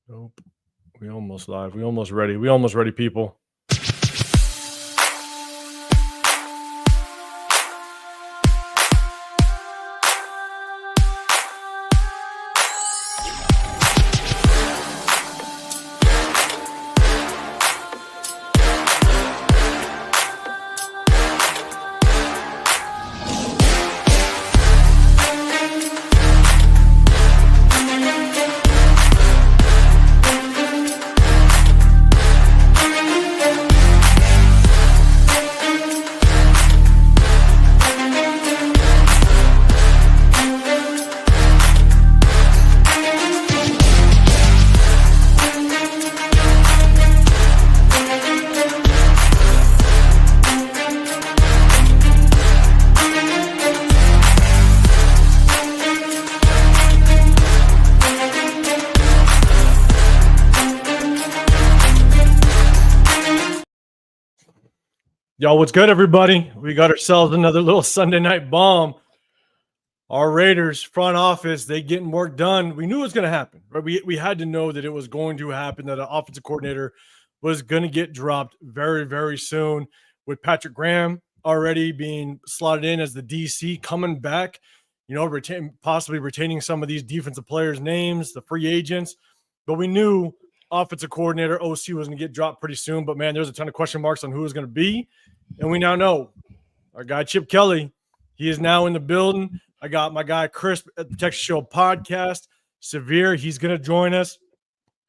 Nope. We almost live. We almost ready, people. Yo, what's good, everybody? We got ourselves another little Sunday night bomb. Our Raiders front office, they getting work done. We knew it was going to happen, right? We had to know that it was going to happen, that an offensive coordinator was going to get dropped very, very soon. With Patrick Graham already being slotted in as the DC, coming back, possibly retaining some of these defensive players' names, the free agents. But we knew offensive coordinator, OC, was going to get dropped pretty soon. But, man, there's a ton of question marks on who it was going to be. And we now know our guy Chip Kelly, he is now in the building. I got my guy Chris at the Texas Show podcast. Severe, he's going to join us.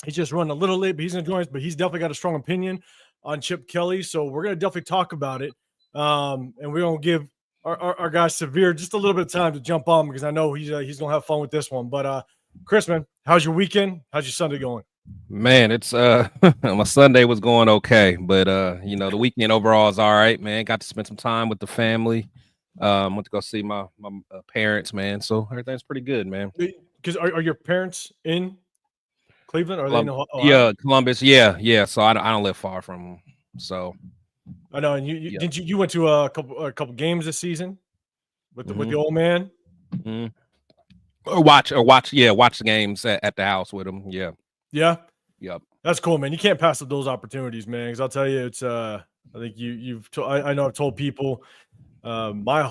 He's just running a little late, but he's going to join us. But he's definitely got a strong opinion on Chip Kelly. So we're going to definitely talk about it. And we're going to give our guy Severe just a little bit of time to jump on because I know he's going to have fun with this one. But, Chris, man, how's your weekend? How's your Sunday going? Man, it's my Sunday was going okay, but the weekend overall is all right, man. Got to spend some time with the family. Went to go see my parents, man. So everything's pretty good, man. Because are your parents in Cleveland? Or are they in Ohio? Yeah, Columbus. Yeah. So I don't live far from them. So I know. And you went to a couple games this season with the old man? Mm-hmm. Or watch the games at the house with him. Yeah. Yeah. Yep. That's cool, man. You can't pass up those opportunities, man. Because I'll tell you, it's I think I know I've told people my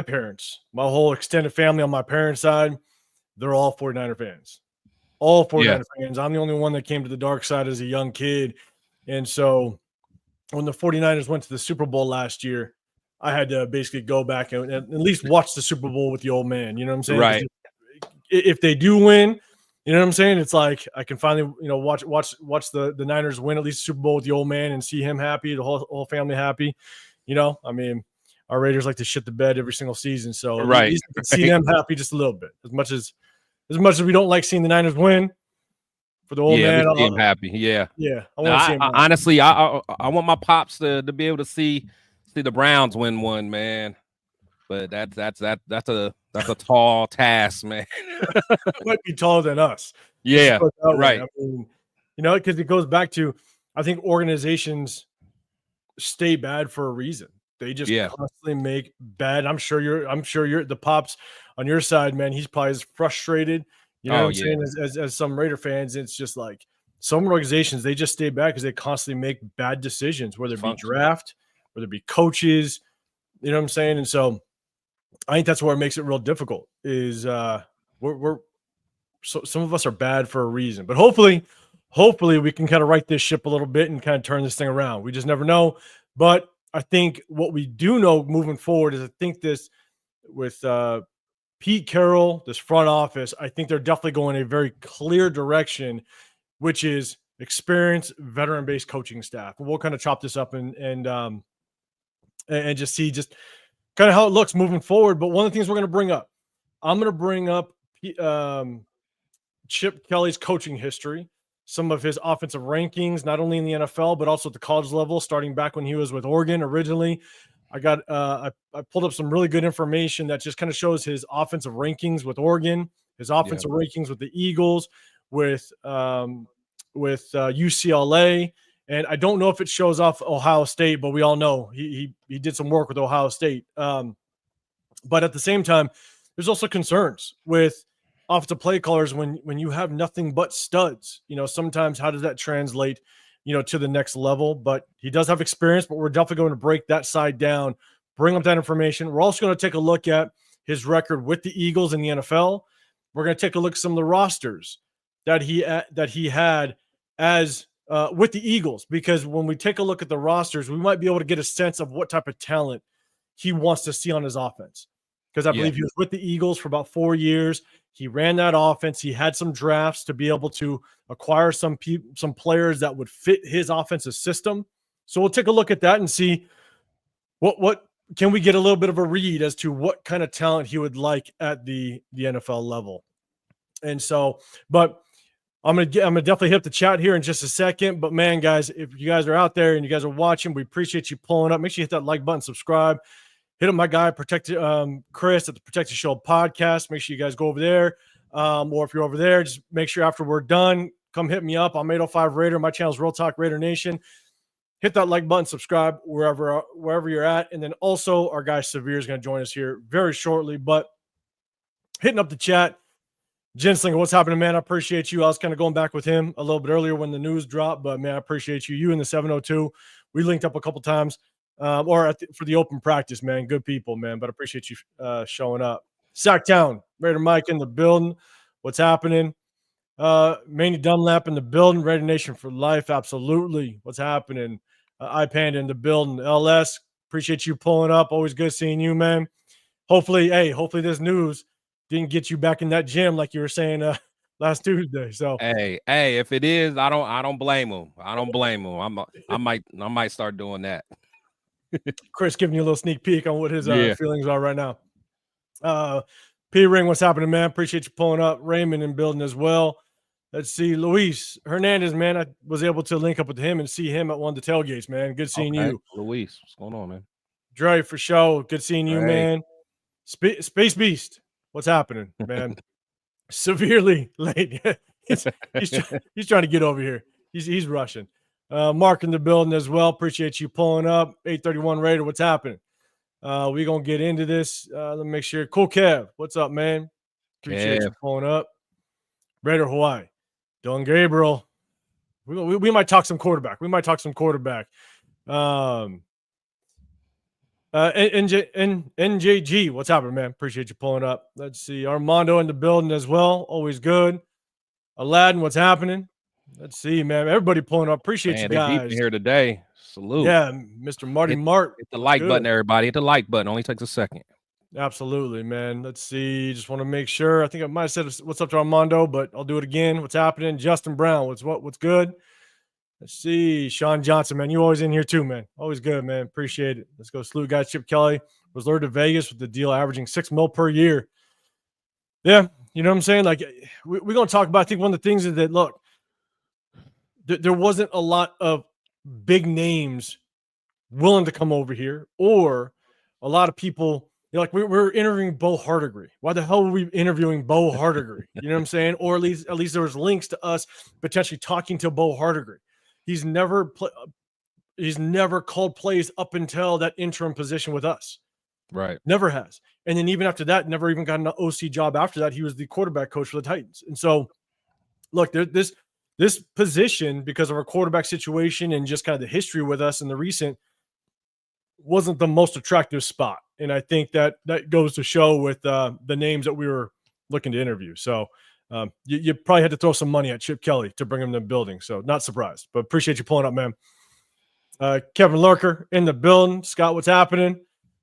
parents, my whole extended family on my parents' side, they're all 49er fans. All 49er fans. I'm the only one that came to the dark side as a young kid. And so when the 49ers went to the Super Bowl last year, I had to basically go back and at least watch the Super Bowl with the old man. You know what I'm saying? Right. If they do win, you know what I'm saying? It's like I can finally, watch the Niners win at least Super Bowl with the old man and see him happy, the whole family happy. I mean, our Raiders like to shit the bed every single season, so right. At least I can see them happy just a little bit. As much as we don't like seeing the Niners win, for the old man, I'm happy. Yeah. I want to see him. Honestly, I want my pops to be able to see the Browns win one, man. But that's a tall task, man. It might be taller than us. Yeah, right. I mean, because it goes back to, I think organizations stay bad for a reason. They just constantly make bad. I'm sure you're the pops on your side, man. He's probably as frustrated, what I'm saying, as some Raider fans. It's just like some organizations, they just stay bad because they constantly make bad decisions, whether it be draft, whether it be coaches, you know what I'm saying? And so I think that's where it makes it real difficult is we're some of us are bad for a reason, but hopefully we can kind of right this ship a little bit and kind of turn this thing around. We just never know. But I think what we do know moving forward is I think this with Pete Carroll, this front office, I think they're definitely going a very clear direction, which is experienced veteran-based coaching staff. And we'll kind of chop this up and just see just kind of how it looks moving forward. But one of the things we're going to bring up, I'm going to bring up Chip Kelly's coaching history, some of his offensive rankings, not only in the NFL, but also at the college level, starting back when he was with Oregon originally. I pulled up some really good information that just kind of shows his offensive rankings with Oregon, his offensive rankings with the Eagles, with UCLA. And I don't know if it shows off Ohio State, but we all know he did some work with Ohio State. But at the same time, there's also concerns with offensive play callers when you have nothing but studs. Sometimes how does that translate, to the next level? But he does have experience, but we're definitely going to break that side down, bring up that information. We're also going to take a look at his record with the Eagles in the NFL. We're going to take a look at some of the rosters that he had as with the Eagles, because when we take a look at the rosters, we might be able to get a sense of what type of talent he wants to see on his offense. Because I believe he was with the Eagles for about 4 years. He ran that offense. He had some drafts to be able to acquire some players that would fit his offensive system. So we'll take a look at that and see what can we get a little bit of a read as to what kind of talent he would like at the NFL level. And so, but I'm gonna definitely hit the chat here in just a second. But man, guys, if you guys are out there and you guys are watching, we appreciate you pulling up. Make sure you hit that like button, subscribe. Hit up my guy, Chris at the Protected Show podcast. Make sure you guys go over there. Or if you're over there, just make sure after we're done, come hit me up. I'm 805 Raider. My channel is Real Talk Raider Nation. Hit that like button, subscribe wherever you're at. And then also our guy Severe is going to join us here very shortly. But hitting up the chat. Genslinger, what's happening, man? I appreciate you. I was kind of going back with him a little bit earlier when the news dropped, but man, I appreciate you. You and the 702, we linked up a couple times, for the open practice, man. Good people, man. But I appreciate you showing up. Sacktown, Raider Mike in the building. What's happening? Manny Dunlap in the building. Raider Nation for life, absolutely. What's happening? iPanda in the building. LS, appreciate you pulling up. Always good seeing you, man. Hopefully this news didn't get you back in that gym like you were saying last Tuesday. So hey, if it is, I don't blame him. I don't blame him. I might start doing that. Chris giving you a little sneak peek on what his feelings are right now. P Ring, what's happening, man? Appreciate you pulling up. Raymond in building as well. Let's see, Luis Hernandez, man. I was able to link up with him and see him at one of the tailgates, man. Good seeing you, Luis. What's going on, man? Dre, for sure. Good seeing you, man. Space Beast. What's happening, man? Severely late. he's trying to get over here. He's rushing. Mark in the building as well. Appreciate you pulling up. 831 Raider. What's happening? We're gonna get into this. Let me make sure. Cool Kev. What's up, man? Appreciate you pulling up. Raider Hawaii. Dylan Gabriel. We might talk some quarterback. NJG, what's happening, man? Appreciate you pulling up. Let's see. Armando in the building as well. Always good. Aladdin, what's happening? Let's see, man. Everybody pulling up. Appreciate you guys. Deep in here today. Salute. Yeah, Mr. Marty Mart. Hit the like button, everybody. Hit the like button. Only takes a second. Absolutely, man. Let's see. Just want to make sure. I think I might have said what's up to Armando, but I'll do it again. What's happening? Justin Brown, what's good? Let's see. Sean Johnson, man. You always in here too, man. Always good, man. Appreciate it. Let's go. Salute guys. Chip Kelly was lured to Vegas with the deal averaging $6 million per year. Yeah. You know what I'm saying? Like, we're going to talk about, I think one of the things is that, look, there wasn't a lot of big names willing to come over here, or a lot of people, like we're interviewing Bo Hardigree. Why the hell were we interviewing Bo Hardigree? You know what I'm saying? Or at least there was links to us potentially talking to Bo Hardigree. He's never called plays up until that interim position with us. Right. Never has. And then even after that, never even got an OC job after that. He was the quarterback coach for the Titans. And so, look, this position, because of our quarterback situation and just kind of the history with us in the recent, wasn't the most attractive spot. And I think that goes to show with the names that we were looking to interview. So you probably had to throw some money at Chip Kelly to bring him to the building. So not surprised, but appreciate you pulling up, man. Kevin Lurker in the building. Scott, what's happening?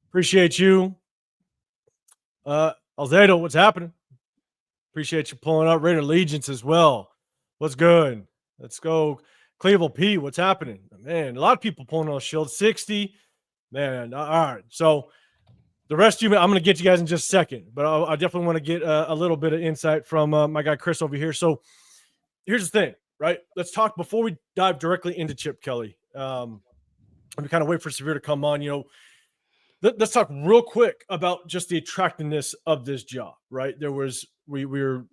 Appreciate you. Alzado, what's happening? Appreciate you pulling up. Raider Allegiance as well. What's good? Let's go. Cleveland P, what's happening? Man, a lot of people pulling on Shield 60. Man, all right. So the rest of you, I'm going to get you guys in just a second, but I definitely want to get a little bit of insight from my guy Chris over here. So here's the thing, right? Let's talk before we dive directly into Chip Kelly. We kind of wait for Severe to come on. Let's talk real quick about just the attractiveness of this job, right? We were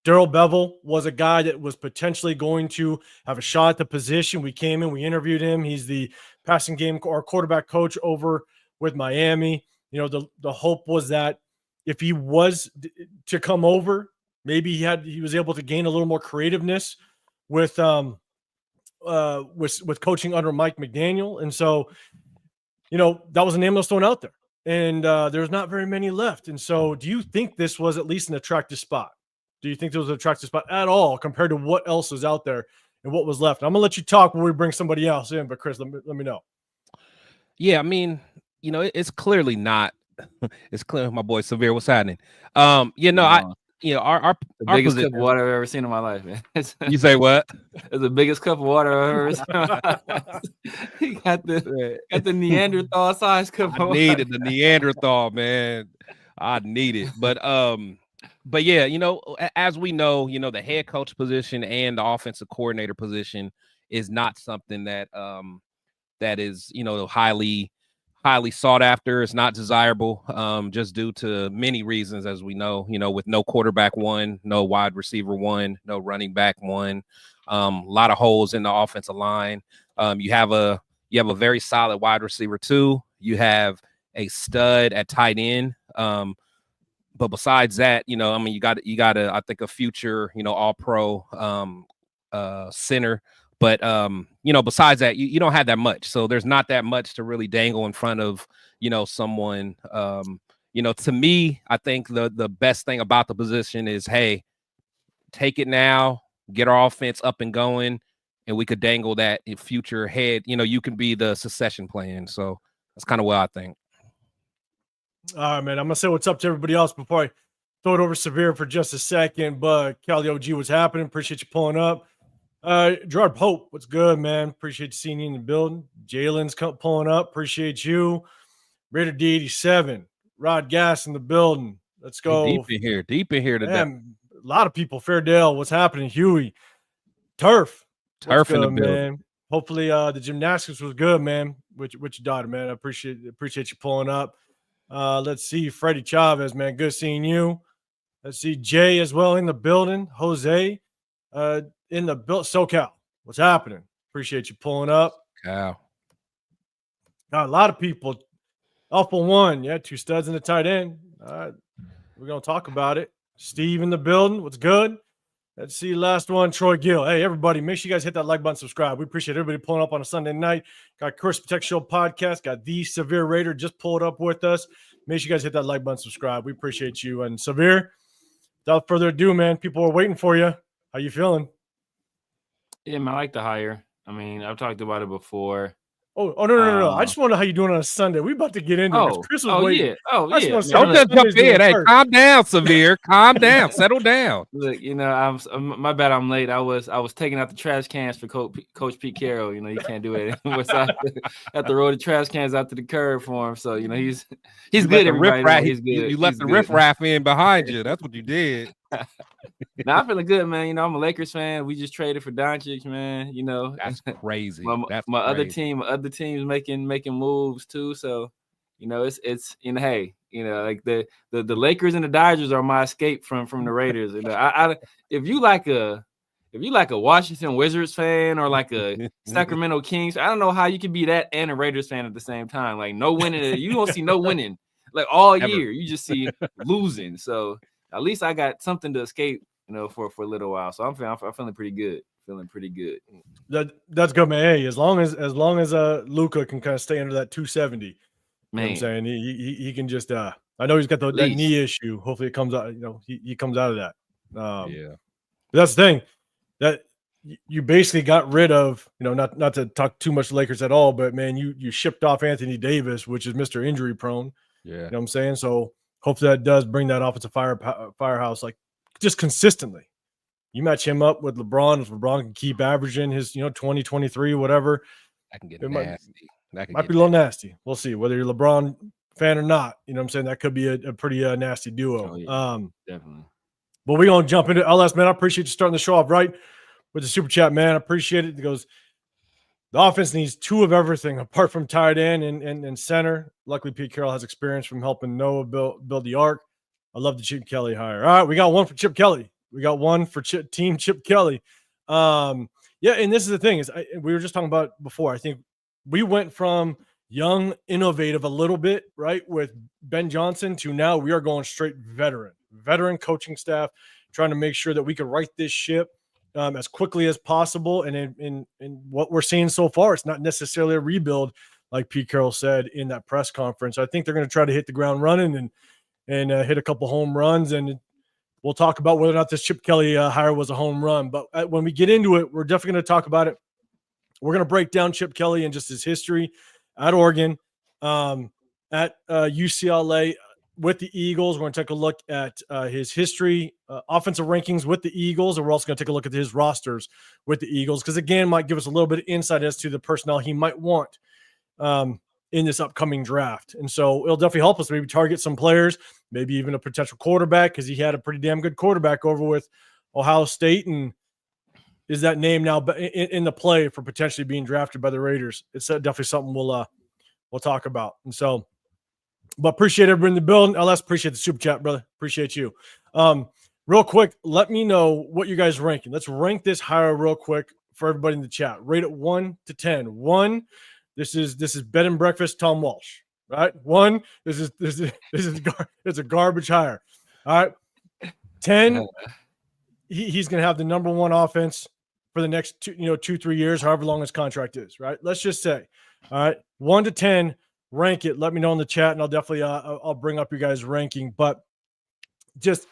Darrell Bevel was a guy that was potentially going to have a shot at the position. We came in, we interviewed him. He's the passing game or quarterback coach over with Miami. The hope was that if he was to come over, maybe he was able to gain a little more creativeness with coaching under Mike McDaniel. And so, that was a name that was thrown out there, and there's not very many left. And so, do you think this was at least an attractive spot? Do you think there was an attractive spot at all compared to what else was out there and what was left? I'm gonna let you talk when we bring somebody else in, but Chris, let me know. Yeah, I mean, it's clearly not. It's clear, my boy Severe. What's happening? Our the biggest position, cup of water I've ever seen in my life, man. You say what? It's the biggest cup of water I've ever seen in my life. He got the Neanderthal size cup of water. I needed the Neanderthal, man. I need it. But yeah, as we know, the head coach position and the offensive coordinator position is not something that that is, highly sought after. It's not desirable, just due to many reasons, as we know, with no quarterback one, no wide receiver one, no running back one, a lot of holes in the offensive line. You have a very solid wide receiver two. You have a stud at tight end. But besides that, you got I think a future, all pro center. But besides that, you don't have that much. So there's not that much to really dangle in front of, someone. To me, I think the best thing about the position is, hey, take it now, get our offense up and going, and we could dangle that in future head. You can be the succession plan. So that's kind of what I think. All right, man. I'm gonna say what's up to everybody else before I throw it over Severe for just a second. But Cali OG, what's happening? Appreciate you pulling up. Gerard Pope, what's good, man? Appreciate you seeing you in the building. Jalen's pulling up. Appreciate you. Raider D87, Rod Gass in the building. Let's go. Deep in here today. Man, a lot of people. Fairdale, what's happening? Huey, Turf good, in the building, man. Hopefully, the gymnastics was good, man. With your daughter, man. I appreciate you pulling up. Let's see, Freddie Chavez, man. Good seeing you. Let's see, Jay as well in the building. Jose, in the build. SoCal, what's happening? Appreciate you pulling up. Wow. Got a lot of people. Alpha One, yeah, two studs in the tight end. All right, we're gonna talk about it. Steve in the building. What's good? Let's see, last one, Troy Gill. Hey, everybody, make sure you guys hit that like button, subscribe. We appreciate everybody pulling up on a Sunday night. Got Chris Protect Show podcast. Got the Severe Raider just pulled up with us. Make sure you guys hit that like button, subscribe. We appreciate you. And Severe, without further ado, man, people are waiting for you. How you feeling? Yeah, man, I like the hire. I mean, I've talked about it before. Oh, no. I just wonder how you doing on a Sunday. We about to get into it. Chris was waiting. Yeah. Oh, yeah. Don't just jump in. Hey, calm down, Severe. Calm down. Settle down. Look, I'm my bad. I'm late. I was taking out the trash cans for Coach Pete Carroll. You can't do it. I have to roll the trash cans out to the curb for him. So he's good. Everybody, he's good. You left the riffraff in behind you. That's what you did. Now I'm feeling good, man. I'm a Lakers fan. We just traded for Doncic, man. That's crazy. My other teams making moves too. So, it's hey, like the Lakers and the Dodgers are my escape from the Raiders. If you like a Washington Wizards fan or like a Sacramento Kings, I don't know how you can be that and a Raiders fan at the same time. Like no winning, you don't see no winning like all year. You just see losing. So at least I got something to escape, for a little while. So I'm feeling pretty good. That's good, man. Hey, as long as Luka can kind of stay under that 270, man. I'm saying he can just I know he's got that knee issue. Hopefully it comes out. He comes out of that. Yeah. But that's the thing that you basically got rid of. Not to talk too much Lakers at all, but man, you shipped off Anthony Davis, which is Mr. Injury prone. Yeah. You know what I'm saying? So hopefully that does bring that offensive firehouse like just consistently. You match him up with LeBron. If LeBron can keep averaging his 20, 23, whatever, that can get nasty. Might be a little nasty. We'll see whether you're a LeBron fan or not. You know what I'm saying? That could be a pretty nasty duo. Oh, yeah. Definitely. But we're going to jump into LS, man. I appreciate you starting the show off right with the super chat, man. I appreciate it. It goes, the offense needs two of everything apart from tight end and center. Luckily, Pete Carroll has experience from helping Noah build the arc. I love the Chip Kelly hire. All right, we got one for Chip Kelly. We got one for Team Chip Kelly. Yeah, and this is the thing is we were just talking about before. I think we went from young, innovative a little bit, right? With Ben Johnson to now we are going straight veteran coaching staff, trying to make sure that we can right this ship as quickly as possible. And in what we're seeing so far, it's not necessarily a rebuild, like Pete Carroll said in that press conference. I think they're going to try to hit the ground running and hit a couple home runs. And we'll talk about whether or not this Chip Kelly hire was a home run. But when we get into it, we're definitely going to talk about it. We're going to break down Chip Kelly and just his history at Oregon, at UCLA with the Eagles. We're going to take a look at his history, offensive rankings with the Eagles, and we're also going to take a look at his rosters with the Eagles because, again, might give us a little bit of insight as to the personnel he might want in this upcoming draft. And so it'll definitely help us maybe target some players, maybe even a potential quarterback because he had a pretty damn good quarterback over with Ohio State. And is that name now in the play for potentially being drafted by the Raiders? It's definitely something we'll talk about. And so, but appreciate everybody in the building. LS, appreciate the super chat, brother. Appreciate you. Real quick, let me know what you guys ranking. Let's rank this higher real quick for everybody in the chat. Rate it 1 to 10. 1, this is bed and breakfast Tom Walsh, right? 1, this is it's a garbage hire. All right. 10, he's going to have the number 1 offense for the next 2-3 years, however long his contract is, right? Let's just say, all right, 1 to 10, rank it. Let me know in the chat, and I'll definitely I'll bring up your guys' ranking. But just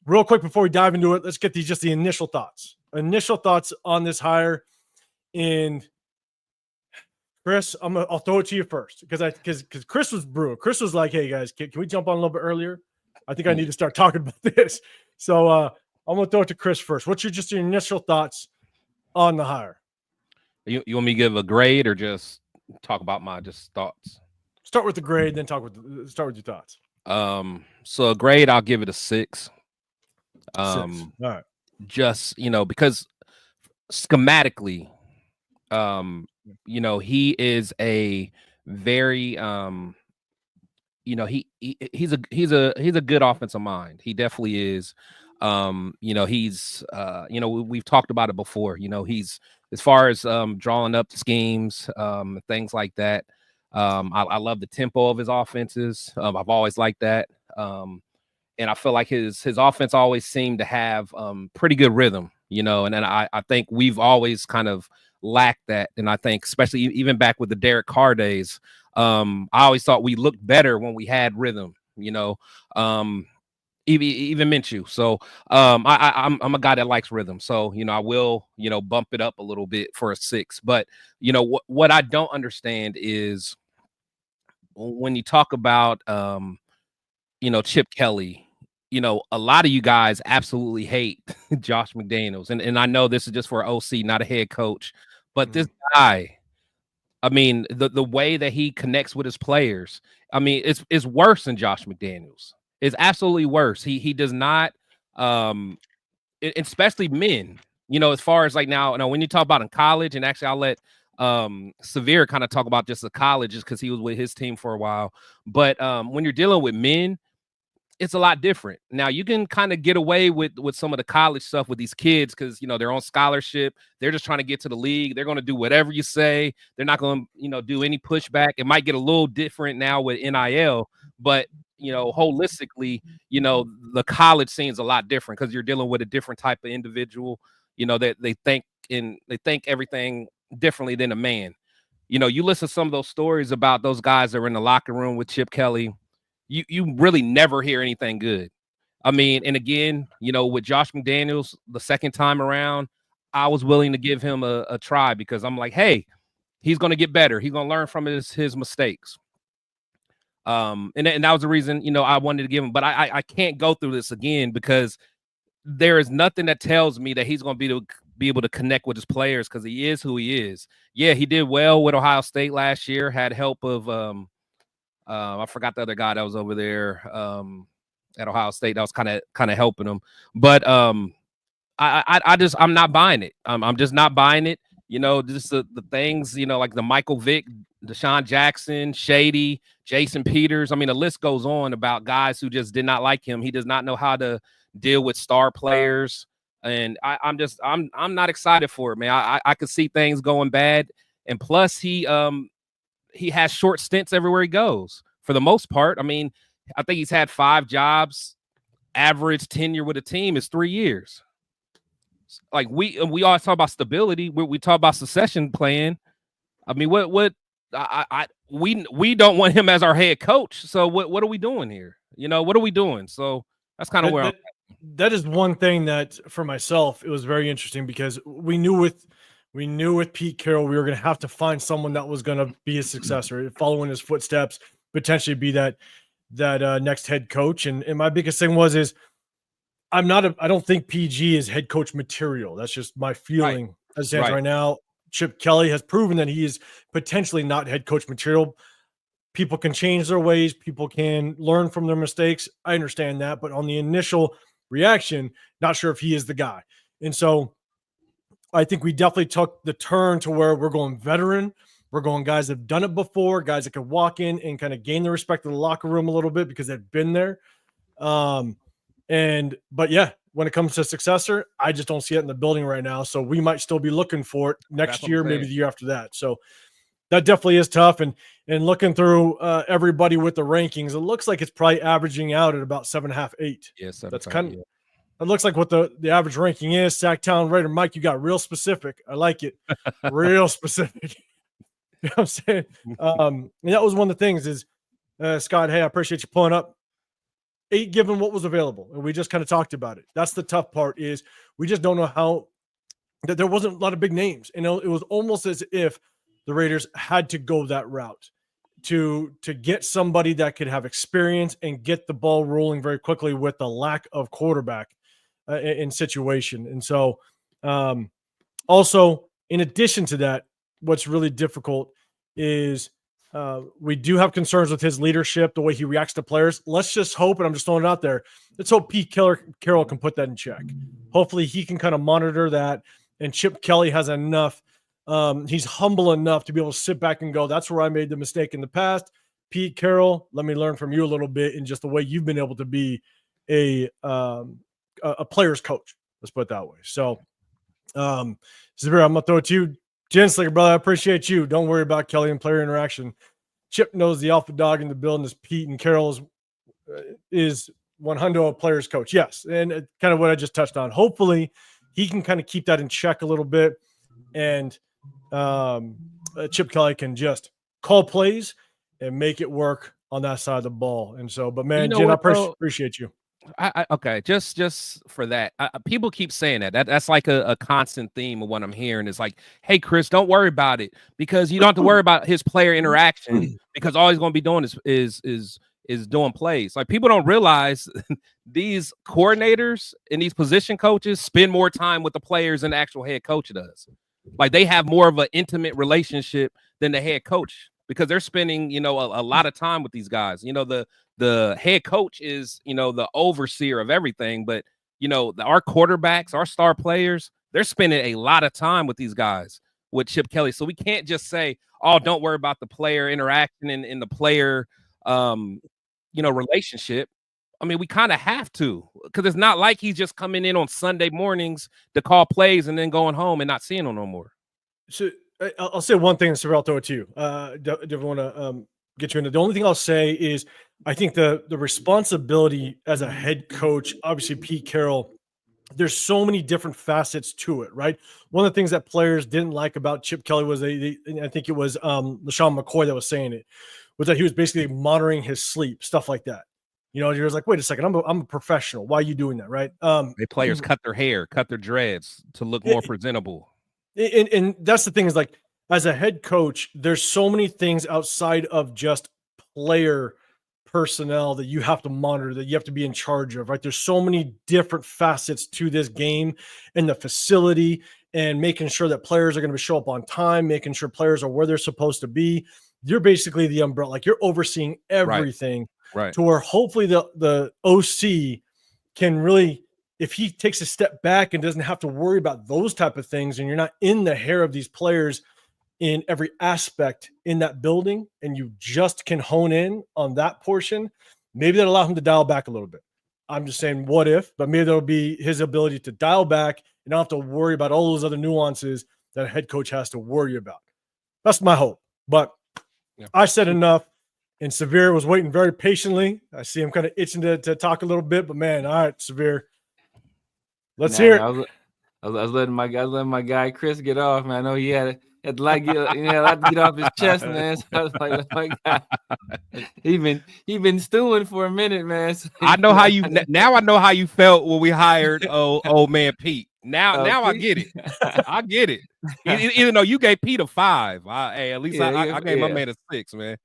real quick before we dive into it, let's get the initial thoughts. Initial thoughts on this hire. And Chris, I'll throw it to you first because Chris was brewing. Chris was like, "Hey guys, can we jump on a little bit earlier? I think I need to start talking about this." So I'm gonna throw it to Chris first. What's your initial thoughts on the hire? You want me to give a grade or just talk about my thoughts? Start with the grade, then start with your thoughts. So a grade, I'll give it a 6. 6. All right. Just because schematically, he is a very he's a good offensive mind. He definitely is. He's we've talked about it before. He's as far as drawing up schemes, things like that. I love the tempo of his offenses. I've always liked that. And I feel like his offense always seemed to have pretty good rhythm, and then I think we've always kind of lacked that. And I think especially even back with the Derek Carr days, I always thought we looked better when we had rhythm, even Minshew. So I'm a guy that likes rhythm. So, I will, bump it up a little bit for a 6. But, what I don't understand is when you talk about, Chip Kelly, a lot of you guys absolutely hate Josh McDaniels. And I know this is just for OC, not a head coach. But this guy, I mean, the way that he connects with his players, I mean, it's worse than Josh McDaniels. It's absolutely worse. He does not, especially men, as far as like now, when you talk about in college, and actually I'll let Severe kind of talk about just the college just because he was with his team for a while. But when you're dealing with men, it's a lot different. Now you can kind of get away with some of the college stuff with these kids because they're on scholarship. They're just trying to get to the league. They're going to do whatever you say. They're not going to do any pushback. It might get a little different now with NIL, but holistically, the college scene is a lot different because you're dealing with a different type of individual. That they think everything differently than a man. You listen to some of those stories about those guys that were in the locker room with Chip Kelly. You really never hear anything good. I mean, and again, with Josh McDaniels, the second time around, I was willing to give him a try because I'm like, hey, he's going to get better. He's going to learn from his mistakes. And that was the reason, I wanted to give him. But I can't go through this again because there is nothing that tells me that he's going to be able to connect with his players because he is who he is. Yeah, he did well with Ohio State last year, had help of I forgot the other guy that was over there at Ohio State that was kind of helping him. But I'm not buying it. I'm just not buying it. Just the things, like the Michael Vick, Deshaun Jackson, Shady, Jason Peters. I mean, the list goes on about guys who just did not like him. He does not know how to deal with star players. And I'm not excited for it, man. I could see things going bad. And plus he he has short stints everywhere he goes for the most part. I mean, I think he's had 5 jobs. Average tenure with a team is 3 years. Like we always talk about stability. We talk about succession plan. I mean, we don't want him as our head coach. So what are we doing here? You know, what are we doing? So that's kind of where that is one thing that for myself, it was very interesting because we knew with Pete Carroll, we were going to have to find someone that was going to be a successor, follow in his footsteps, potentially be that next head coach. And my biggest thing is I don't think PG is head coach material. That's just my feeling as it stands right now. Chip Kelly has proven that he is potentially not head coach material. People can change their ways. People can learn from their mistakes. I understand that. But on the initial reaction, not sure if he is the guy. And so I think we definitely took the turn to where we're going veteran. We're going guys that have done it before, guys that can walk in and kind of gain the respect of the locker room a little bit because they've been there. But yeah, when it comes to successor, I just don't see it in the building right now. So we might still be looking for it next year, maybe the year after that. So that definitely is tough. And looking through everybody with the rankings, it looks like it's probably averaging out at about 7.5, 8. Yes, that's kind of. It looks like what the average ranking is. Sacktown Raider. Mike, you got real specific. I like it. Real specific. You know what I'm saying? And that was one of the things is, Scott, hey, I appreciate you pulling up. 8 given what was available. And we just kind of talked about it. That's the tough part is we just don't know how that there wasn't a lot of big names. You know, it was almost as if the Raiders had to go that route to get somebody that could have experience and get the ball rolling very quickly with the lack of quarterback in situation. And so also, in addition to that, what's really difficult is we do have concerns with his leadership, the way he reacts to players. Let's just hope, and I'm just throwing it out there, let's hope Pete Carroll can put that in check. Hopefully he can kind of monitor that, and Chip Kelly has enough. He's humble enough to be able to sit back and go, that's where I made the mistake in the past. Pete Carroll, let me learn from you a little bit in just the way you've been able to be a player's coach. Let's put it that way. So, Zabir, I'm going to throw it to you. Genslinger, brother, I appreciate you. Don't worry about Kelly and player interaction. Chip knows the alpha dog in the building is Pete, and Carroll is 100 a player's coach. Yes, and kind of what I just touched on. Hopefully, he can kind of keep that in check a little bit, and Chip Kelly can just call plays and make it work on that side of the ball. And so, but man, Jen, I appreciate you. Okay, just for that, people keep saying that's like a constant theme of what I'm hearing. Is like, hey, Chris, don't worry about it because you don't have to worry about his player interaction because all he's going to be doing is doing plays. Like people don't realize these coordinators and these position coaches spend more time with the players than the actual head coach does. Like they have more of an intimate relationship than the head coach because they're spending, a lot of time with these guys. The head coach is, the overseer of everything. But, our quarterbacks, our star players, they're spending a lot of time with these guys, with Chip Kelly. So we can't just say, oh, don't worry about the player interaction and the player, relationship. I mean, we kind of have to because it's not like he's just coming in on Sunday mornings to call plays and then going home and not seeing them no more. So I'll say one thing, and I'll throw it to you. Definitely want to get you into. The only thing I'll say is I think the responsibility as a head coach, obviously Pete Carroll, there's so many different facets to it, right? One of the things that players didn't like about Chip Kelly was I think it was LaShawn McCoy that was saying it, was that he was basically monitoring his sleep, stuff like that. He was like, wait a second, I'm a professional. Why are you doing that, right? Players cut their hair, cut their dreads to look more presentable. And that's the thing is like, as a head coach, there's so many things outside of just player personnel that you have to monitor, that you have to be in charge of, right? There's so many different facets to this game and the facility and making sure that players are going to show up on time, making sure players are where they're supposed to be. You're basically the umbrella, like you're overseeing everything. Right. To where hopefully the OC can really, if he takes a step back and doesn't have to worry about those type of things, and you're not in the hair of these players in every aspect in that building, and you just can hone in on that portion, maybe that allow him to dial back a little bit. I'm just saying what if, but maybe that'll be his ability to dial back and not have to worry about all those other nuances that a head coach has to worry about. That's my hope. But I said enough, and Severe was waiting very patiently. I see him kind of itching to talk a little bit, but man, all right, Severe, let's hear it. I was letting my guy Chris get off, man. I know he had to like get off his chest, man. So I was like, my God, he been stewing for a minute, man. So I know how you now. I know how you felt when we hired old man Pete. Now Pete? I get it. I get it. Even though you gave Pete a 5, at least I gave my man a 6, man.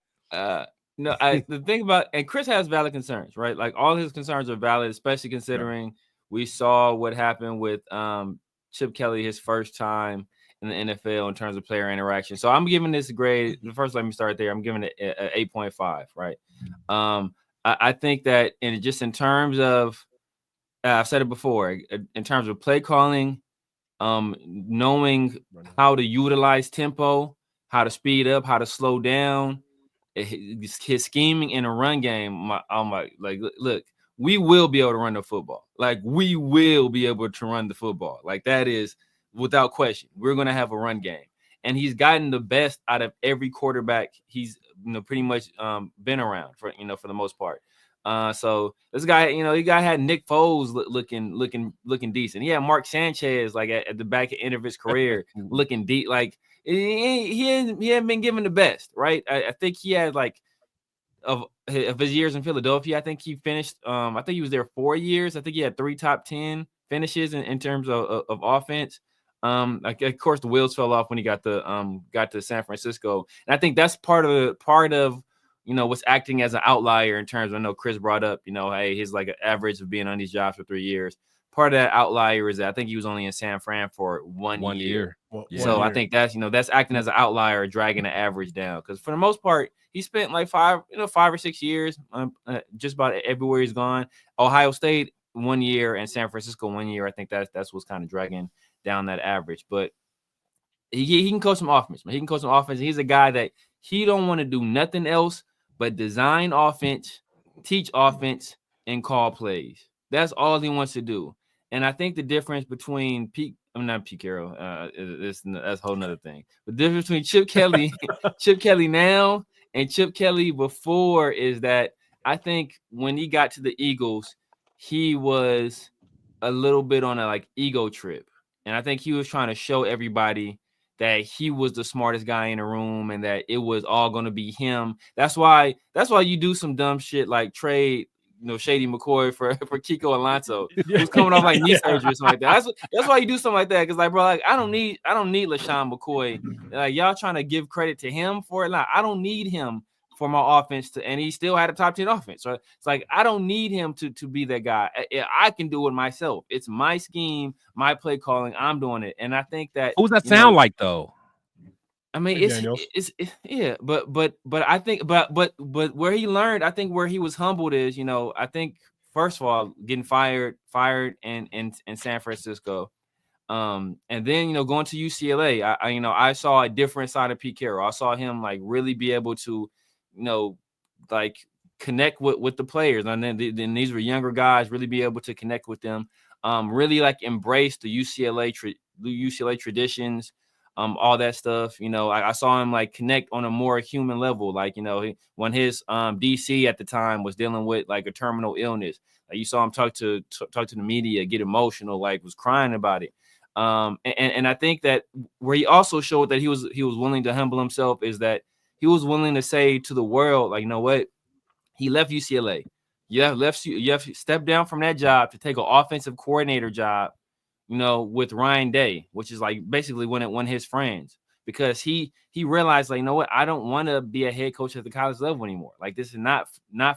No, the thing about, and Chris has valid concerns, right? Like all his concerns are valid, especially considering we saw what happened with Chip Kelly his first time in the NFL in terms of player interaction. So I'm giving this a grade. First, let me start there. I'm giving it an 8.5, right? I think that in terms of, I've said it before, in terms of play calling, knowing how to utilize tempo, how to speed up, how to slow down, his scheming in a run game. Look, we will be able to run the football. Like we will be able to run the football. Like that is without question. We're going to have a run game. And he's gotten the best out of every quarterback he's pretty much been around for the most part. So this guy, the guy had Nick Foles looking decent. He had Mark Sanchez like at the back end of his career looking deep. Like he hadn't been given the best, right? I think he had like of his years in Philadelphia. I think he finished. I think he was there 4 years. I think he had 3 top 10 finishes in terms of offense. Like of course the wheels fell off when he got to San Francisco, and I think that's part of what's acting as an outlier in terms of, I know Chris brought up, hey, his like an average of being on these jobs for 3 years. Part of that outlier is that I think he was only in San Fran for one year. So I think that's that's acting as an outlier, dragging the average down. Because for the most part, he spent like 5 or 6 years just about everywhere he's gone. Ohio State 1 year and San Francisco 1 year. I think that's what's kind of dragging down that average. But he can coach some offense, man. He can coach some offense. He's a guy that he don't want to do nothing else but design offense, teach offense, and call plays. That's all he wants to do. And I think the difference between not Pete Carroll, that's a whole nother thing. The difference between Chip Kelly now and Chip Kelly before is that I think when he got to the Eagles, he was a little bit on a like ego trip. And I think he was trying to show everybody that he was the smartest guy in the room and that it was all going to be him. That's why you do some dumb shit like trade, Shady McCoy for Kiko Alonso, who's coming off like knee surgery or something like that. That's why you do something like that. Cause like, bro, like I don't need LaShawn McCoy. Like y'all trying to give credit to him for it. Like I don't need him for my offense and he still had a top 10 offense. So it's like, I don't need him to be that guy. I can do it myself. It's my scheme, my play calling. I'm doing it. And I think that, who's that sound like though? I mean, it's yeah, but I think, but where he learned, I think where he was humbled is, I think first of all, getting fired in San Francisco, and then going to UCLA. I saw a different side of Pete Carroll. I saw him like really be able to, like connect with the players, and then these were younger guys, really be able to connect with them, really like embrace the UCLA traditions. All that stuff, I saw him like connect on a more human level. Like, when his DC at the time was dealing with like a terminal illness, like you saw him talk to the media, get emotional, like was crying about it. And I think that where he also showed that he was willing to humble himself is that he was willing to say to the world, like, you know what, he left UCLA. You have stepped down from that job to take an offensive coordinator job, with Ryan Day, which is like basically one of his friends, because he realized, like, I don't want to be a head coach at the college level anymore. Like, this is not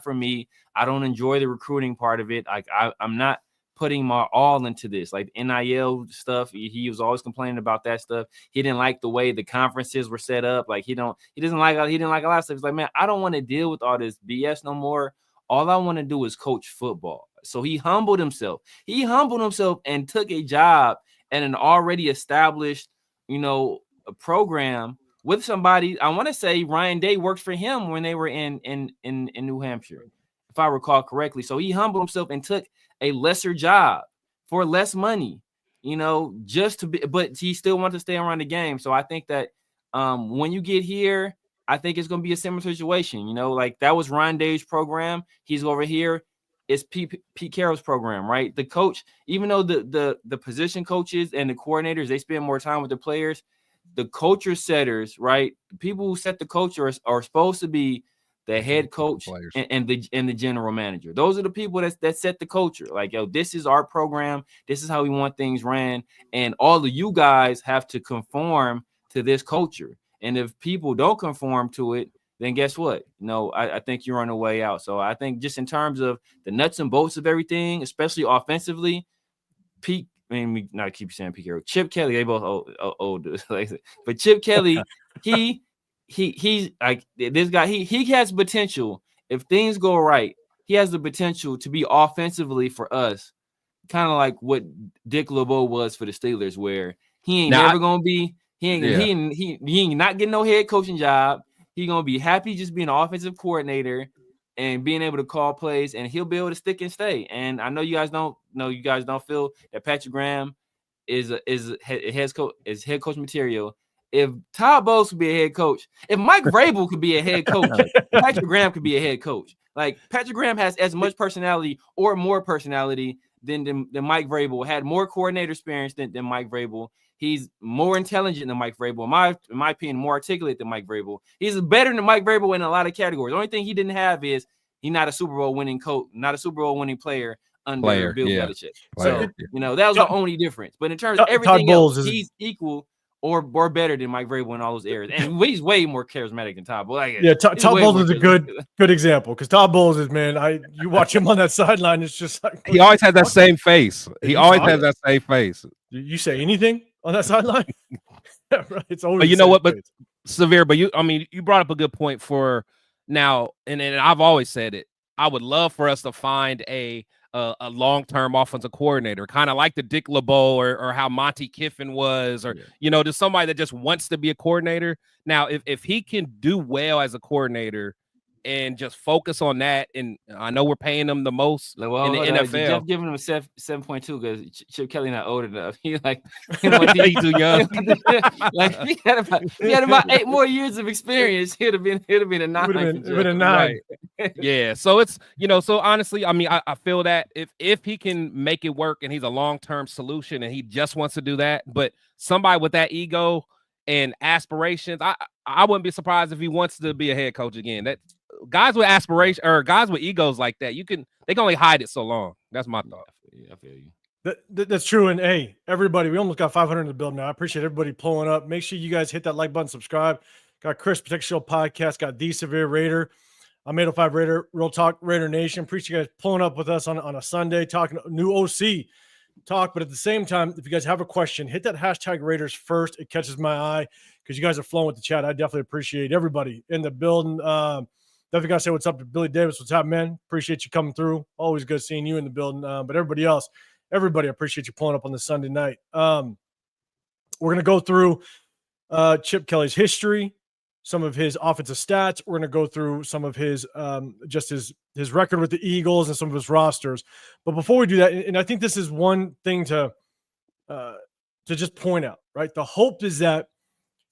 for me. I don't enjoy the recruiting part of it. Like, I'm not putting my all into this. Like NIL stuff, he was always complaining about that stuff. He didn't like the way the conferences were set up. Like, he didn't like a lot of stuff. He's like, man, I don't want to deal with all this BS no more. All I want to do is coach football. So he humbled himself. And took a job at an already established, a program with somebody. I want to say Ryan Day worked for him when they were in New Hampshire, if I recall correctly. So he humbled himself and took a lesser job for less money, just to be, but he still wanted to stay around the game. So I think that when you get here, I think it's going to be a similar situation. You know, like that was Ron Day's program. He's over here. It's Pete Carroll's program, right? The coach, even though the position coaches and the coordinators, they spend more time with the players, the culture setters, right? The people who set the culture are supposed to be the head coach and the general manager. Those are the people that set the culture. Like, yo, this is our program. This is how we want things ran. And all of you guys have to conform to this culture. And if people don't conform to it, then guess what? No, I think you're on the way out. So I think just in terms of the nuts and bolts of everything, especially offensively, we not keep saying Pete Carroll, Chip Kelly, they both old but Chip Kelly, he's like this guy, he has potential. If things go right, he has the potential to be offensively for us, kind of like what Dick LeBeau was for the Steelers, where he ain't not getting no head coaching job. He's gonna be happy just being an offensive coordinator and being able to call plays, and he'll be able to stick and stay. And I know you guys don't feel that Patrick Graham is head coach material. If Todd Bowles could be a head coach, if Mike Vrabel could be a head coach, Patrick Graham could be a head coach. Like Patrick Graham has as much personality or more personality than Mike Vrabel, had more coordinator experience than Mike Vrabel. He's more intelligent than Mike Vrabel. In my opinion, more articulate than Mike Vrabel. He's better than Mike Vrabel in a lot of categories. The only thing he didn't have is he's not a Super Bowl winning coach, not a Super Bowl winning player under Bill Belichick. So, that was the only difference. But in terms of everything else, he's equal or better than Mike Vrabel in all those areas. And he's way more charismatic than Todd Bowles. Todd Bowles is a good example because Todd Bowles is, man, you watch him on that sideline, it's just like he always has that same face. He always has that same face. You say anything on that sideline? Right. It's always but you know what? But Severe, but you brought up a good point for now, and I've always said it. I would love for us to find a long-term offensive coordinator, kind of like the Dick LeBeau or how Monty Kiffin was, or just somebody that just wants to be a coordinator. Now, if he can do well as a coordinator and just focus on that, and I know we're paying him the most in the NFL. Jeff giving him a 7.2 because Chip Kelly not old enough. He's like he's too young. Like he had about 8 more years of experience. He'd have been a 9. Would have been a 9. Right. Yeah. So it's so honestly, I feel that if he can make it work and he's a long-term solution and he just wants to do that, but somebody with that ego and aspirations, I wouldn't be surprised if he wants to be a head coach again. That guys with aspiration or guys with egos like that, they can only hide it so long. That's my thought. Yeah, I feel you. That's true. And hey, everybody, we almost got 500 in the building now. I appreciate everybody pulling up. Make sure you guys hit that like button, subscribe. Got Chris Protect Show podcast, got The Severe Raider. I'm 805 Raider, Real Talk Raider Nation. Appreciate you guys pulling up with us on a Sunday, talking new OC talk. But at the same time, if you guys have a question, hit that hashtag Raiders first. It catches my eye because you guys are flowing with the chat. I definitely appreciate everybody in the building. Definitely got to say what's up to Billy Davis. What's up, man? Appreciate you coming through. Always good seeing you in the building. But everybody else, I appreciate you pulling up on the Sunday night. We're going to go through Chip Kelly's history, some of his offensive stats. We're going to go through some of his just his record with the Eagles and some of his rosters. But before we do that, and I think this is one thing to just point out, right? The hope is that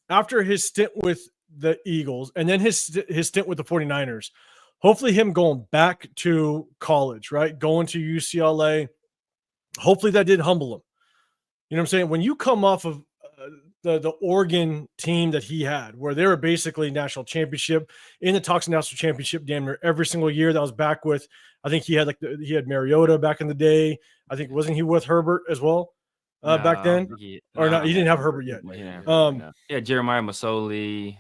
after his stint with the Eagles and then his stint with the 49ers, hopefully him going back to college, right? Going to UCLA, hopefully that did humble him. You know what I'm saying? When you come off of the Oregon team that he had, where they were basically national championship in the talks of national championship damn near every single year. That was back with, I think he had Mariota back in the day. I think, wasn't he with Herbert as well back then? He didn't have Herbert yet. Yeah, Jeremiah Masoli.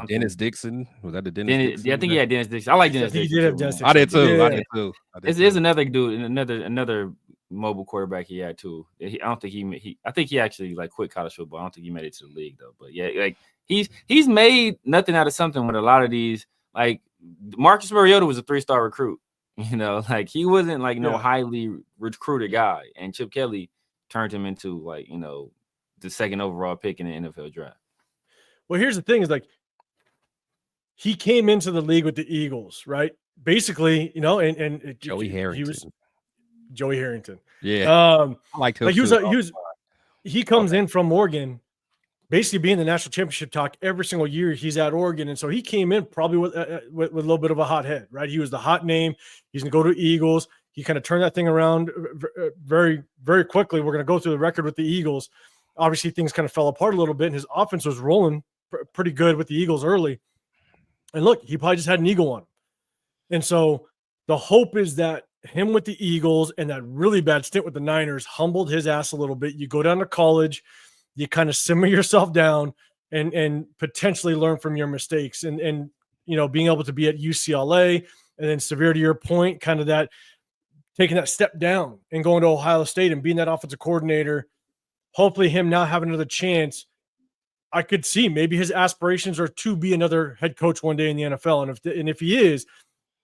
Dennis Dixon. Was that the Dennis Dixon? Yeah, I think he had Dennis Dixon. I like Dennis Dixon. He did have Dennis Dixon. I did too. There's another dude, another mobile quarterback he had too. I think he actually quit college football. I don't think he made it to the league though. But yeah, he's made nothing out of something with a lot of these. Like Marcus Mariota was a 3-star recruit. He wasn't no highly recruited guy, and Chip Kelly turned him into the 2nd overall pick in the NFL draft. Well, here's the thing: is he came into the league with the Eagles, right? Basically, and Joey Harrington. Joey Harrington. Yeah. I liked him. He comes in from Oregon basically being the national championship talk every single year he's at Oregon. And so he came in probably with a little bit of a hot head, right? He was the hot name. He's going to go to Eagles. He kind of turned that thing around very, very quickly. We're going to go through the record with the Eagles. Obviously, things kind of fell apart a little bit, and his offense was rolling pretty good with the Eagles early. And look, he probably just had an eagle on him. And so the hope is that him with the Eagles and that really bad stint with the Niners humbled his ass a little bit. You go down to college, you kind of simmer yourself down and potentially learn from your mistakes. And you know, being able to be at UCLA and then, severe to your point, kind of that taking that step down and going to Ohio State and being that offensive coordinator, hopefully him now having another chance. I could see maybe his aspirations are to be another head coach one day in the NFL. And if he is,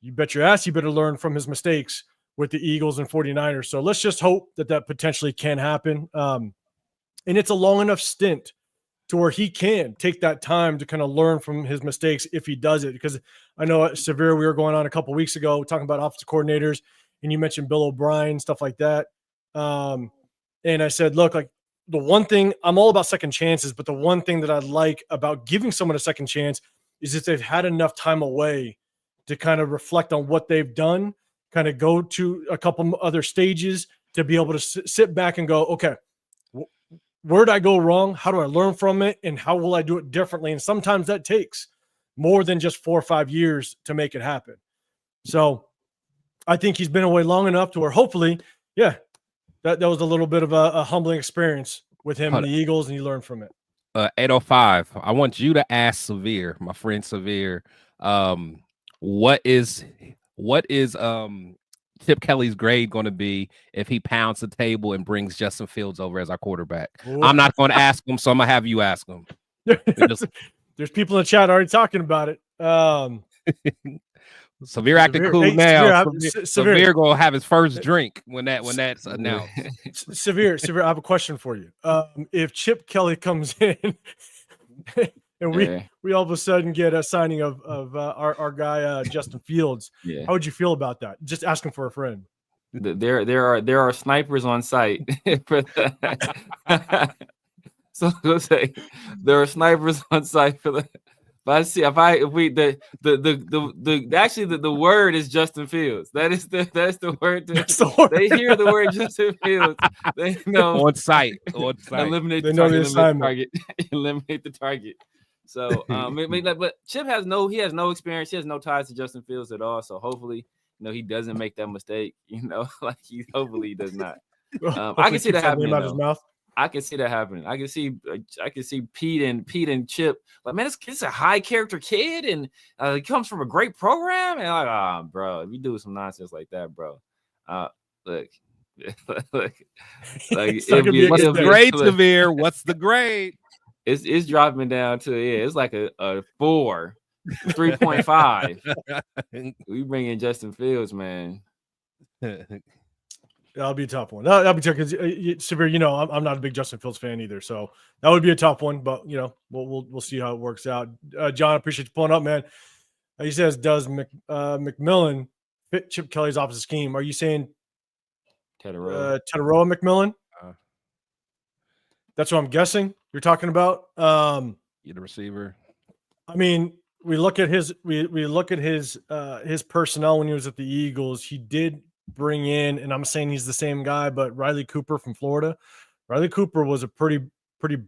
you bet your ass he better learn from his mistakes with the Eagles and 49ers. So let's just hope that potentially can happen. And it's a long enough stint to where he can take that time to kind of learn from his mistakes if he does it. Because I know Severe, we were going on a couple of weeks ago talking about offensive coordinators, and you mentioned Bill O'Brien, stuff like that. And I said, look, like, the one thing, I'm all about second chances, but the one thing that I like about giving someone a second chance is if they've had enough time away to kind of reflect on what they've done, kind of go to a couple other stages to be able to sit back and go, okay, where did I go wrong? How do I learn from it? And how will I do it differently? And sometimes that takes more than just 4 or 5 years to make it happen. So I think he's been away long enough to where hopefully, yeah, that was a little bit of a humbling experience with him and the Eagles, and you learn from it. 805. I want you to ask Severe, my friend Severe, what is Chip Kelly's grade going to be if he pounds the table and brings Justin Fields over as our quarterback? Ooh. I'm not going to ask him, so I'm gonna have you ask him. There's people in the chat already talking about it. Severe acting cool now. Severe gonna have his first drink when that's announced. Severe, I have a question for you. If Chip Kelly comes in and we all of a sudden get a signing of our guy Justin Fields, how would you feel about that? Just asking for a friend. There are snipers on site for that. So let's say there are snipers on site for the. But the word is Justin Fields. That's the word. They hear the word Justin Fields. They know on site. Eliminate the target. Eliminate the target. So, but Chip has no experience. He has no ties to Justin Fields at all. So hopefully, he doesn't make that mistake. Hopefully he does not. I can see that happening. Out his mouth. I can see that happening. I can see Pete and Chip. Like, man, it's a high character kid, and he comes from a great program. And like, bro, if you do some nonsense like that, bro, look, like, what's the grade, Severe? What's the grade? It's dropping down to it's like a 4, 3.5. We bring in Justin Fields, man. That'll be a tough one. That'll be tough because Severe. I'm not a big Justin Fields fan either, so that would be a tough one. But we'll see how it works out. John, appreciate you pulling up, man. He says, "Does McMillan fit Chip Kelly's offensive scheme?" Are you saying Teteroa McMillan? That's what I'm guessing you're talking about. You're the receiver. I mean, we look at his personnel when he was at the Eagles. He did bring in, and I'm saying he's the same guy, but Riley Cooper from Florida. Riley Cooper was a pretty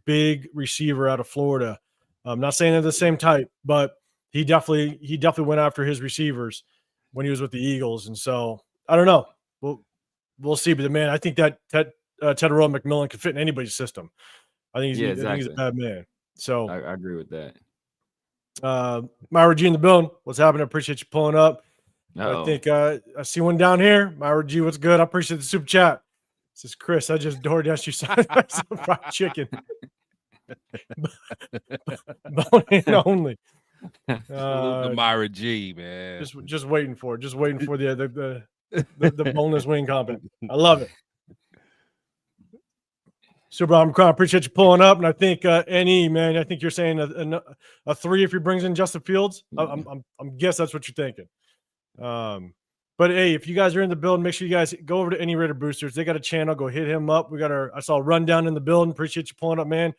big receiver out of Florida. I'm not saying they're the same type, but he definitely went after his receivers when he was with the Eagles. And so I don't know. We'll see. But man, I think that Teteroa McMillan could fit in anybody's system. I think he's a bad man. So I agree with that. Myra G in the building. What's happening? I appreciate you pulling up. I think I see one down here. Myra G, what's good? I appreciate the super chat. This is Chris. I just DoorDashed you some fried chicken. Bone-in only. The Myra G, man. Just waiting for it. Just waiting for the boneless wing comment. I love it. Super, I appreciate you pulling up, and I think man, I think you're saying a 3 if he brings in Justin Fields. I'm guess that's what you're thinking. But hey, if you guys are in the building, make sure you guys go over to Any Raider Boosters. They got a channel. Go hit him up. I saw a rundown in the building. Appreciate you pulling up, man.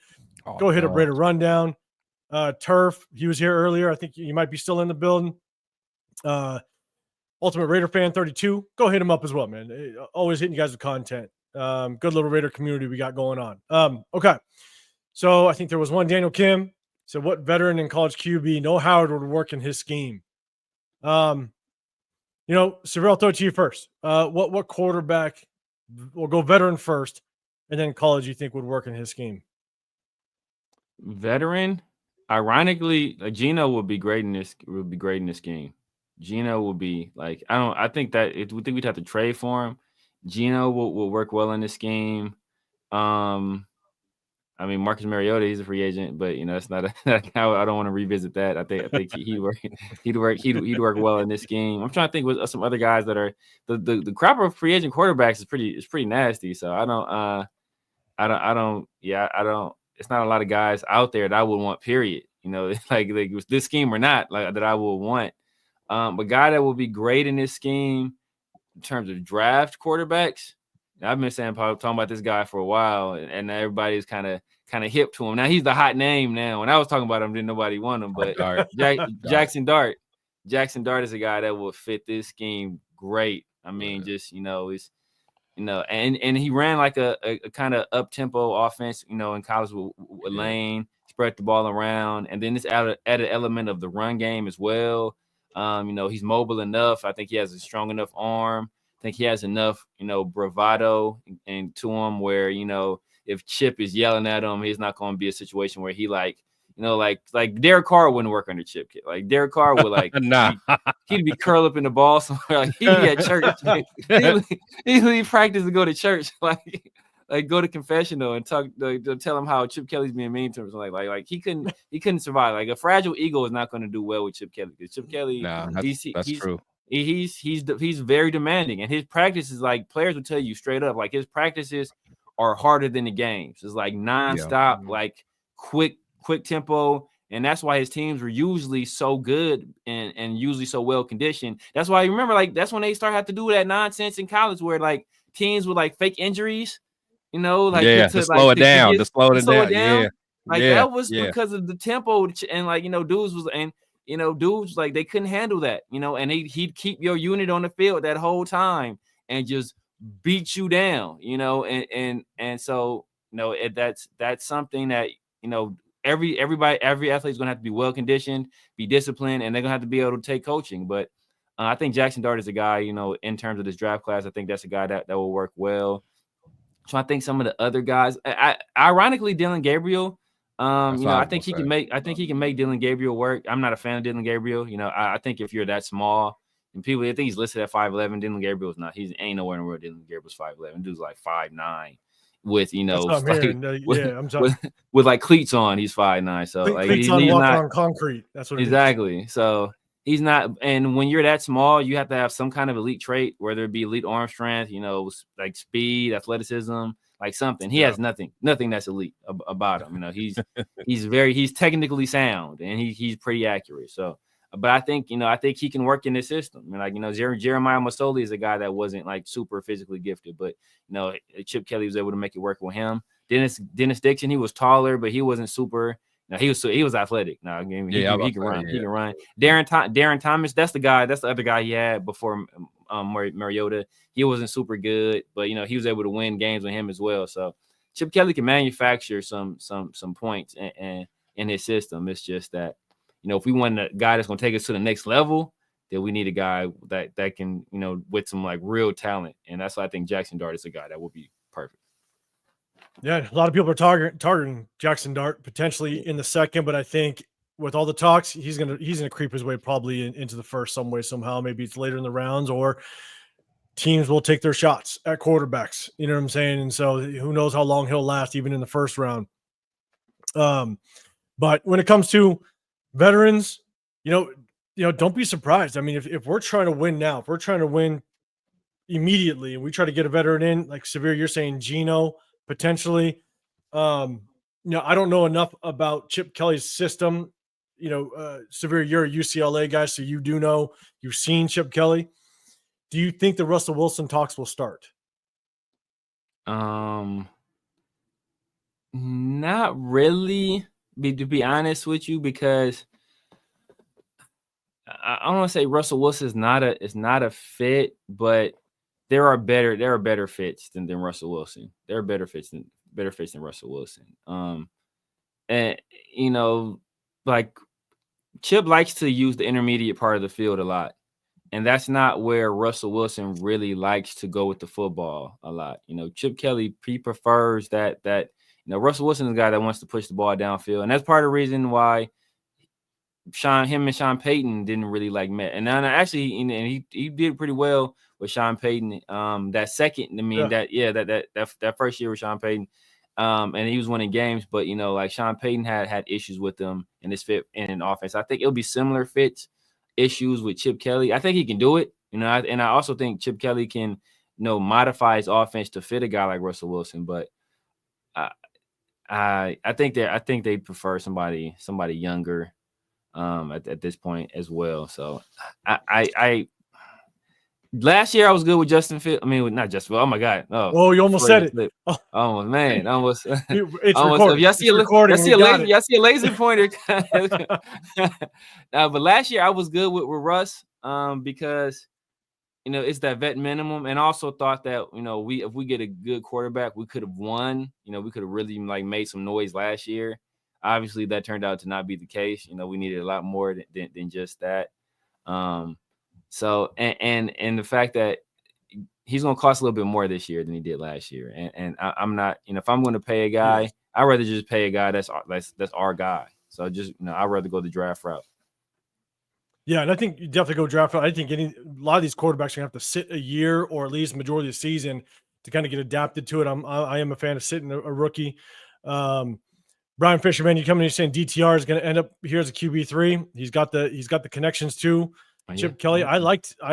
Go hit a Raider rundown. Turf, he was here earlier. I think you might be still in the building. Ultimate Raider Fan 32. Go hit him up as well, man. Always hitting you guys with content. Good little Raider community we got going on. Okay. So I think there was one Daniel Kim said, what veteran in college QB, no Howard, would work in his scheme? Severe, I'll throw it to you first. What quarterback, we'll go veteran first, and then college you think would work in his scheme? Veteran, ironically, Gino would be great in this. Game. Gino will be like, I think we'd have to trade for him. Gino will work well in this game. Marcus Mariota, he's a free agent, but it's not I don't want to revisit that. I think he'd work well in this game. I'm trying to think with some other guys that are the crop of free agent quarterbacks is pretty nasty. So I don't. It's not a lot of guys out there that I would want. Period. Like this scheme or not, like that I would want. But guy that will be great in this scheme in terms of draft quarterbacks. I've been talking about this guy for a while, and everybody's kind of hip to him. Now he's the hot name now. When I was talking about him, didn't nobody want him, but Jackson Dart. Jackson Dart is a guy that will fit this scheme great. And he ran like a kind of up tempo offense, in college with Lane, spread the ball around, and then this added element of the run game as well. He's mobile enough. I think he has a strong enough arm. I think he has enough, bravado and to him where, if Chip is yelling at him, he's not going to be a situation where he like Derek Carr wouldn't work under Chip. Like Derek Carr would he'd be curled up in the ball somewhere. Like he'd be at church. he'd leave practice to go to church. Like go to confessional and talk. Tell him how Chip Kelly's being mean to him. Like he couldn't survive. Like a fragile ego is not going to do well with Chip Kelly. Because Chip Kelly, that's true. He's very demanding, and his practices, like players will tell you straight up, like his practices are harder than the games. It's like nonstop, like quick tempo, and that's why his teams were usually so good and usually so well conditioned. That's why you remember, like that's when they start have to do that nonsense in college where like teams with like fake injuries, to slow it down. Yeah, that was because of the tempo, and dudes like they couldn't handle that, and he'd keep your unit on the field that whole time and just beat you down, and so that's something that every athlete's gonna have to be well conditioned, be disciplined, and they're gonna have to be able to take coaching. But I think Jackson Dart is a guy, in terms of this draft class, I think that's a guy that will work well. So I think some of the other guys, ironically, Dylan Gabriel. I think he can make Dylan Gabriel work. I'm not a fan of Dylan Gabriel. I think if you're that small, and I think he's listed at 5'11", Dylan Gabriel's not. He ain't nowhere in the world. Dylan Gabriel's 5'11". Dude's like 5'9", with with like cleats on. He's 5'9". So like cleats on, walking on concrete. That's what exactly. So he's not. And when you're that small, you have to have some kind of elite trait, whether it be elite arm strength, like speed, athleticism. Like something. He has nothing that's elite about him. He's technically sound, and he's pretty accurate. So, but I think he can work in this system. Jeremiah Masoli is a guy that wasn't like super physically gifted, but Chip Kelly was able to make it work with him. Dennis Dixon, he was taller, but he wasn't super. He was athletic. He can run. He can run. Darren Thomas, that's the other guy he had before Mariota. He wasn't super good, but he was able to win games with him as well. So Chip Kelly can manufacture some points in his system. It's just that if we want a guy that's going to take us to the next level, then we need a guy that can with some like real talent, and that's why I think Jackson Dart is a guy that will be perfect. Yeah, a lot of people are targeting Jackson Dart potentially in the second, but I think with all the talks, he's gonna creep his way probably into the first some way, somehow. Maybe it's later in the rounds, or teams will take their shots at quarterbacks. You know what I'm saying? And so who knows how long he'll last, even in the first round. But when it comes to veterans, don't be surprised. I mean, if we're trying to win now, if we're trying to win immediately, and we try to get a veteran in, like Severe, you're saying Gino potentially. I don't know enough about Chip Kelly's system. Severe, you're a UCLA guy, so you do know. You've seen Chip Kelly. Do you think the Russell Wilson talks will start? Not really, to be honest with you, because I don't want to say Russell Wilson is not a fit, but there are better fits than Russell Wilson. There are better fits than Russell Wilson. And like Chip likes to use the intermediate part of the field a lot. And that's not where Russell Wilson really likes to go with the football a lot. Chip Kelly, he prefers that Russell Wilson is a guy that wants to push the ball downfield. And that's part of the reason why him and Sean Payton didn't really met. And then actually, and he did pretty well with Sean Payton. That first year with Sean Payton. And he was winning games, but Sean Payton had issues with them in his fit in an offense. I think it'll be similar fits issues with Chip Kelly. I think he can do it, and I also think Chip Kelly can, modify his offense to fit a guy like Russell Wilson. But I think they prefer somebody younger at this point as well. So I last year I was good with Justin Fields. I mean, not Justin Fields. Oh my God! Oh, you almost said it. Oh man, almost. It's almost. recording. Y'all see a laser pointer. But last year I was good with Russ because it's that vet minimum, and also thought that if we get a good quarterback, we could have won. We could have really made some noise last year. Obviously, that turned out to not be the case. We needed a lot more than just that. So and the fact that he's going to cost a little bit more this year than he did last year, and I'm not, if I'm going to pay a guy, I'd rather just pay a guy that's our guy. So just I'd rather go the draft route. Yeah, and I think you definitely go draft route. I think a lot of these quarterbacks are going to have to sit a year or at least majority of the season to kind of get adapted to it. I am a fan of sitting a rookie. Brian Fisherman, you come in, you're saying DTR is going to end up here as a QB3. He's got the connections too. Chip Kelly, I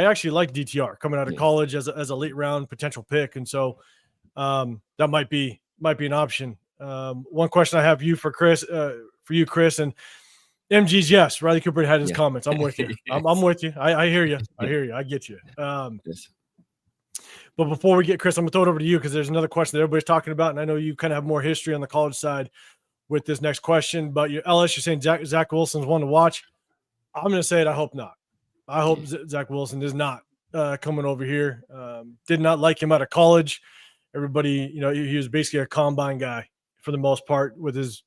actually liked DTR coming out of college as a late round potential pick, and so that might be an option. One question I have for Chris, and MG's yes. Riley Cooper had his comments. I'm with you. I'm with you. I hear you. I get you. But before we get Chris, I'm gonna throw it over to you because there's another question that everybody's talking about, and I know you kind of have more history on the college side with this next question. But you're saying Zach Wilson's one to watch. I'm gonna say it. I hope not. I hope Zach Wilson is not coming over here. Did not like him out of college. Everybody, he was basically a combine guy for the most part with his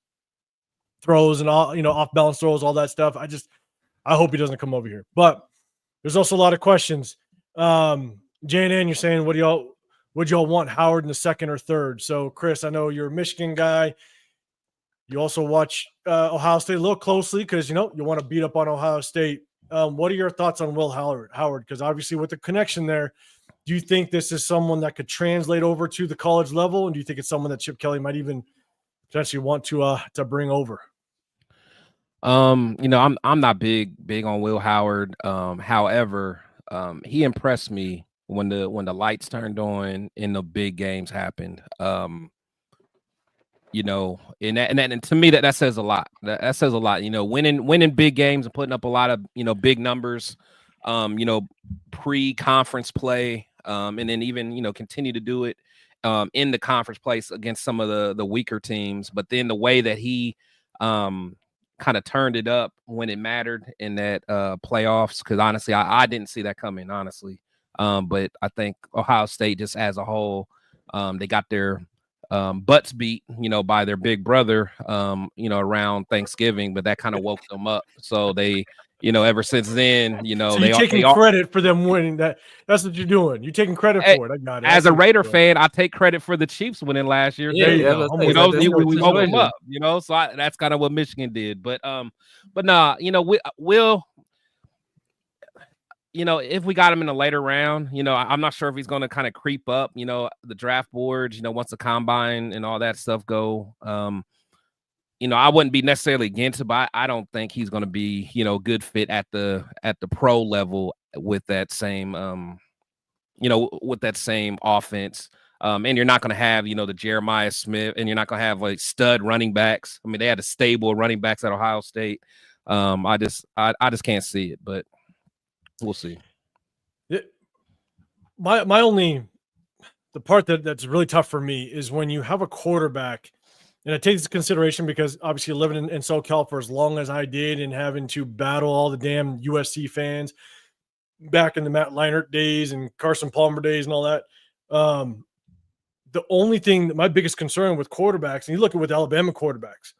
throws and all, off balance throws, all that stuff. I hope he doesn't come over here. But there's also a lot of questions. JNN, you're saying, would y'all want Howard in the second or third? So Chris, I know you're a Michigan guy. You also watch Ohio State a little closely because you want to beat up on Ohio State. What are your thoughts on Will Howard? Because obviously with the connection there, do you think this is someone that could translate over to the college level? And do you think it's someone that Chip Kelly might even potentially want to bring over? I'm not big on Will Howard. However, he impressed me when the lights turned on and the big games happened. And to me that says a lot. That says a lot. Winning big games and putting up a lot of big numbers. Pre-conference play, and then even continue to do it in the conference place against some of the weaker teams. But then the way that he kind of turned it up when it mattered in that playoffs, because honestly, I didn't see that coming. Honestly, but I think Ohio State just as a whole, they got their butts beat, by their big brother, around Thanksgiving, but that kind of woke them up. So they, ever since then, so you're taking credit for them winning. That's what you're doing. You're taking credit for it. I got it. As a Raider fan, I take credit for the Chiefs winning last year. Yeah, we woke them up, so that's kind of what Michigan did. But nah, Will, if we got him in a later round, I'm not sure if he's going to kind of creep up, the draft boards, once the combine and all that stuff go. I wouldn't be necessarily against it, but I don't think he's going to be, good fit at the pro level with that same, with that same offense. And you're not going to have, the Jeremiah Smith, and you're not going to have like stud running backs. I mean, they had a stable running backs at Ohio State. I just can't see it, but we'll see. The part that's really tough for me is when you have a quarterback And I take this into consideration because obviously living in SoCal for as long as I did and having to battle all the damn USC fans back in the Matt Leinart days and Carson Palmer days and all that. The only thing that my biggest concern with quarterbacks, and you look at with Alabama quarterbacks,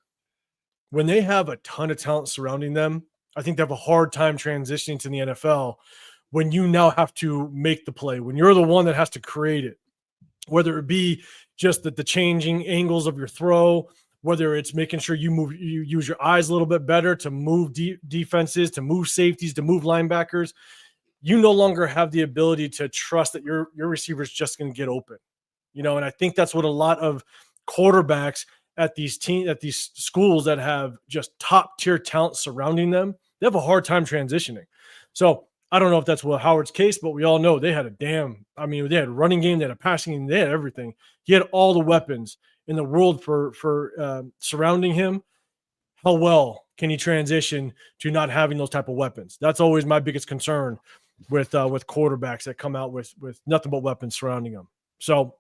when they have a ton of talent surrounding them, I think they have a hard time transitioning to the NFL when you now have to make the play, when you're the one that has to create it, whether it be just the changing angles of your throw, whether it's making sure you use your eyes a little bit better to move defenses, to move safeties, to move linebackers. You no longer have the ability to trust that your receiver is just going to get open, and I think that's what a lot of quarterbacks at these schools that have just top tier talent surrounding them, they have a hard time transitioning. So I don't know if that's Will Howard's case, but we all know they had they had a running game, they had a passing game, they had everything. He had all the weapons in the world for surrounding him. How well can he transition to not having those type of weapons? That's always my biggest concern with quarterbacks that come out with nothing but weapons surrounding them. So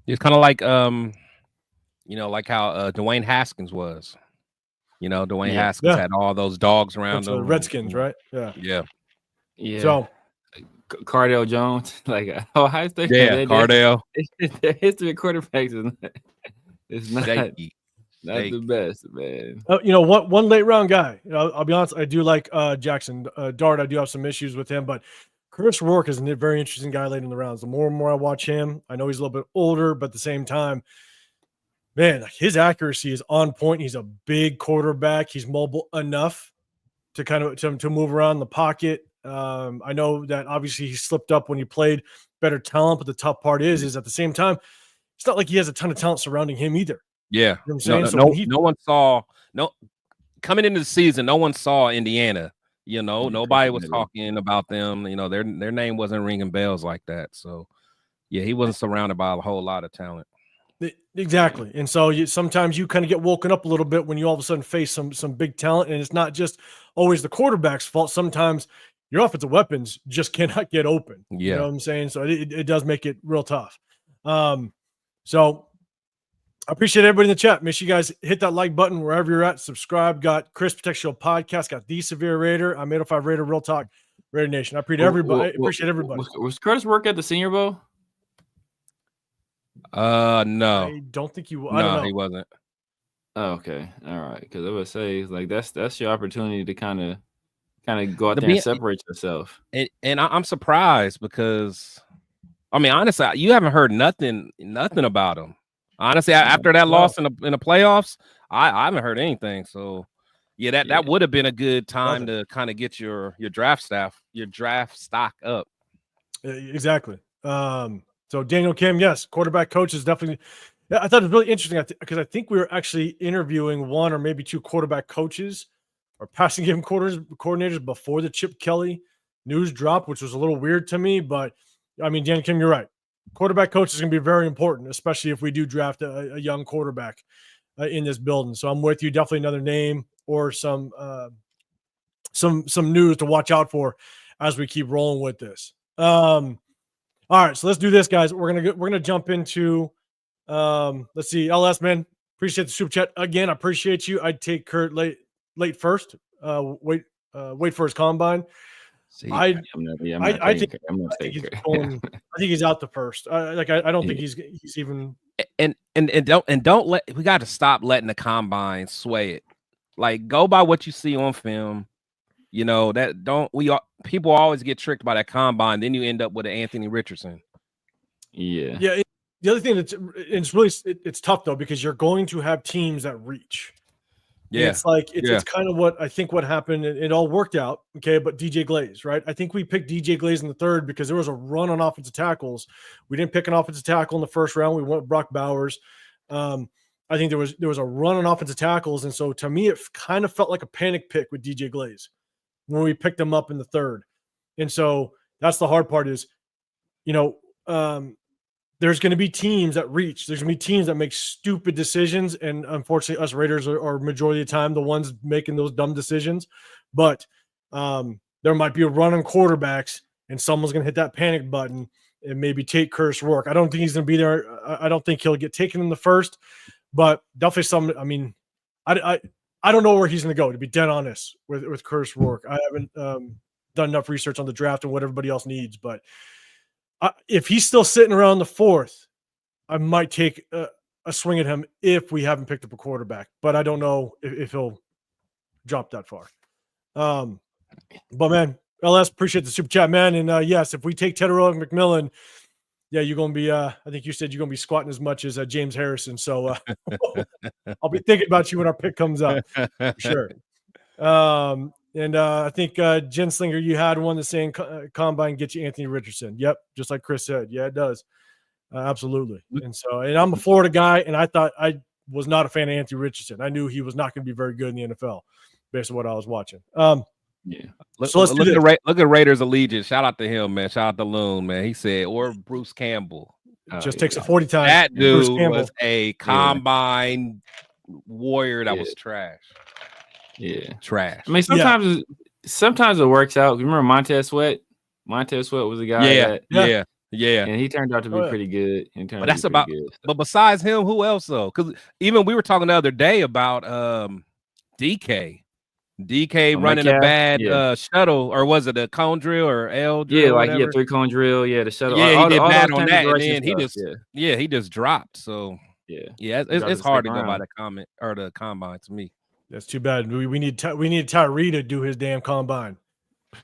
it's kind of like like how Dwayne Haskins was. Dwayne Haskins had all those dogs around him. Redskins, right? Yeah. So Cardale Jones, Ohio State. Yeah, Cardale. Their history of quarterbacks is not the best, man. One late round guy. I'll be honest, I do like Jackson Dart. I do have some issues with him, but Chris Rourke is a very interesting guy late in the rounds. The more and more I watch him, I know he's a little bit older, but at the same time, man, his accuracy is on point. He's a big quarterback. He's mobile enough to kind of to move around the pocket. I know that obviously he slipped up when he played better talent, but the tough part is at the same time, it's not like he has a ton of talent surrounding him either. Yeah. You know what I'm saying? No one saw coming into the season, no one saw Indiana. Nobody was talking about them. Their name wasn't ringing bells like that. So yeah, he wasn't surrounded by a whole lot of talent. Exactly. And so sometimes you kind of get woken up a little bit when you all of a sudden face some big talent, and it's not just always the quarterback's fault. Sometimes your offensive weapons just cannot get open. Yeah. You know what I'm saying? So it does make it real tough. So I appreciate everybody in the chat. Make sure you guys hit that like button wherever you're at. Subscribe. Got Chris Protect Show podcast. Got The Severe Raider. I'm 805 Raider Real Talk Raider Nation. I appreciate everybody. Appreciate everybody. Was Curtis work at the Senior Bowl? No. I don't think you. I don't know. He wasn't. Oh, okay. All right. Because I would say that's your opportunity to kind of go out there and separate yourself. And I'm surprised because, honestly, you haven't heard nothing about him. Honestly, after that loss in the playoffs, I haven't heard anything. So, that would have been a good time to kind of get your draft stock up. Exactly. So Daniel Kim, yes, quarterback coach is definitely. I thought it was really interesting because I think we were actually interviewing one or maybe two quarterback coaches or passing game coordinators before the Chip Kelly news drop, which was a little weird to me. But Daniel Kim, you're right. Quarterback coach is going to be very important, especially if we do draft a young quarterback in this building. So I'm with you. Definitely another name or some news to watch out for as we keep rolling with this. All right, so let's do this, guys. We're gonna jump into let's see, LS, man. Appreciate the super chat again. I appreciate you. I'd take Kurt late first. Wait for his combine. See, I think he's out the first. I don't think he's even. And don't let, we got to stop letting the combine sway it. Like, go by what you see on film. People always get tricked by that combine. Then you end up with an Anthony Richardson. Yeah. The other thing it's tough though, because you're going to have teams that reach. Yeah, it's kind of what I think what happened. It all worked out, okay. But DJ Glaze, right? I think we picked DJ Glaze in the third because there was a run on offensive tackles. We didn't pick an offensive tackle in the first round. We went with Brock Bowers. I think there was a run on offensive tackles, and so to me, it kind of felt like a panic pick with DJ Glaze when we picked him up in the third. And so that's the hard part is, there's going to be teams that reach. There's going to be teams that make stupid decisions. And unfortunately, us Raiders are majority of the time the ones making those dumb decisions. But there might be a run on quarterbacks and someone's going to hit that panic button and maybe take Curtis Rourke. I don't think he's going to be there. I don't think he'll get taken in the first. but definitely some. I mean, I don't know where he's going to go. To be dead honest with Curtis Rourke, I haven't done enough research on the draft and what everybody else needs. But if he's still sitting around the 4th, I might take a swing at him if we haven't picked up a quarterback. But I don't know if he'll drop that far. But man, LS, appreciate the super chat, man. And yes, if we take Tetairoa McMillan, yeah, you're going to be, I think you said you're going to be squatting as much as James Harrison. So I'll be thinking about you when our pick comes up. For sure. And I think Jen Slinger, you had one that's saying combine get you Anthony Richardson. Yep. Just like Chris said. Yeah, it does. Absolutely. And I'm a Florida guy, and I thought I was not a fan of Anthony Richardson. I knew he was not going to be very good in the NFL based on what I was watching. Yeah. So look at Raiders Allegiance. Shout out to him, man. Shout out to Loon, man. He said, or Bruce Campbell. Just takes a 40 times. That dude was a combine warrior that was trash. Yeah. Trash. I mean, sometimes it works out. Remember Montez Sweat? Montez Sweat was a guy Yeah. And he turned out to be pretty good. But besides him, who else though? Because even we were talking the other day about DK. Running a bad shuttle, or was it a cone drill or L drill? Yeah, 3-cone drill. Yeah, the shuttle. Yeah, he did bad on that, and then he just dropped. So it's hard to go by the comment or the combine to me. That's too bad. We need Tyree to do his damn combine.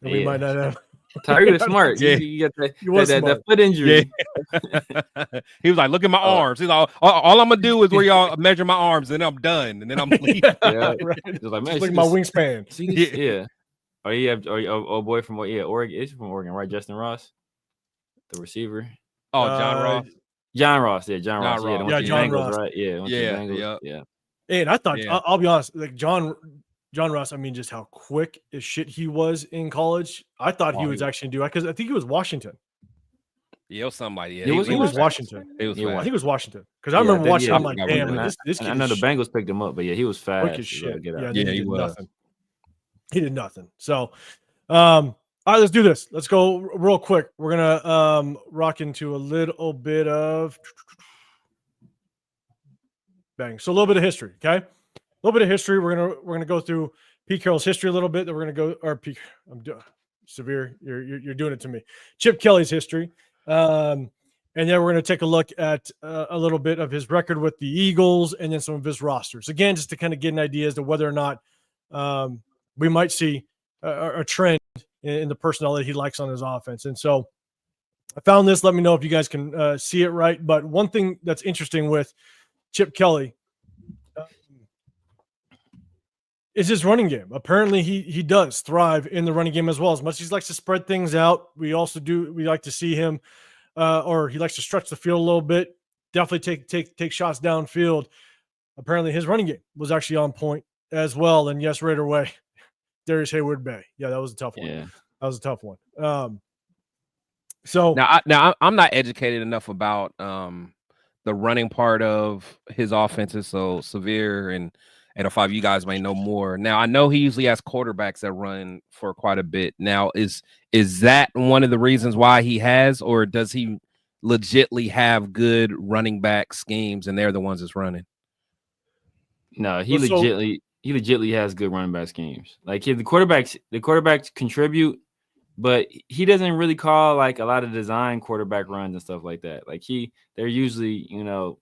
And we might not have. Tyree was smart. You got that foot injury. Yeah. He was like, "Look at my arms." He's like, "All I'm gonna do is where y'all measure my arms, and then I'm done, and then I'm leaving." Right. Like, man, look at my wingspan. Yeah. Oh, you have boy from Oregon. It's from Oregon, right? Justin Ross, the receiver. Oh, John Ross. John Ross. Yeah, John Ross. Yeah, John Ross. Right? Yeah. And I thought I'll be honest, like John Ross, I mean, just how quick as shit he was in college. I thought he was actually do it because I think he was Washington. Yeah, it was somebody. Yeah, he was Washington. I think it was Washington because I remember watching. I'm like, damn, this kid. I know the Bengals picked him up, but he was fast. Quick as shit. Yeah, he was. Nothing. He did nothing. So, all right, let's do this. Let's go real quick. We're gonna rock into a little bit of bang. So a little bit of history, okay? A little bit of history. We're gonna go through Pete Carroll's history a little bit. Then we're gonna go Severe. You're doing it to me. Chip Kelly's history, and then we're gonna take a look at a little bit of his record with the Eagles, and then some of his rosters. Again, just to kind of get an idea as to whether or not we might see a trend in the personnel that he likes on his offense. And so I found this. Let me know if you guys can see it right. But one thing that's interesting with Chip Kelly is his running game. Apparently he does thrive in the running game as well. As much as he likes to spread things out, we like to see him or he likes to stretch the field a little bit, definitely take shots downfield. Apparently his running game was actually on point as well. And yes, right away, Darius Hayward-Bay. Yeah, that was a tough one. Yeah. That was a tough one. So now I'm not educated enough about the running part of his offenses. So Severe and 805, you guys may know more. Now I know he usually has quarterbacks that run for quite a bit. Now is that one of the reasons why he has, or does he legitly have good running back schemes and they're the ones that's running? No, he legitly has good running back schemes. Like the quarterbacks contribute, but he doesn't really call like a lot of design quarterback runs and stuff like that. Like they're usually,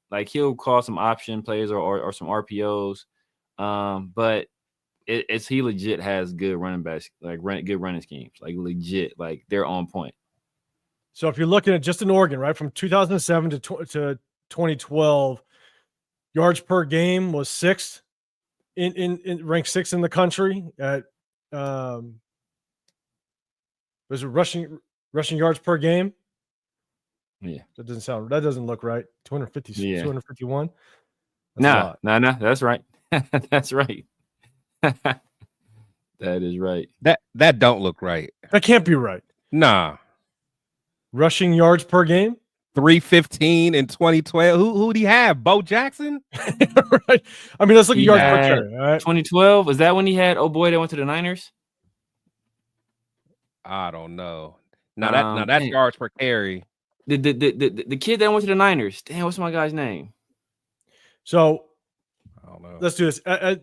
like he'll call some option plays or some RPOs. But he legit has good running backs, like good running schemes, like legit, like they're on point. So if you're looking at just in Oregon, right, from 2007 to 2012, yards per game was sixth in ranked sixth in the country at was it rushing yards per game? Yeah, that doesn't look right. 250, 251. No, that's right. That's right. That is right. That don't look right. That can't be right. Nah. Rushing yards per game? 315 in 2012. Who'd he have? Bo Jackson? Right. I mean, let's look at yards per carry. All right. 2012. Was that when he had boy that went to the Niners? I don't know. Now that's yards per carry. The kid that went to the Niners. Damn, what's my guy's name? So know. Let's do this. I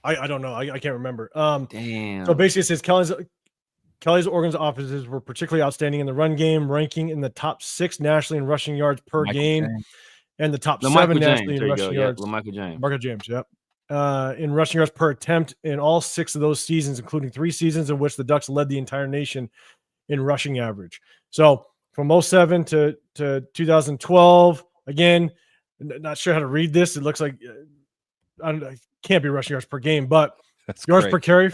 don't know. I can't remember. Damn. So basically, it says Kelly's Oregon's offenses were particularly outstanding in the run game, ranking in the top 6 nationally in rushing yards per game, and the top 7 nationally in rushing yards. LaMichael James. Marco James, yep. In rushing yards per attempt in all 6 of those seasons, including 3 seasons in which the Ducks led the entire nation in rushing average. So from 2007 to 2012, again, not sure how to read this. It looks like I can't be rushing yards per game, but That's yards great. per carry,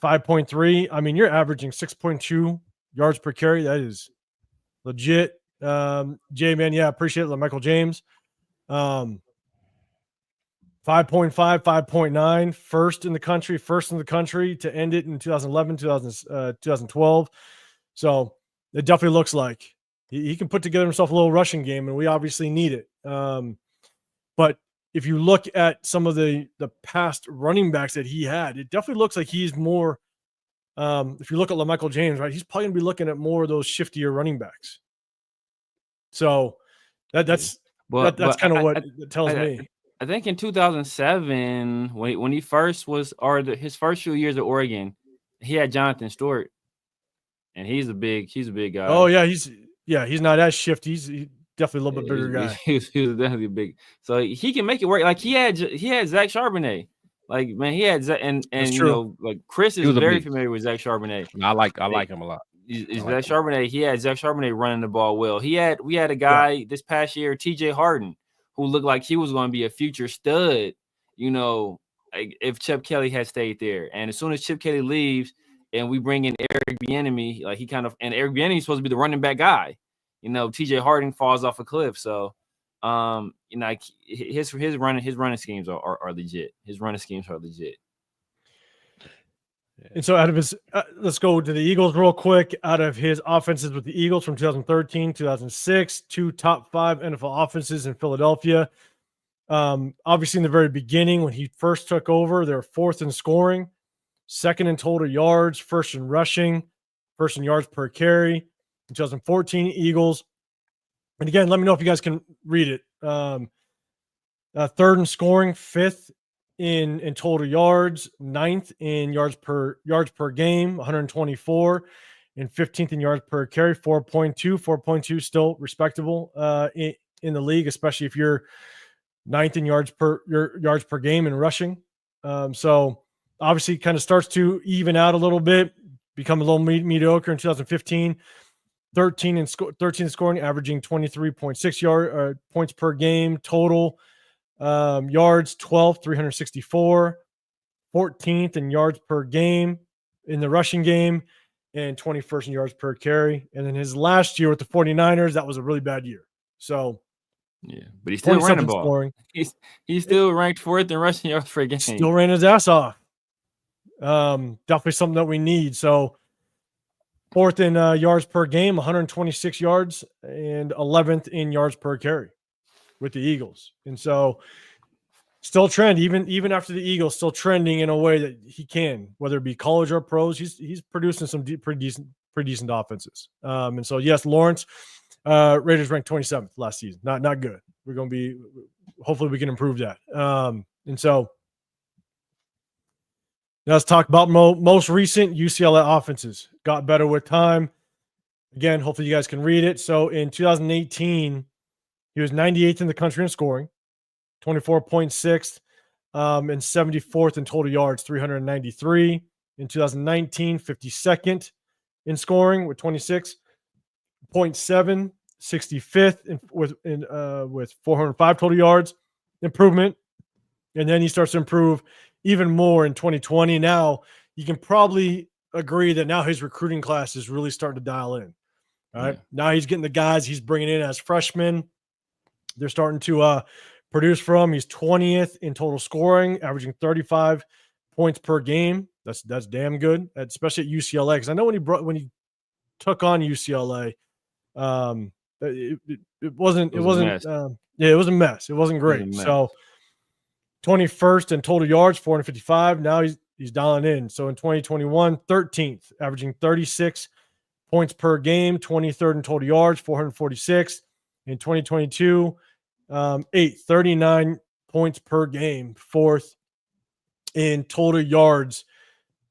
5.3. I mean, you're averaging 6.2 yards per carry. That is legit. J-Man, yeah, appreciate it. Michael James. 5.5, 5.9, first in the country to end it in 2011, 2012. So it definitely looks like he can put together himself a little rushing game, and we obviously need it. But if you look at some of the past running backs that he had, it definitely looks like he's more. If you look at LaMichael James, right, he's probably gonna be looking at more of those shiftier running backs. So that's kind of what it tells me. I think in 2007, when he first was, his first few years at Oregon, he had Jonathan Stewart, and he's a big guy. Oh yeah, he's not as shifty. He's definitely a little bit bigger guy. He was definitely big, so he can make it work. Like he had Zach Charbonnet. Like, man, he had Zach, and you know, like Chris is very familiar with Zach Charbonnet. I like him a lot. Zach Charbonnet, he had Zach Charbonnet running the ball well. We had a guy this past year, TJ Harden, who looked like he was going to be a future stud, you know, like if Chip Kelly had stayed there. And as soon as Chip Kelly leaves and we bring in Eric Bieniemy, like and Eric Bieniemy is supposed to be the running back guy, you know, TJ Harden falls off a cliff. So, you know, like his running schemes are legit. His running schemes are legit. And so out of his, let's go to the Eagles real quick. Out of his offenses with the Eagles from 2013, 2006, 2 top 5 NFL offenses in Philadelphia. Obviously in the very beginning, when he first took over, they're 4th in scoring, 2nd in total yards, 1st in rushing, 1st in yards per carry. In 2014, Eagles. And again, let me know if you guys can read it. 3rd in scoring, 5th in total yards, 9th in yards per game, 124, and 15th in yards per carry, 4.2, still respectable in the league, especially if you're 9th in yards per game in rushing. So obviously kind of starts to even out a little bit, become a little mediocre in 2015. 13 in scoring, averaging 23.6 points per game total. Yards 12th, 364, 14th in yards per game in the rushing game, and 21st in yards per carry. And then his last year with the 49ers, that was a really bad year. So yeah, but he still ran the ball. Scoring. He's still ranked 4th in rushing yards per game. Still ran his ass off. Definitely something that we need. So 4th in yards per game, 126 yards, and 11th in yards per carry with the Eagles. And so still trend, even after the Eagles, still trending in a way that he can, whether it be college or pros. He's producing some pretty decent offenses. And so yes, Lawrence, Raiders ranked 27th last season. Not good. We're going to be, hopefully we can improve that. And so now let's talk about most recent UCLA offenses. Got better with time. Again, hopefully you guys can read it. So in 2018, he was 98th in the country in scoring, 24.6, and 74th in total yards, 393. In 2019, 52nd in scoring with 26.7, 65th with 405 total yards. Improvement. And then he starts to improve even more in 2020. Now you can probably agree that now his recruiting class is really starting to dial in. All right. Yeah. Now he's getting the guys he's bringing in as freshmen. They're starting to produce for him. He's 20th in total scoring, averaging 35 points per game. That's damn good, especially at UCLA. Because I know when he took on UCLA, it was a mess. It wasn't great. So 21st in total yards, 455. Now he's dialing in. So in 2021, 13th, averaging 36 points per game, 23rd in total yards, 446. In 2022, 8th, 39 points per game, fourth in total yards,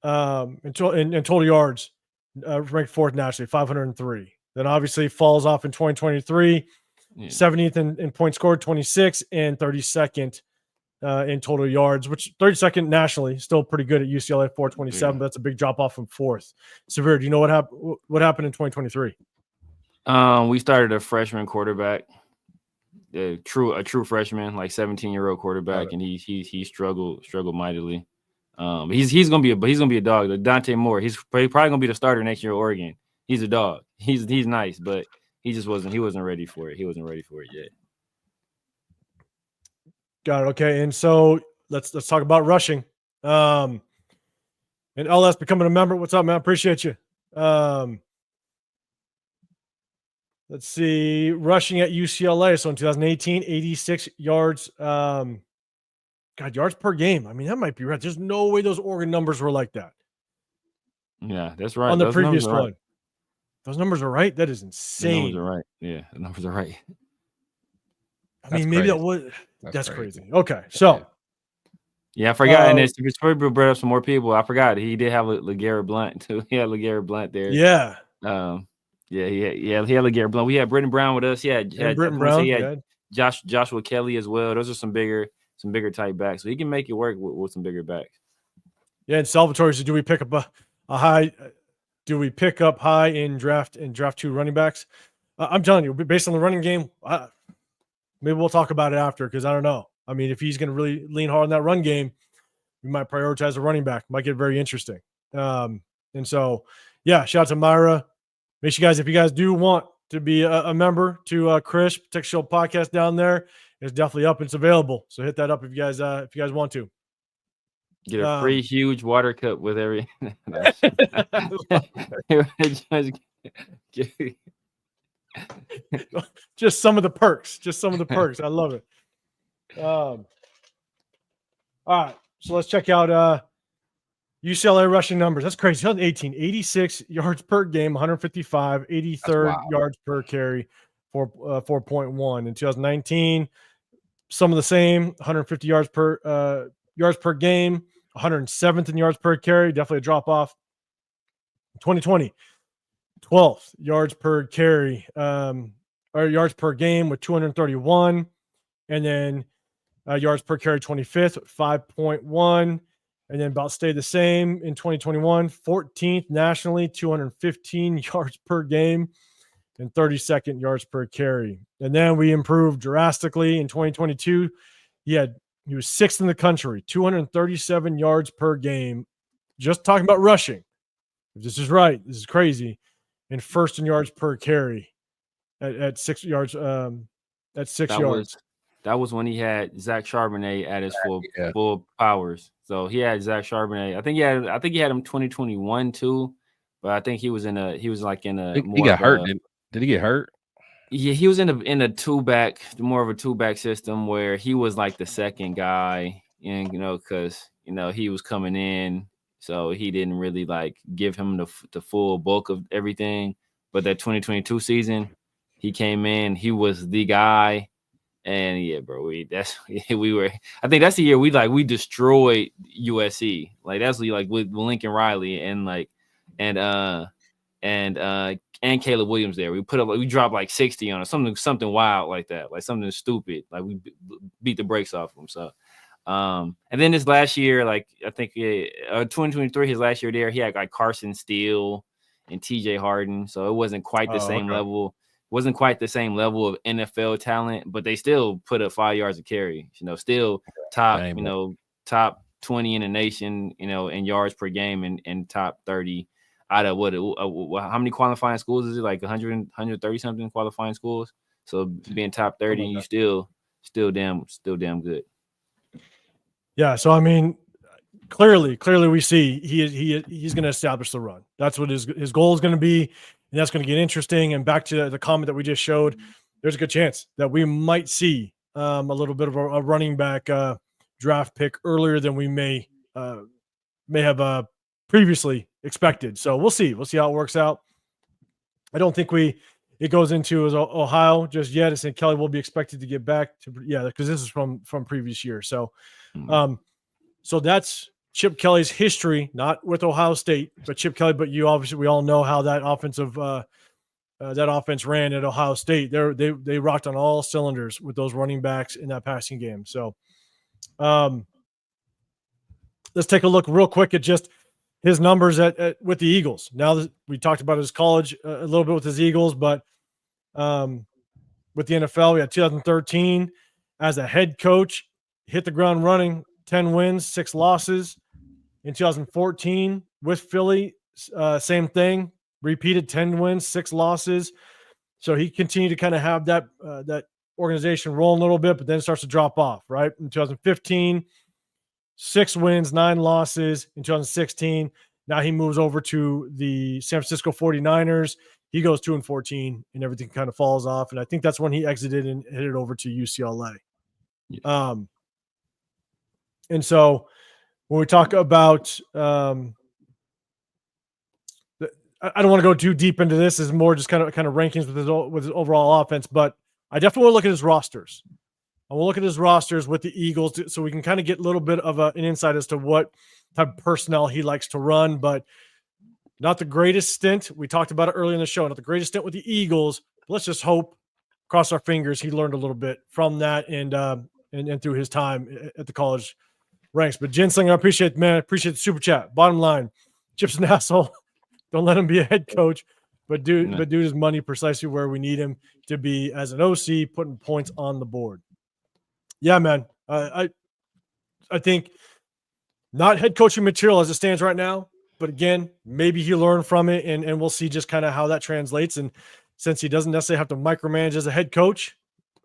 in total yards, ranked fourth nationally, 503. Then obviously falls off in 2023, 70th in points scored, 26, and 32nd in total yards, which 32nd nationally, still pretty good at UCLA, 427, but that's a big drop off from fourth. Severe, do you know what happened in 2023? We started a freshman quarterback, a true freshman, like 17-year-old quarterback, and he struggled mightily. He's gonna be a dog. Like Dante Moore, he's probably gonna be the starter next year at Oregon. He's a dog. He's nice, but he wasn't ready for it. He wasn't ready for it yet. Got it. Okay, and so let's talk about rushing. And LS becoming a member. What's up, man? Appreciate you. Let's see, rushing at UCLA. So in 2018, 86 yards. God, yards per game. I mean, that might be right. There's no way those Oregon numbers were like that. Yeah, that's right. On the previous one. Right. Those numbers are right. That is insane. The numbers are right. Yeah, the numbers are right. I mean, maybe that's crazy. Okay, so. Yeah, I forgot. And it's brought up some more people. I forgot. He did have LeGarrette Blount, too. He had LeGarrette Blount there. Yeah. He had LeGarrette Blount. We had Britton Brown with us. Yeah, Britton Brown. He had Joshua Kelly as well. Those are some bigger type backs. So he can make it work with some bigger backs. Yeah, and Salvatore said, do we pick up a high? Do we pick up high in draft 2 running backs? I'm telling you, based on the running game, maybe we'll talk about it after because I don't know. I mean, if he's going to really lean hard on that run game, we might prioritize a running back. Might get very interesting. And so, yeah, shout out to Myra. Make sure, guys, if you guys do want to be a member to Chris Tech Show podcast down there, it's definitely up and it's available. So hit that up if you guys want to. Get a free huge water cup with every. Just some of the perks. I love it. All right, so let's check out UCLA rushing numbers. That's crazy. 2018, 86 yards per game, 155, 83rd yards per carry, 4.1. In 2019, some of the same, 150 yards per game, 107th in yards per carry, definitely a drop off. 2020, 12th yards per carry, or yards per game with 231, and then yards per carry 25th, 5.1, and then about stayed the same in 2021, 14th nationally, 215 yards per game, and 32nd yards per carry. And then we improved drastically in 2022. He was 6th in the country, 237 yards per game. Just talking about rushing. If this is right, this is crazy. And first in yards per carry at 6 yards. Yards. That was when he had Zach Charbonnet at his full powers. So he had Zach Charbonnet. I think he had him 2021 too, but I think he was like in a. He got hurt. Did he get hurt? Yeah, he was in a more of a two-back system where he was like the second guy, and because he was coming in, so he didn't really like give him the full bulk of everything. But that 2022 season, he came in, he was the guy, and yeah, bro, I think that's the year we destroyed USC. Like that's like with Lincoln Riley and Caleb Williams there. We dropped like 60 on it, something wild like that, like something stupid. Like we beat the brakes off him. So, and then this last year, like I think 2023, his last year there, he had like Carson Steele and TJ Harden. So it wasn't quite the same level. Wasn't quite the same level of NFL talent, but they still put up 5 yards of carry. Still top, top 20 in the nation, in yards per game and top 30. Out of how many qualifying schools is it? Like 130 something qualifying schools. So being top 30, you still damn good. Yeah. So I mean, clearly we see he's going to establish the run. That's what his goal is going to be, and that's going to get interesting. And back to the comment that we just showed, there's a good chance that we might see a little bit of a running back draft pick earlier than we may have previously expected. So we'll see how it works out. I don't think we it goes into is Ohio just yet. It's saying Kelly will be expected to get back to because this is from previous year. So, so that's Chip Kelly's history, not with Ohio State, but Chip Kelly. But we all know how that offense ran at Ohio State. They rocked on all cylinders with those running backs in that passing game. So, let's take a look real quick at just his numbers with the Eagles. Now that we talked about his college a little bit with his Eagles, but with the NFL, we had 2013 as a head coach, hit the ground running, 10 wins, 6 losses. In 2014 with Philly, same thing, repeated 10 wins, 6 losses. So he continued to kind of have that organization rolling a little bit, but then it starts to drop off, right? In 2015, 6 wins, 9 losses. In 2016, now he moves over to the San Francisco 49ers. He goes 2-14 and everything kind of falls off. And I think that's when he exited and headed over to UCLA. Yeah. And so when we talk about, I don't want to go too deep into this. It's more just kind of rankings with his overall offense, but I definitely want to look at his rosters. I will look at his rosters with the Eagles so we can kind of get a little bit of an insight as to what type of personnel he likes to run, but not the greatest stint. We talked about it earlier in the show. Not the greatest stint with the Eagles. Let's just hope, cross our fingers, he learned a little bit from that and through his time at the college ranks. But Ginsling, I appreciate the super chat. Bottom line, Chip's an asshole. Don't let him be a head coach, but dude is money precisely where we need him to be as an OC, putting points on the board. Yeah, man. I think not head coaching material as it stands right now, but again, maybe he learned from it, and we'll see just kind of how that translates. And since he doesn't necessarily have to micromanage as a head coach,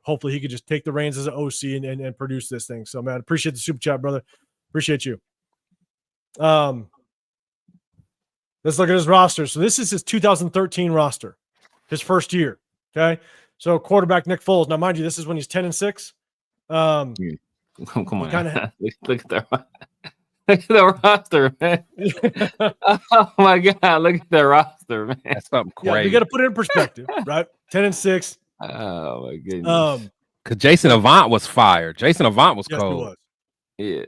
hopefully he could just take the reins as an OC and produce this thing. So, man, appreciate the super chat, brother. Appreciate you. Let's look at his roster. So this is his 2013 roster, his first year. Okay. So quarterback Nick Foles. Now, mind you, this is when he's 10-6. Come on. Look at that. Look at the roster, man. Oh my God. Look at the roster, man. That's something crazy. Yeah, we got to put it in perspective, right? 10-6. Oh my goodness. Because Jason Avant was fired. Jason Avant was cold. He was. Yeah.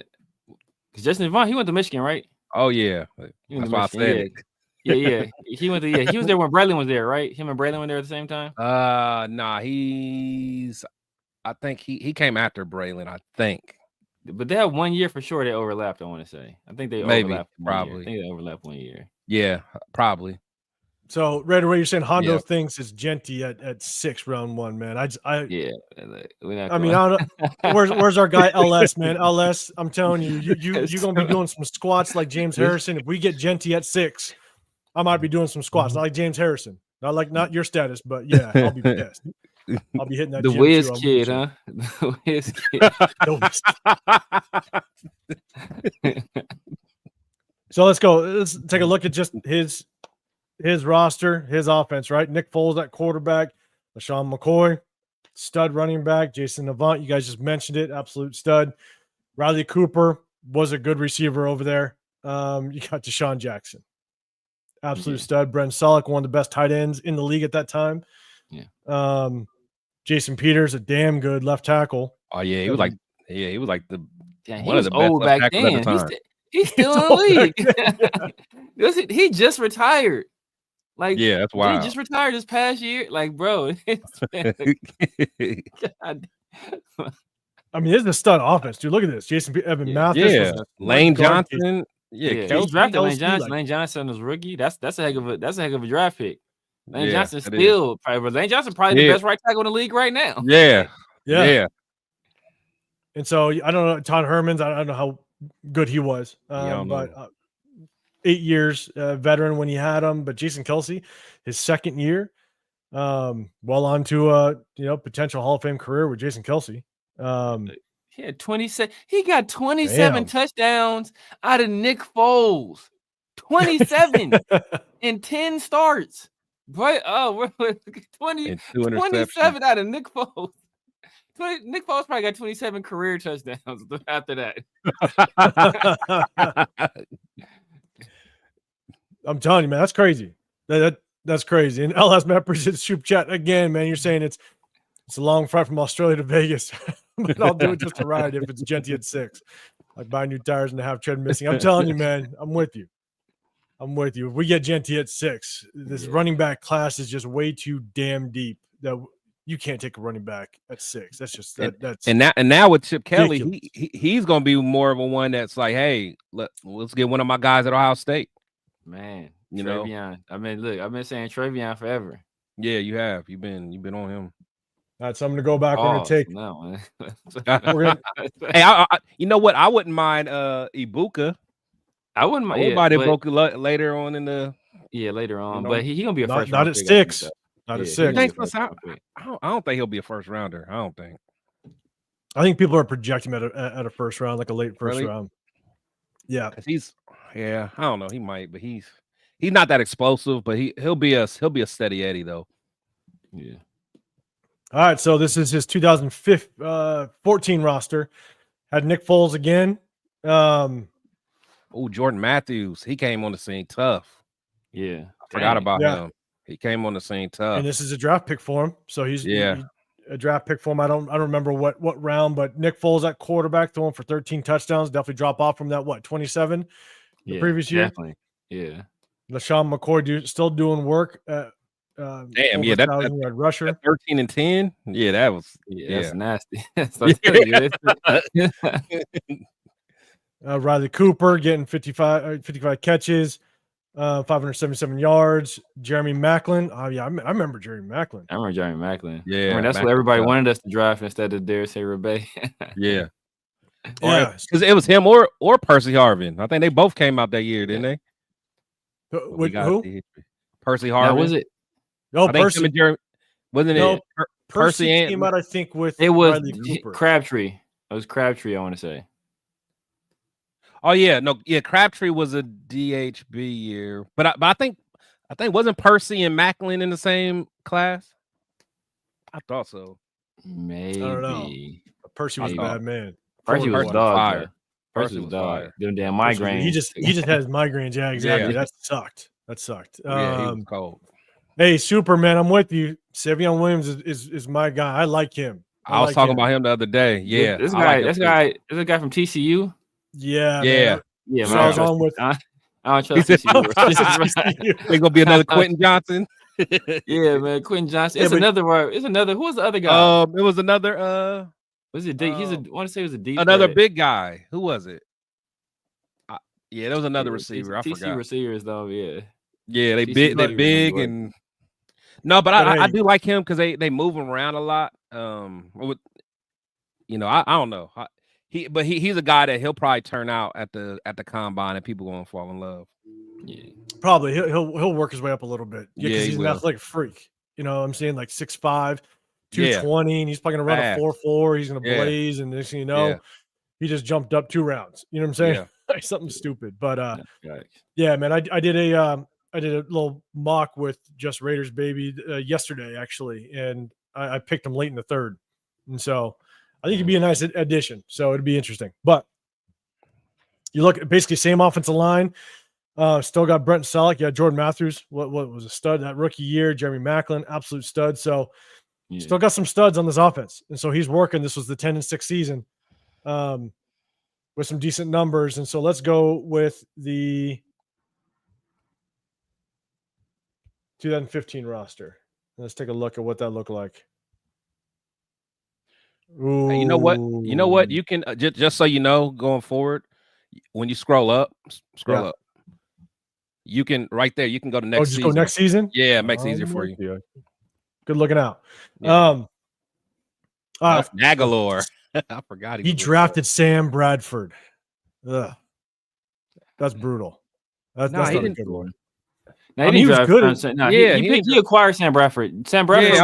Because Jason Avant, he went to Michigan, right? Oh yeah. That's why I said it. Yeah. He went to he was there when Braylon was there, right? Him and Braylon were there at the same time? Nah, I think he came after Braylon, I think. But they have 1 year for sure they overlapped, I want to say. I think they overlapped. Probably. I think they overlapped 1 year. Yeah, probably. So, right away, you're saying Hondo thinks it's Genty at 6 round 1, man. I mean, I don't know. Where's our guy LS, man? LS, I'm telling you, you're gonna be doing some squats like James Harrison. If we get Genty at 6, I might be doing some squats, not like James Harrison. Not your status, but yeah, I'll be pissed. I'll be hitting that. The Wiz kid, huh? The Wiz kid. So let's go. Let's take a look at just his roster, his offense, right? Nick Foles at quarterback, LaShawn McCoy, stud running back, Jason Avant, you guys just mentioned it, absolute stud. Riley Cooper was a good receiver over there. You got Deshaun Jackson, absolute stud. Brent Solak, one of the best tight ends in the league at that time. Yeah. Jason Peters, a damn good left tackle. Oh yeah, he was like the one of the best old back then. He's still in the league. He just retired. Like, yeah, that's wild. He just retired this past year. Like, bro, God. I mean, this is a stud offense, dude. Look at this. Evan Mathis, Lane Johnson. He drafted Lane Johnson. Lane Johnson was rookie. That's a heck of a draft pick. Lane Johnson still probably. Lane Johnson probably the best right tackle in the league right now. Yeah. And so I don't know Todd Herman's. I don't know how good he was, but 8 years veteran when he had him. But Jason Kelce, his second year, well on to potential Hall of Fame career with Jason Kelce. He had 27. He got 27 touchdowns out of Nick Foles. 27 in 10 starts. But 27 out of Nick Foles. Nick Foles probably got 27 career touchdowns after that. I'm telling you, man, that's crazy. That's crazy. And LS members in Soup Chat again, man. You're saying it's a long flight from Australia to Vegas, but I'll do it just to ride if it's Genty at 6. Like buy new tires and to have tread missing. I'm telling you, man, I'm with you. If we get Genty at 6, this running back class is just way too damn deep that you can't take a running back at 6. That's just that's and now with Chip ridiculous. Kelly, he's gonna be more of a one that's like, hey, let's get one of my guys at Ohio State. Man, you Travion. know. I mean, look, I've been saying Travion forever. Yeah, you have. You've been on him. That's something to go back. We're gonna take. No, Hey, you know what? I wouldn't mind Ibuka. I wouldn't mind Ibuka later on in the later on, but he gonna be a first not round at 6. Not at 6. I don't think he'll be a first rounder. I don't think. I think people are projecting him at a first round, like a late first round. Yeah, because I don't know. He might, but he's not that explosive. But he'll be a steady Eddie though. Yeah. All right, so this is his 2014 roster. Had Nick Foles again. Jordan Matthews. He came on the scene tough. Yeah, I forgot about him. He came on the scene tough. And this is a draft pick for him. So he's a draft pick for him. I don't remember what round, but Nick Foles at quarterback throwing for 13 touchdowns. Definitely drop off from that 27 the previous year. Definitely. Yeah. LaShawn McCoy still doing work. Damn, yeah, that rusher 13 and 10. Yeah, that was that's nasty. Riley Cooper getting 55 catches, 577 yards. Jeremy Maclin. Oh yeah, I remember Jeremy Maclin. I remember Jeremy Maclin. Yeah, that's what everybody wanted us to draft instead of Darius Rebay. Yeah, because it was him or Percy Harvin. I think they both came out that year, didn't they? Who? Percy Harvin. Now, was it? No, Percy. Wasn't it? Percy came out, I think, with it was Riley Cooper. Crabtree. It was Crabtree, I want to say. Oh yeah, Crabtree was a DHB year, but I think wasn't Percy and Macklin in the same class? I thought so. Maybe. I don't know. Percy was a bad man. Percy was dog. Percy was fire. Them damn migraines. He just has migraines. Yeah, exactly. Yeah. That sucked. Yeah, he was cold. Hey, Superman, I'm with you. Savion Williams is my guy. I like him. I was talking about him the other day. Yeah, this guy is a guy from TCU. Yeah. Man. So I was on with. I don't trust TCU. There's gonna be another Quentin Johnson. Yeah, man, Quentin Johnson. It's another. Who was the other guy? It was another. Was it deep? I want to say it was a deep. Another big guy. Who was it? There was another receiver. I forgot. Receivers though. Yeah. Yeah, they big and. No, but I do like him because they move him around a lot. I don't know. He's a guy that he'll probably turn out at the combine and people gonna fall in love. Yeah, probably he'll work his way up a little bit. Yeah, because he's an athletic freak. You know what I'm saying? Like 6'5", 220, and he's probably gonna run a 4.4. He's gonna blaze, and next thing you know, he just jumped up 2 rounds. You know what I'm saying? Like something stupid. But yeah, man, I did a little mock with Just Raiders Baby yesterday, actually, and I picked him late in the 3rd. And so I think it'd be a nice addition. So it'd be interesting. But you look at basically same offensive line. Still got Brent Selleck. Yeah, Jordan Matthews, what was a stud that rookie year. Jeremy Maclin, absolute stud. So still got some studs on this offense. And so he's working. This was the 10-6 season with some decent numbers. And so let's go with the 2015 roster. Let's take a look at what that looked like. Hey, you know what? You can just so you know, going forward, when you scroll up, you can right there. You can go to next season. Go next season. Yeah, it makes it easier for you. Good looking out. Nagalore. I forgot he drafted Sam Bradford. Ugh. That's brutal. That's not a good one. No, he was good. He acquired Sam Bradford. Sam Bradford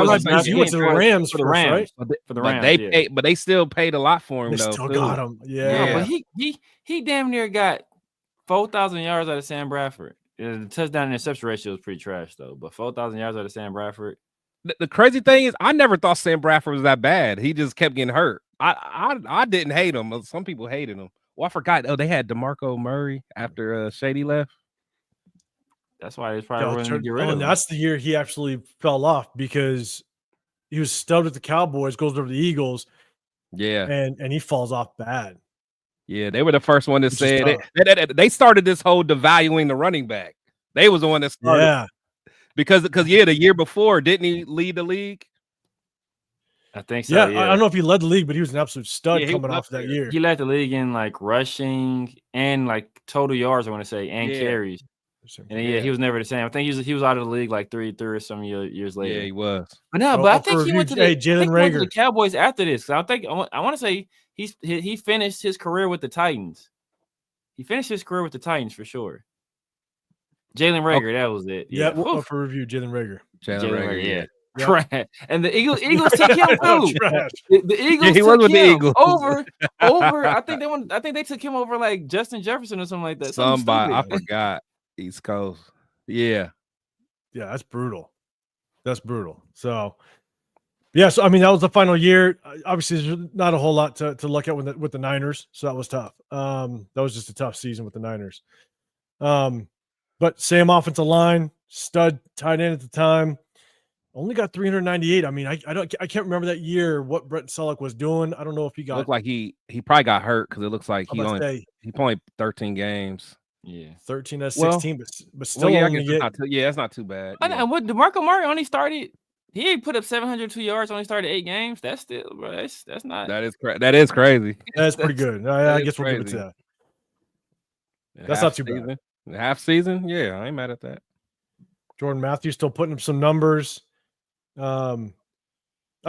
he went to the Rams for the Rams, right? But they still paid a lot for him. They still got him. Yeah, but he damn near got 4,000 yards out of Sam Bradford. The touchdown interception ratio was pretty trash though. But 4,000 yards out of Sam Bradford. The crazy thing is, I never thought Sam Bradford was that bad. He just kept getting hurt. I didn't hate him. Some people hated him. Well, I forgot. Oh, they had DeMarco Murray after Shady left. That's why it's probably willing to get rid of him. And that's the year he actually fell off because he was stubbed with the Cowboys, goes over to the Eagles. Yeah. And he falls off bad. Yeah, they were the first one that said they started this whole devaluing the running back. They was the one that started. Yeah. Because the year before, didn't he lead the league? I think so. Yeah, I don't know if he led the league, but he was an absolute stud coming off that year. He led the league in like rushing and like total yards, I want to say, and carries. And he was never the same. I think he was out of the league like three or some years later. Yeah, he was. But no, but I think he went to the Cowboys after this. I want to say he finished his career with the Titans. He finished his career with the Titans for sure. Jalen Reagor, that was it. Yeah, for review, Jalen Reagor. Jalen Reagor, yeah. Trash. And the Eagles took him too. The Eagles he took was with him the Eagles. over. I think they took him over like Justin Jefferson or something like that. Somebody, I forgot. East Coast. Yeah. Yeah, that's brutal. So yeah, so I mean that was the final year. Obviously, there's not a whole lot to look at with the Niners, so that was tough. That was just a tough season with the Niners. But same offensive line, stud tight end at the time. Only got 398. I mean, I can't remember that year what Brett Selleck was doing. I don't know if he got. Looked like he probably got hurt because it looks like he played 13 games. Yeah, 13 out of 16, but still that's not too bad. And what DeMarco Murray only started. He put up 702 yards, only started 8 games. That's still, bro. That's not. That is crazy. That's pretty good. I guess we'll give it to that. That's not too bad. Half season, yeah, I ain't mad at that. Jordan Matthews still putting up some numbers. I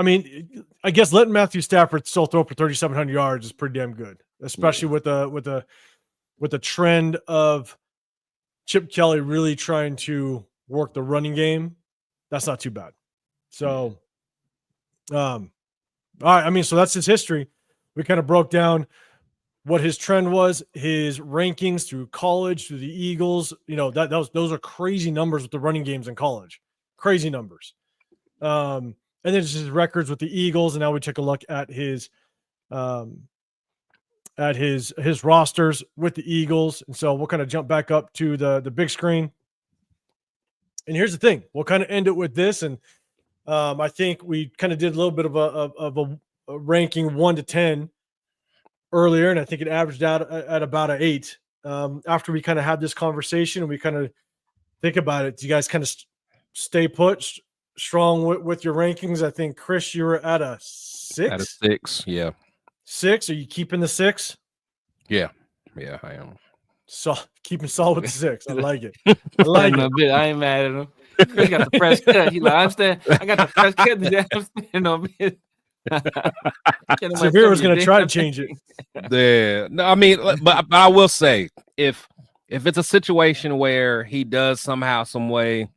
mean, I guess letting Matthew Stafford still throw for 3,700 yards is pretty damn good, especially with the trend of Chip Kelly really trying to work the running game. That's not too bad. So, all right. I mean, so that's his history. We kind of broke down what his trend was, his rankings through college, through the Eagles. You know, those are crazy numbers with the running games in college. Crazy numbers. And then just his records with the Eagles, and now we take a look at his rosters with the Eagles. And so we'll kind of jump back up to the big screen. And here's the thing: we'll kind of end it with this, and I think we kind of did a little bit of a ranking 1 to 10 earlier, and I think it averaged out at about an 8. After we kind of had this conversation and we kind of think about it, do you guys kind of stay put? Strong with your rankings. I think Chris, you were at a 6. At a 6, yeah. 6. Are you keeping the 6? Yeah, I am. So keeping solid with the 6. I like it. I like it. A bit. I ain't mad at him. Chris got the fresh cut. He like, I understand. I got the fresh cut today. I'm standing on it. Severe was going to try to change it. Yeah. No, I mean, but I will say, if it's a situation where he does somehow, some way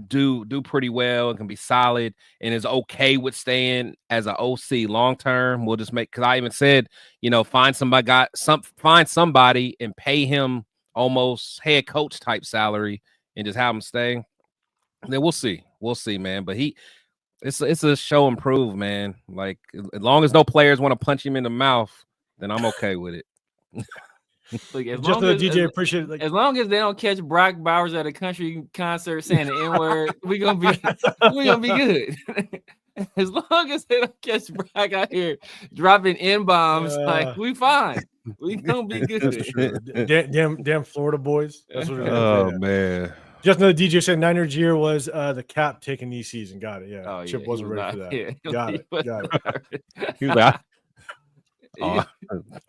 do pretty well and can be solid and is okay with staying as an OC long term, we'll just make, because I even said, find somebody and pay him almost head coach type salary and just have him stay. Then we'll see, man. But it's a show and prove, man. Like, as long as no players want to punch him in the mouth, then I'm okay with it. Like, appreciate it. As long as they don't catch Brock Bowers at a country concert saying the N-word, we're gonna be good. As long as they don't catch Brock out here dropping N-bombs, like, we fine. We gonna be good. That's for sure. Damn Florida boys. That's what man. Just another DJ said Niners year was the cap taking these season. Got it. Yeah. Oh, Chip wasn't ready for that. Yeah. Got it. He was like,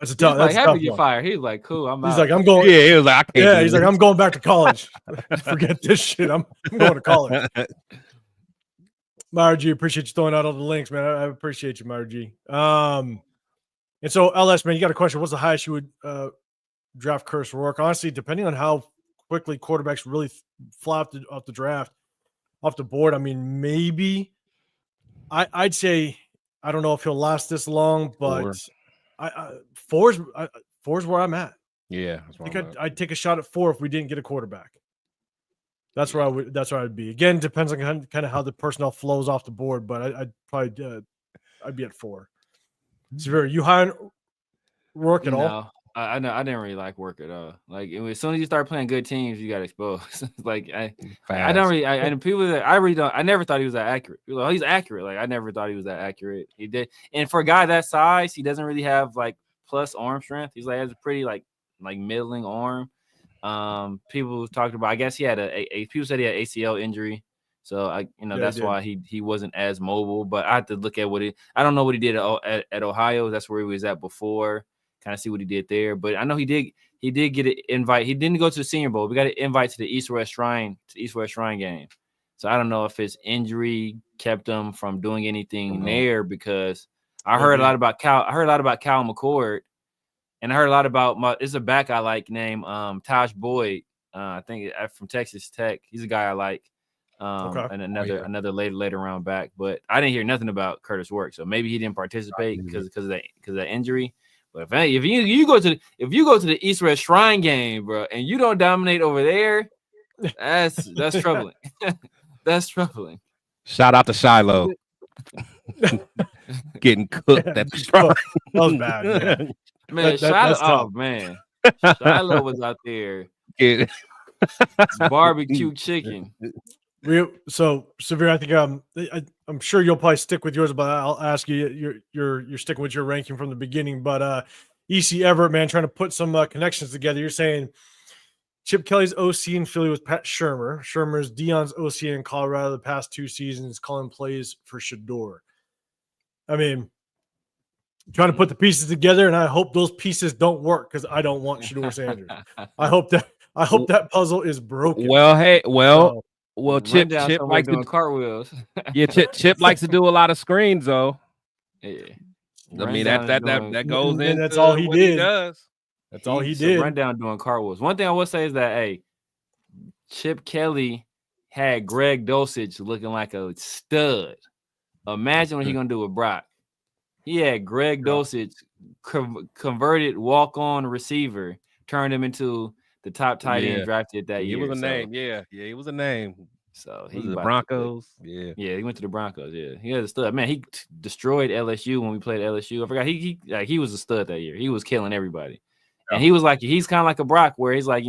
that's a tough. Like, happy to get fired. He's like, cool. I'm out. He's like, I'm going. Yeah, he was like, I can't he's like, I'm going back to college. Forget this shit. I'm going to college. Myra G, appreciate you throwing out all the links, man. I appreciate you, Myra G. And so, LS, man, you got a question. What's the highest you would draft Curtis Rourke? Honestly, depending on how quickly quarterbacks really fly off the draft, off the board, I mean, maybe I'd say, I don't know if he'll last this long, but four's where I'm at. Yeah, I think I'd take a shot at 4 if we didn't get a quarterback. That's where I'd be. Again, depends on kind of how the personnel flows off the board, but I'd probably I'd be at 4. Severe, you high on Rourke at all? I know I didn't really like work at all. Like as soon as you start playing good teams, you got exposed. Like I don't really. And people that I really don't. I never thought he was that accurate. People are like, oh, he's accurate. Like I never thought he was that accurate. He did. And for a guy that size, he doesn't really have like plus arm strength. He's like has a pretty like middling arm. People talked about. I guess he had people said he had ACL injury. So that's why he wasn't as mobile. But I have to look at I don't know what he did at Ohio. That's where he was at before. Kind of see what he did there. But I know he did get an invite. He didn't go to the Senior Bowl. We got an invite to the East-West Shrine game. So I don't know if his injury kept him from doing anything there, because I heard a lot about Cal McCord, and I heard a lot about it's a back I like named Taj Boyd. I think from Texas Tech. He's a guy I like. And another later round back, but I didn't hear nothing about Curtis Work, so maybe he didn't participate because of that injury. But if you go to the East-West Shrine game, bro, and you don't dominate over there, that's troubling. That's troubling. Shout out to Shiloh. Getting cooked at the Shrine. That was bad, man. Shiloh was out there. Barbecue chicken. So Severe, I think I'm sure you'll probably stick with yours, but I'll ask you. You're sticking with your ranking from the beginning, but EC Everett, man, trying to put some connections together. You're saying Chip Kelly's OC in Philly was Pat Shurmur. Shurmur's Deion's OC in Colorado the past 2 seasons, calling plays for Shador. I mean, trying to put the pieces together, and I hope those pieces don't work because I don't want Shador Sanders. I hope that puzzle is broken. Well, Chip likes doing cartwheels. Chip likes to do a lot of screens, though. Yeah, I mean that goes in. That's all he did. That's all he did. Rundown doing cartwheels. One thing I will say is that Chip Kelly had Greg Dulcich looking like a stud. Imagine what he's gonna do with Brock. He had Greg Dulcich converted walk-on receiver, turned him into the top tight end drafted that year. He was a name. Yeah, he was a name. So he was the Broncos. Yeah, he went to the Broncos. Yeah, he had a stud. Man, he destroyed LSU when we played LSU. I forgot he was a stud that year. He was killing everybody, and he's kind of like a Brock, where he's like,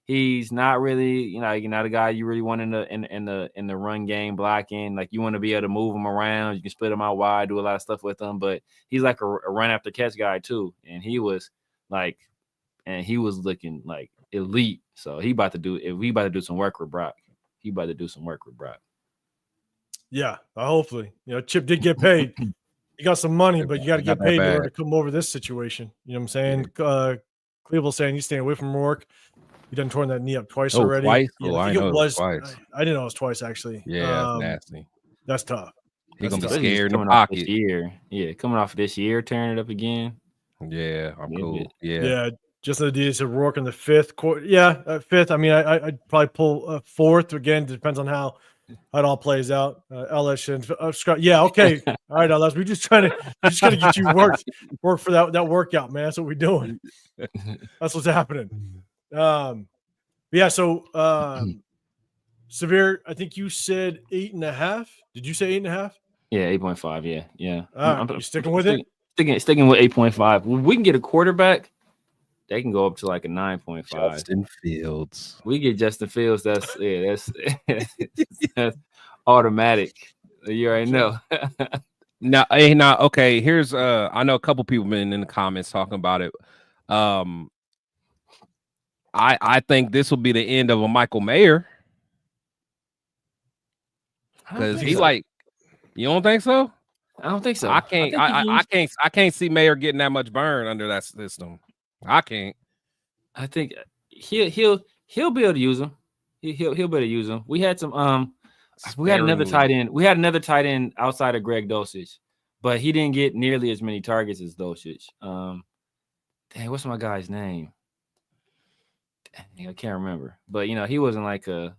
he's not really, you're not a guy you really want in the run game blocking. Like, you want to be able to move him around. You can split him out wide, do a lot of stuff with him. But he's like a run after catch guy too, and he was looking like elite. So he about to do some work with Brock. Yeah, hopefully. Chip did get paid. He got some money, but you got to get paid in order to come over this situation. You know what I'm saying? Cleveland saying he's staying away from work. He done torn that knee up twice already. Twice? I think it was twice. I didn't know it was twice, actually. Yeah, that's nasty. That's tough. He's going to be scared in the pocket. Yeah, coming off of this year, tearing it up again. Yeah, I'm cool. Yeah. Just the Adidas of Rourke in the fifth quarter. Yeah, fifth. I mean, I'd probably pull fourth. Again, depends on how it all plays out. LS and Scott. Yeah, okay. All right, LS. We're just trying to get you work for that workout, man. That's what we're doing. That's what's happening. So Severe, I think you said 8.5. Did you say 8.5? Yeah, 8.5. Yeah. You sticking with it? Sticking with 8.5. We can get a quarterback. They can go up to like a 9.5. Justin Fields. We get Justin Fields. That's automatic. You already know. Now, okay. Here's I know a couple people been in the comments talking about it. I think this will be the end of a Michael Mayer, because he like. You don't think so? I don't think so. I can't see Mayer getting that much burn under that system. I can't. I think he'll be able to use him. He'll be able to use him. We had some we had another tight end. We had another tight end outside of Greg Dulcich, but he didn't get nearly as many targets as Dulcich. Dang, what's my guy's name? Dang, I can't remember. But he wasn't like a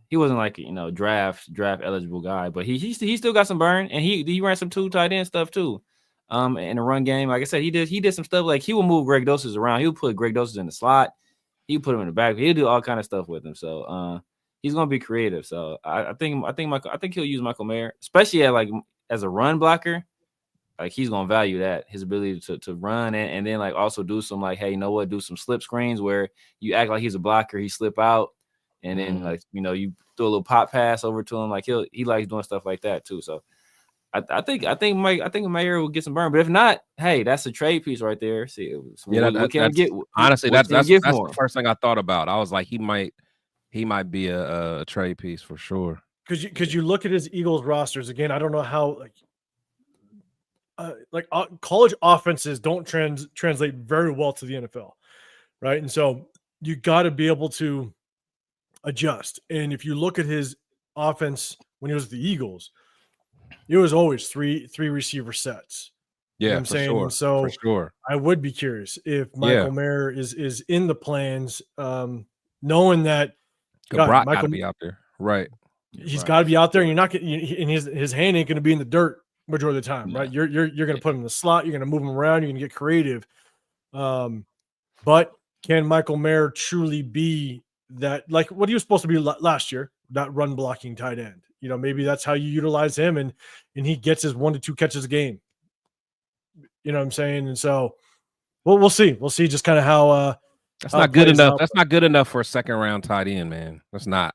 draft eligible guy. But he still got some burn, and he ran some 2 tight end stuff too. In the run game, like I said, he did some stuff. Like, he will move Greg Dulcich around. He'll put Greg Dulcich in the slot. He'll put him in the back. He'll do all kind of stuff with him. So he's gonna be creative. So I think he'll use Michael Mayer, especially as a run blocker. like he's gonna value that, his ability to run and then like also do some like, hey, you know what, do some slip screens where you act like he's a blocker, he slip out, and then like, you know, you throw a little pop pass over to him. Like he likes doing stuff like that too. So I think Mayer will get some burn, but if not, hey, that's a trade piece right there. See, what can we get? Honestly, that's the first thing I thought about. I was like, he might be a trade piece for sure. Because you look at his Eagles rosters again. I don't know how college offenses don't translate very well to the NFL, right? And so you got to be able to adjust. And if you look at his offense when he was with the Eagles, it was always three receiver sets. Yeah, you know what I'm saying. Sure, and so for sure. I would be curious if Michael Mayer is in the plans, knowing that Brock got to be out there, right? He's got to be out there, and you're not getting, and his hand ain't going to be in the dirt majority of the time, right? You're going to put him in the slot, you're going to move him around, you're going to get creative. But can Michael Mayer truly be that, like what he was supposed to be last year, that run blocking tight end? You know, maybe that's how you utilize him, and he gets his 1 to 2 catches a game. You know what I'm saying? And so, we'll see. We'll see just kind of how. That's not good enough. That's not good enough for a second round tight end, man. That's not.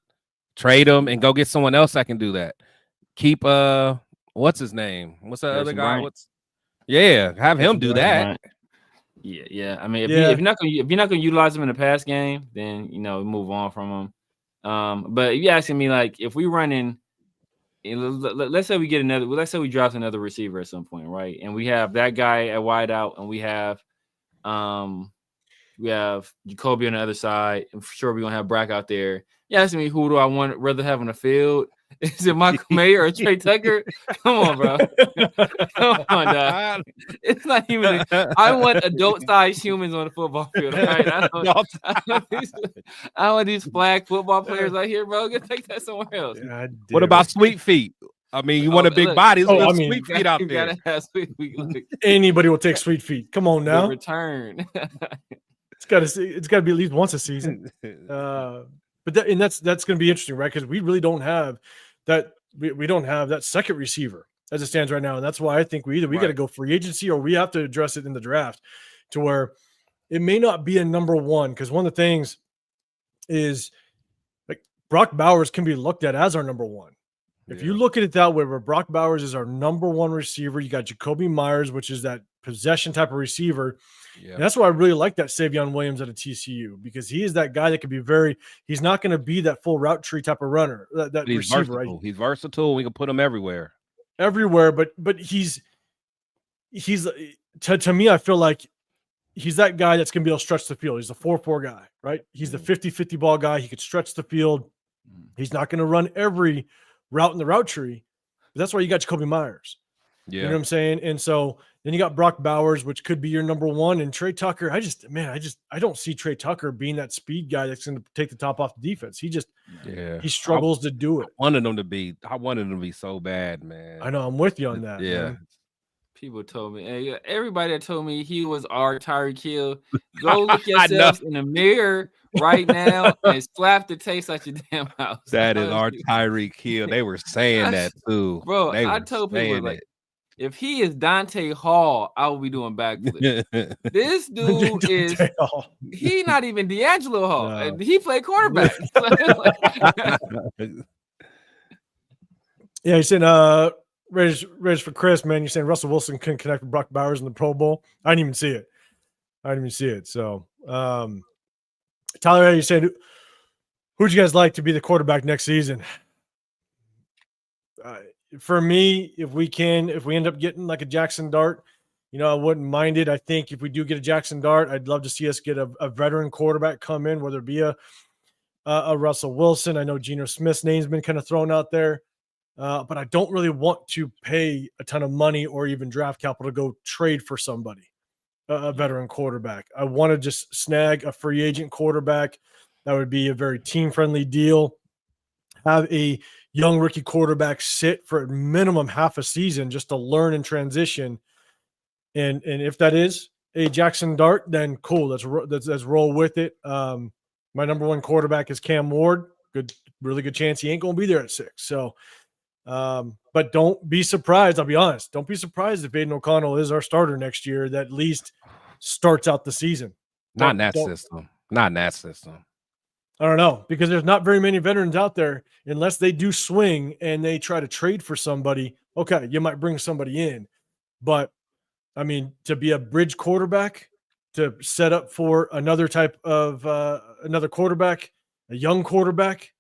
Trade him and go get someone else that can do that. Keep what's his name? What's that other guy? Have him do that. Yeah. I mean, if you're not gonna utilize him in the pass game, then you know move on from him. But if you're asking me, like, if we run in, let's say we draft another receiver at some point, right? And we have that guy at wide out, and we have Jacoby on the other side, and for sure we're gonna have Brack out there. You asking me who do I rather have on the field? Is it Michael Mayer or Trey Tucker? Come on, bro. Come on, dog. It's not even. I want adult-sized humans on the football field. Right? I want these flag football players out here, bro. Take that somewhere else. What about Sweet Feet? I mean, you want a big body? Sweet Feet out there. Sweet feet. Anybody will take Sweet Feet. Come on now. The return. It's got to be at least once a season. But that's going to be interesting, right? Because we really don't have that. We don't have that second receiver as it stands right now, and that's why I think we got to go free agency or we have to address it in the draft, to where it may not be a number one. Because one of the things is, like, Brock Bowers can be looked at as our number one. If you look at it that way, where Brock Bowers is our number one receiver, you got Jacoby Myers, which is that possession type of receiver. Yeah. And that's why I really like that Savion Williams at a TCU, because he is that guy that could be he's not going to be that full route tree type of runner, that receiver, versatile. Right? He's versatile. We can put him everywhere. But he's to me, I feel like he's that guy that's going to be able to stretch the field. He's a 4-4 guy, right? He's the 50-50 ball guy. He could stretch the field. He's not going to run every route in the route tree. But that's why you got Jacoby Myers. Yeah. You know what I'm saying? And so then you got Brock Bowers, which could be your number one, and Trey Tucker. I don't see Trey Tucker being that speed guy that's going to take the top off the defense. He struggles to do it. I wanted him to be so bad, man. I know. I'm with you on that. Yeah. Man. People told me, everybody that told me he was our Tyreek Hill, go look yourself in the mirror right now and slap the taste out your damn house. That is our Tyreek Hill. They were saying that too. Bro, I told people, like, if he is Dante Hall, I will be doing backflips. This dude he's not even D'Angelo Hall. No. He played quarterback. Yeah, he said, Raiders for Chris, man. You're saying Russell Wilson couldn't connect with Brock Bowers in the Pro Bowl. I didn't even see it. So, Tyler, you said, who'd you guys like to be the quarterback next season? For me, if we end up getting like a Jackson Dart, I wouldn't mind it. I think if we do get a Jackson Dart, I'd love to see us get a veteran quarterback come in, whether it be a Russell Wilson. I know Geno Smith's name's been kind of thrown out there. But I don't really want to pay a ton of money or even draft capital to go trade for somebody, a veteran quarterback. I want to just snag a free agent quarterback. That would be a very team-friendly deal. Have a young rookie quarterback sit for a minimum half a season just to learn and transition. And if that is a Jackson Dart, then cool. Let's roll with it. My number one quarterback is Cam Ward. Really good chance he ain't going to be there at 6. So, but But don't be surprised. I'll be honest. Don't be surprised if Aiden O'Connell is our starter next year. That at least starts out the season. Not in that system. Not in that system. I don't know, because there's not very many veterans out there unless they do swing and they try to trade for somebody. Okay, you might bring somebody in. But, I mean, to be a bridge quarterback, to set up for another type of another quarterback, a young quarterback,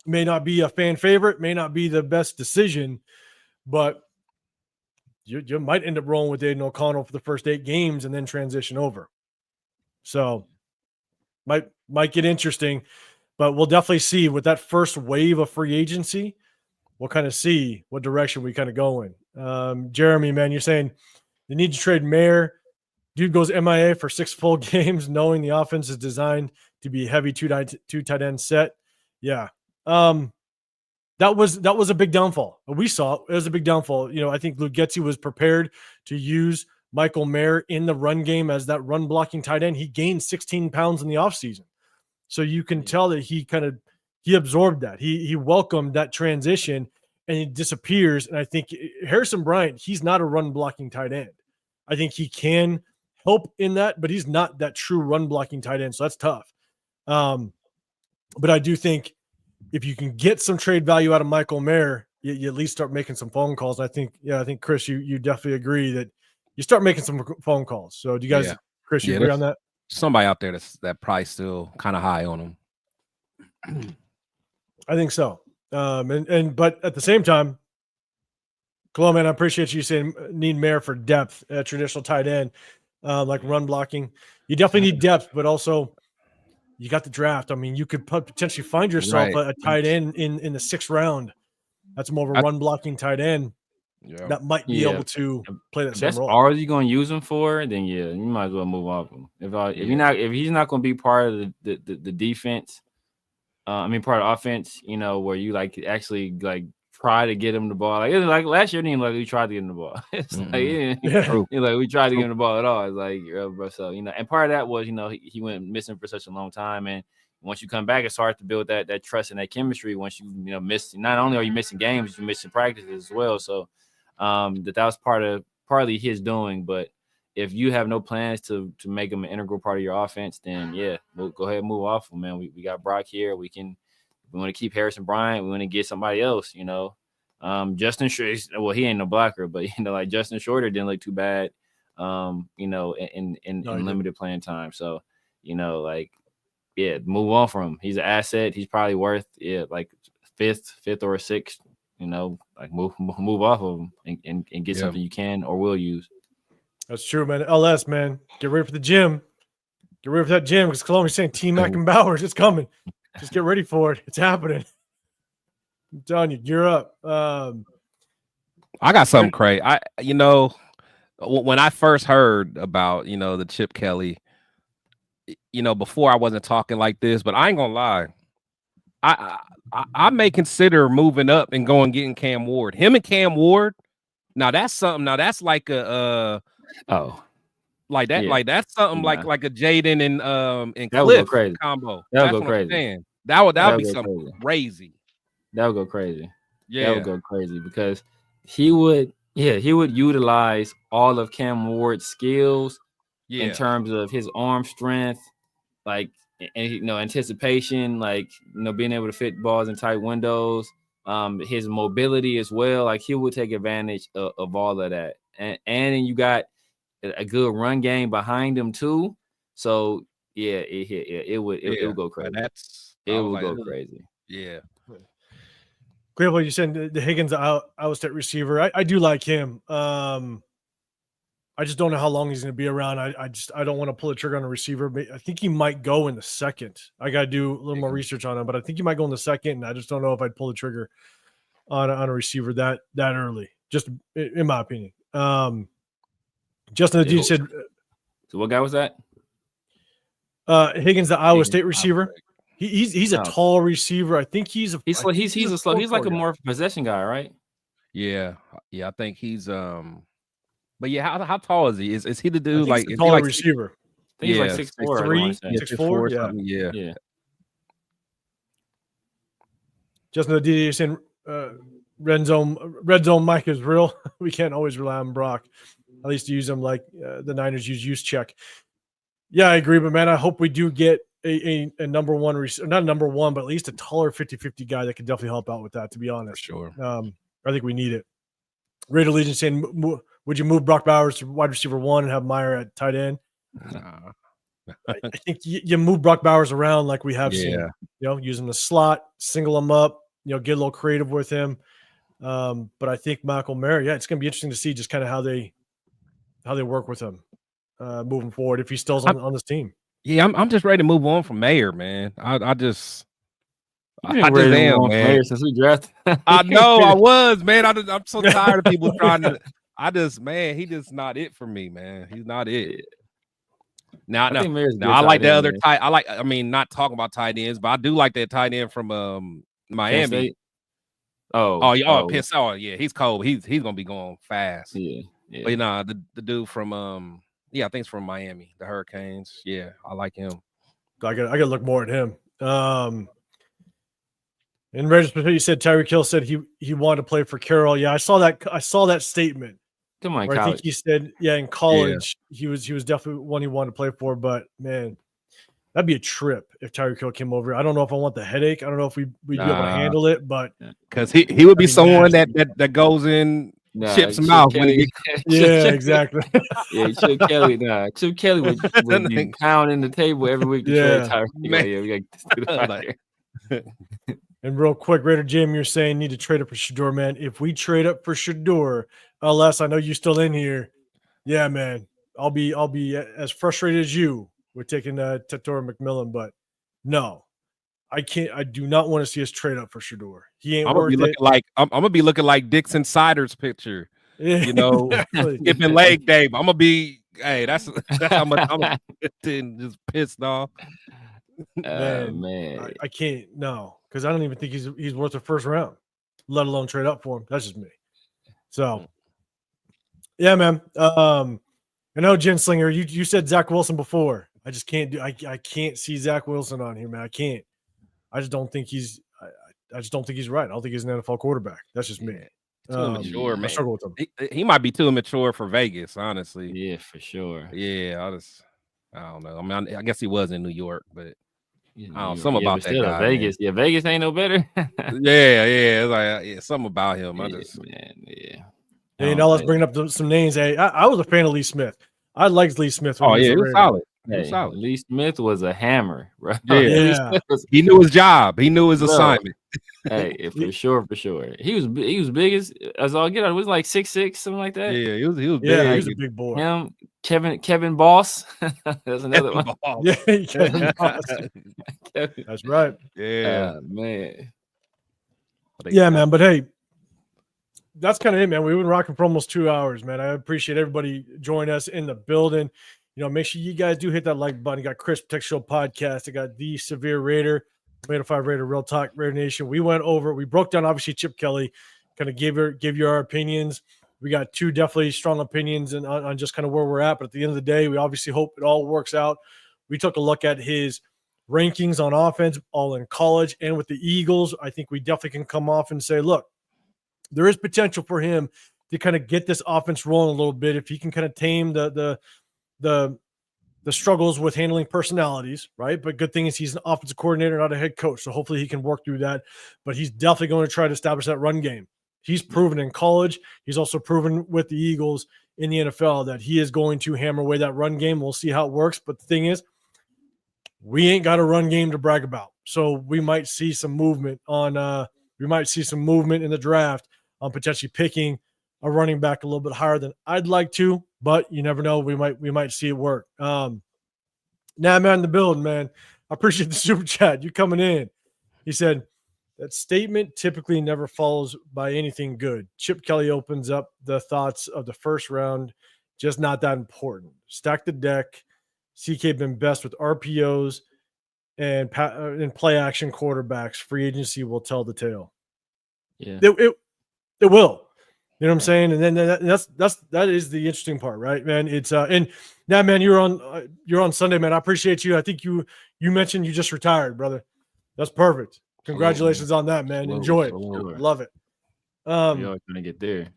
may not be a fan favorite, may not be the best decision, but you might end up rolling with Aiden O'Connell for the first 8 games and then transition over. So might get interesting, but we'll definitely see with that first wave of free agency. We'll kind of see what direction we kind of go in. Jeremy, man, you're saying you need to trade Mayer. Dude goes MIA for 6 full games, knowing the offense is designed to be heavy two tight end set. Yeah. That was a big downfall. We saw it was a big downfall. I think Luke Getsy was prepared to use Michael Mayer in the run game as that run blocking tight end. He gained 16 pounds in the offseason. So you can tell that he absorbed that. He welcomed that transition and he disappears. And I think Harrison Bryant, he's not a run blocking tight end. I think he can help in that, but he's not that true run blocking tight end. So that's tough. But I do think if you can get some trade value out of Michael Mayer, you at least start making some phone calls. I think Chris, you definitely agree that you start making some phone calls. So do you guys, Chris, you agree on that? Somebody out there that price still kind of high on him. I think so. But at the same time, Chloe, man, I appreciate you saying need Mayer for depth at traditional tight end, like run blocking. You definitely need depth, but also you got the draft. I mean, you could potentially find yourself a tight end in the 6th round. That's more of a run blocking tight end that might be able to play that same role. That's all you're going to use him for, then you might as well move off him. If he's not going to be part of the defense, part of the offense, where you actually try to get him the ball. Like last year, we tried to get him the ball. It's we tried to get him the ball at all. It's so and part of that was he went missing for such a long time, and once you come back, it's hard to build that trust and that chemistry. Once you miss, not only are you missing games, you're missing practices as well. So that was partly his doing. But if you have no plans to make him an integral part of your offense, then we'll go ahead and move off him, man. We got Brock here. We want to keep Harrison Bryant. We want to get somebody else, Justin Shorter, well, he ain't no blocker, but Justin Shorter didn't look too bad, in limited playing time. So, move on from him. He's an asset. He's probably worth fifth or sixth, move off of him and get something you can or will use. That's true, man. LS, man, get ready for the gym. Get ready for that gym because Colombia's saying T Mac and Bowers, it's coming. Just get ready for it. It's happening. I'm telling you, you're up. I got something crazy. When I first heard about, the Chip Kelly, before I wasn't talking like this, but I ain't gonna lie. I may consider moving up and going getting Cam Ward. Him and Cam Ward. Now that's something. Now that's like a like that. Yeah. Like that's something like a Jaden and Cliff combo. That would go crazy. That would be something crazy. That would go crazy. Yeah, that would go crazy because he would utilize all of Cam Ward's skills in terms of his arm strength, anticipation, being able to fit balls in tight windows, his mobility as well. He would take advantage of all of that, and you got a good run game behind him too. So it would go crazy. It would go crazy. Yeah. Grable, you said the Higgins Iowa State receiver. I do like him. I just don't know how long he's going to be around. I don't want to pull the trigger on a receiver. But I think he might go in the 2nd. I got to do a little more research on him, but I think he might go in the 2nd. And I just don't know if I'd pull the trigger on a receiver that early. Just in my opinion. Justin, you said. So what guy was that? Higgins, the Iowa State receiver. He's a tall receiver. I think he's like a more possession guy, right? Yeah. I think he's But how tall is he? Is he the dude he's a taller receiver? I think he's 6'4", 6'4". Yeah. Justin, you're saying red zone Mike is real. We can't always rely on Brock. At least use him like the Niners use check. Yeah, I agree. But, man, I hope we do get a number one, not number one, but at least a taller 50-50 guy that can definitely help out with that, to be honest. For sure. I think we need it. Raider Legion saying, would you move Brock Bowers to wide receiver 1 and have Meyer at tight end? Nah. I think you move Brock Bowers around like we have seen. Use him the slot, single him up, get a little creative with him. But I think Michael Mayer, it's going to be interesting to see just kind of how they work with him moving forward if he still's on this team. Yeah, I'm just ready to move on from Mayer, man. I just am, man. Since we drafted. I know I was, man. I'm so tired of people trying to. He just not it for me, man. He's not it. Now I like the other tight. Not talking about tight ends, but I do like that tight end from Miami. He's cold. He's gonna be going fast. Yeah. But the dude from I think it's from Miami, the Hurricanes. Yeah, I like him. I gotta look more at him. In retrospect, you said Tyreek Hill said he wanted to play for Carroll. Yeah, I saw that statement. Come on, I think he said, in college he was definitely one he wanted to play for. But man, that'd be a trip if Tyreek Hill came over. I don't know if I want the headache. I don't know if we'd be able to handle it. But because he would be someone that goes in. Chips him out. Exactly. Chip Kelly. Chip Kelly would be pounding the table every week to trade Tyreek. We got to do that. And real quick, Raider Jim, you're saying need to trade up for Shedeur, man. If we trade up for Shedeur, Les, I know you're still in here. Yeah, man. I'll be as frustrated as you with taking Tatora McMillan, but no. I can't. I do not want to see us trade up for Shedeur. He ain't worth it. I'm gonna be looking like Dixon Sider's picture, skipping leg day. I'm gonna be. Hey, that's how much I'm just pissed off. Man, I can't. No, because I don't even think he's worth the first round, let alone trade up for him. That's just me. So, yeah, man. I know Genslinger. You said Zach Wilson before. I just can't do. I can't see Zach Wilson on here, man. I can't. I just don't think he's. I just don't think he's right. I don't think he's an NFL quarterback. That's just me. Too immature, man. I struggle with him. He might be too immature for Vegas, honestly. Yeah, for sure. Yeah, I don't know. I mean, I guess he was in New York, but I don't know, something about that guy. Vegas, man. Vegas ain't no better. It's like something about him. Hey, now let's bring up some names. Hey, I was a fan of Lee Smith. I liked Lee Smith. He was solid. Lee Smith was a hammer, bro. Yeah. He knew his job. He knew his assignment. For sure. He was big as all get out. It was like 6'6", something like that. Yeah, he was big. Yeah, he was a big boy. Him, Kevin Boss. That's another one. Yeah, Kevin Boss. That's right. Yeah, man. Yeah, man. But hey, that's kind of it, man. We've been rocking for almost 2 hours, man. I appreciate everybody joining us in the building. Make sure you guys do hit that like button. You got Chris Tech Show podcast. I got the Severe Raider, 805 Raider, Real Talk, Raider Nation. We broke down obviously Chip Kelly, kind of give you our opinions. We got two definitely strong opinions on just kind of where we're at. But at the end of the day, we obviously hope it all works out. We took a look at his rankings on offense, all in college and with the Eagles. I think we definitely can come off and say, look, there is potential for him to kind of get this offense rolling a little bit if he can kind of tame the struggles with handling personalities, right? But good thing is he's an offensive coordinator, not a head coach. So hopefully he can work through that. But he's definitely going to try to establish that run game. He's proven in college. He's also proven with the Eagles in the NFL that he is going to hammer away that run game. We'll see how it works. But the thing is, we ain't got a run game to brag about. So we might see some movement in the draft on potentially picking a running back a little bit higher than I'd like to, but you never know. We might see it work. Man, in the building, man. I appreciate the super chat. You coming in. He said, that statement typically never follows by anything good. Chip Kelly opens up the thoughts of the first round. Just not that important. Stack the deck. CK been best with RPOs and play action quarterbacks. Free agency will tell the tale. Yeah, it will. You know what I'm saying? And then that is the interesting part, right, man? It's and now, man, you're on Sunday, man. I appreciate you. I think you mentioned you just retired, brother. That's perfect. Congratulations on that, man. Enjoy it. Love it. We always gonna get there.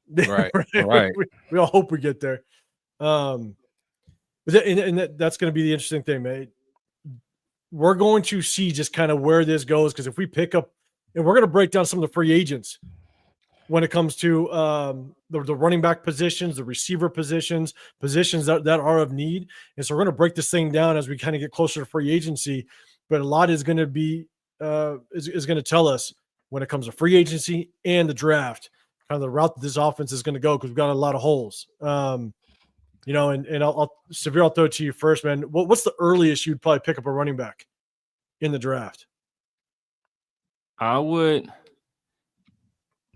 Right. Right. We all hope we get there. But that's going to be the interesting thing, man. We're going to see just kind of where this goes, because if we pick up, and we're going to break down some of the free agents when it comes to the running back positions, the receiver positions that are of need. And so we're going to break this thing down as we kind of get closer to free agency. But a lot is going to be is going to tell us when it comes to free agency and the draft, kind of the route that this offense is going to go, because we've got a lot of holes. You know, and Severe, I'll throw it to you first, man. What's the earliest you'd probably pick up a running back in the draft? I would,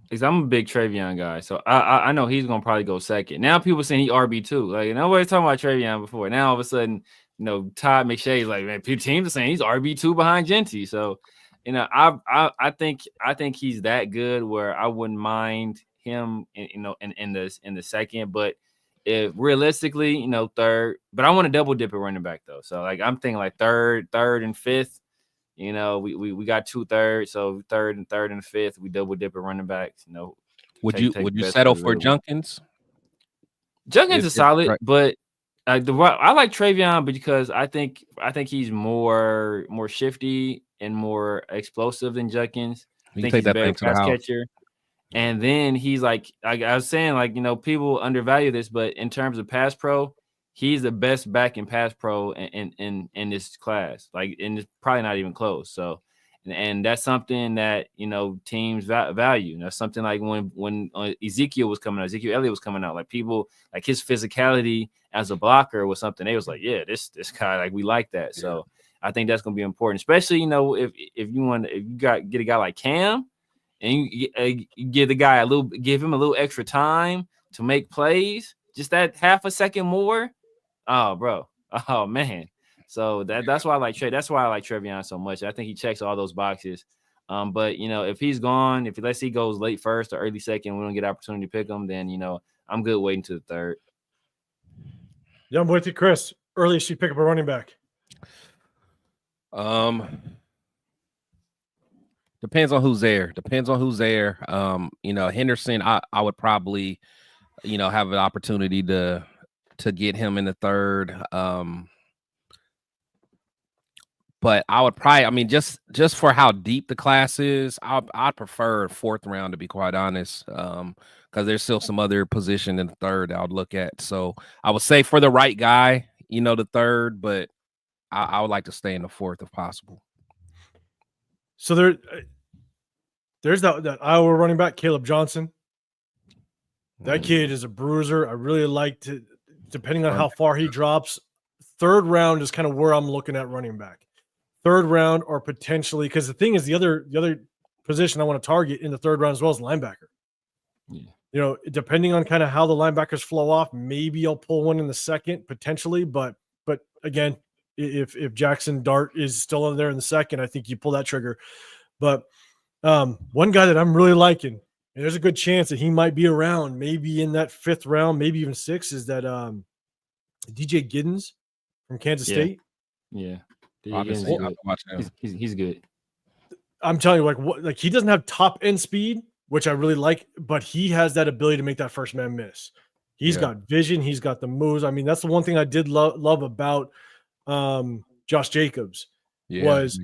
because I'm a big Travion guy, so I know he's gonna probably go second. Now people saying he RB2, like nobody's talking about Travion before. Now all of a sudden, you know, Todd McShay's like, man, teams are saying he's RB2 behind Genty. So, you know, I think he's that good where I wouldn't mind him, in the second, but if realistically, you know, third, but I want to double dip at running back though. So like I'm thinking like third and fifth. You know, we got 2/3, so third and fifth, we double dip at running backs. You know, would you settle for Junkins? Junkins is solid, right. But I like Travion because I think he's more shifty and more explosive than Junkins. I think he's a better pass catcher. And then he's like I was saying, like, you know, people undervalue this, but in terms of pass pro, he's the best back in pass pro in this class. Like, and it's probably not even close. So, and that's something that, you know, teams value. That's something like when Ezekiel Elliott was coming out, like people, like his physicality as a blocker was something they was like, yeah, this guy, like, we like that. Yeah. So I think that's going to be important, especially, you know, if you get a guy like Cam and you give him a little extra time to make plays, just that half a second more. Oh, bro. Oh, man. So that's why I like Travion so much. I think he checks all those boxes. But, you know, if he's gone, let's say he goes late first or early second, we don't get opportunity to pick him, then, you know, I'm good waiting to the third. Yeah, I'm with you, Chris. Earliest you pick up a running back. Depends on who's there. You know, Henderson, I would probably, you know, have an opportunity to get him in the third. But I would probably, I mean, just for how deep the class is, I'd prefer fourth round, to be quite honest, because there's still some other position in the third I would look at. So I would say for the right guy, you know, the third, but I would like to stay in the fourth if possible. So there's that Iowa running back, Caleb Johnson. That kid is a bruiser. I really like to, depending on how far he drops, third round is kind of where I'm looking at running back. Third round, or potentially, because the thing is, the other position I want to target in the third round as well is linebacker. Yeah. You know, depending on kind of how the linebackers flow off, maybe I'll pull one in the second potentially, but again, if Jackson Dart is still in there in the second, I think you pull that trigger. But one guy that I'm really liking, and there's a good chance that he might be around, maybe in that fifth round, maybe even sixth, is that DJ Giddens from Kansas State. Yeah. He's good. I'm telling you, like he doesn't have top end speed, which I really like, but he has that ability to make that first man miss. He's got vision. He's got the moves. I mean, that's the one thing I did love about Josh Jacobs. Was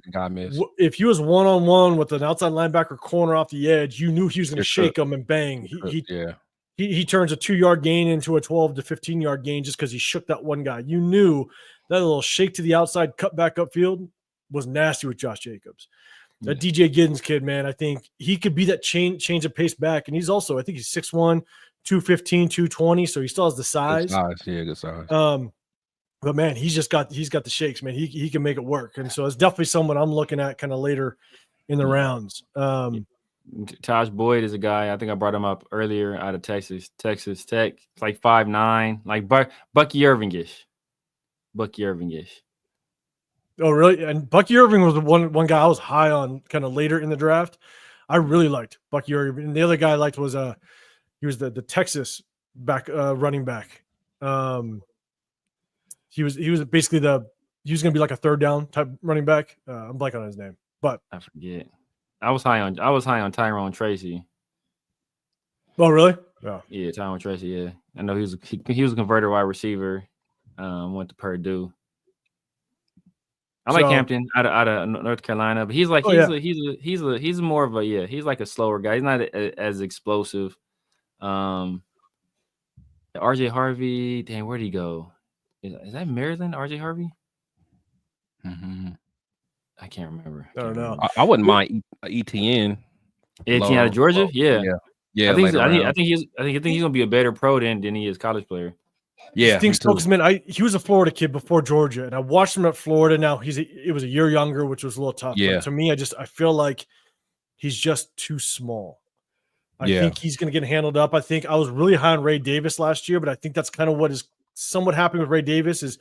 if he was one-on-one with an outside linebacker corner off the edge, you knew he was going to shake him and bang. He turns a 2-yard gain into a 12 to 15-yard gain just because he shook that one guy. You knew that little shake to the outside, cut back upfield was nasty with Josh Jacobs. That DJ Giddens kid, man, I think he could be that change of pace back. And he's also, I think he's 6'1", 215, 220, so he still has the size. Good size. But man, he's got the shakes, man. He can make it work. And so it's definitely someone I'm looking at kind of later in the rounds. Taj Boyd is a guy, I think I brought him up earlier, out of Texas Tech. It's like 5'9", like Bucky Irving-ish. Oh, really? And Bucky Irving was the one guy I was high on kind of later in the draft. I really liked Bucky Irving. And the other guy I liked was he was the Texas running back. He was basically he was going to be like a third down type running back. I'm blanking on his name, but I forget. I was high on Tyrone Tracy. Oh, really? Yeah, Tyrone Tracy. Yeah, I know he was a converted wide receiver. Went to Purdue. I like Hampton out of North Carolina, but he's like he's more of a he's like a slower guy. He's not as explosive. RJ Harvey, dang, where'd he go? Is that Maryland? RJ Harvey? Mm-hmm. I can't remember. I don't know. I wouldn't mind ETN. ETN out of Georgia, yeah. I think he's gonna be a better pro than he is college player. Yeah, he was a Florida kid before Georgia, and I watched him at Florida. Now it was a year younger, which was a little tough. Yeah. But to me, I feel like he's just too small. I think he's going to get handled up. I think I was really high on Ray Davis last year, but I think that's kind of what is somewhat happening with Ray Davis is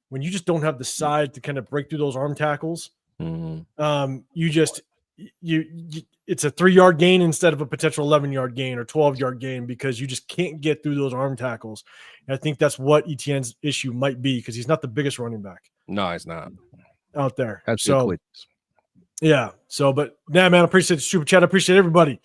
when you just don't have the size to kind of break through those arm tackles. Mm-hmm. It's a 3-yard gain instead of a potential 11-yard gain or 12-yard gain because you just can't get through those arm tackles. And I think that's what Etienne's issue might be because he's not the biggest running back. No, he's not out there. That's so yeah. So, but yeah, man, I appreciate the super chat. I appreciate everybody. You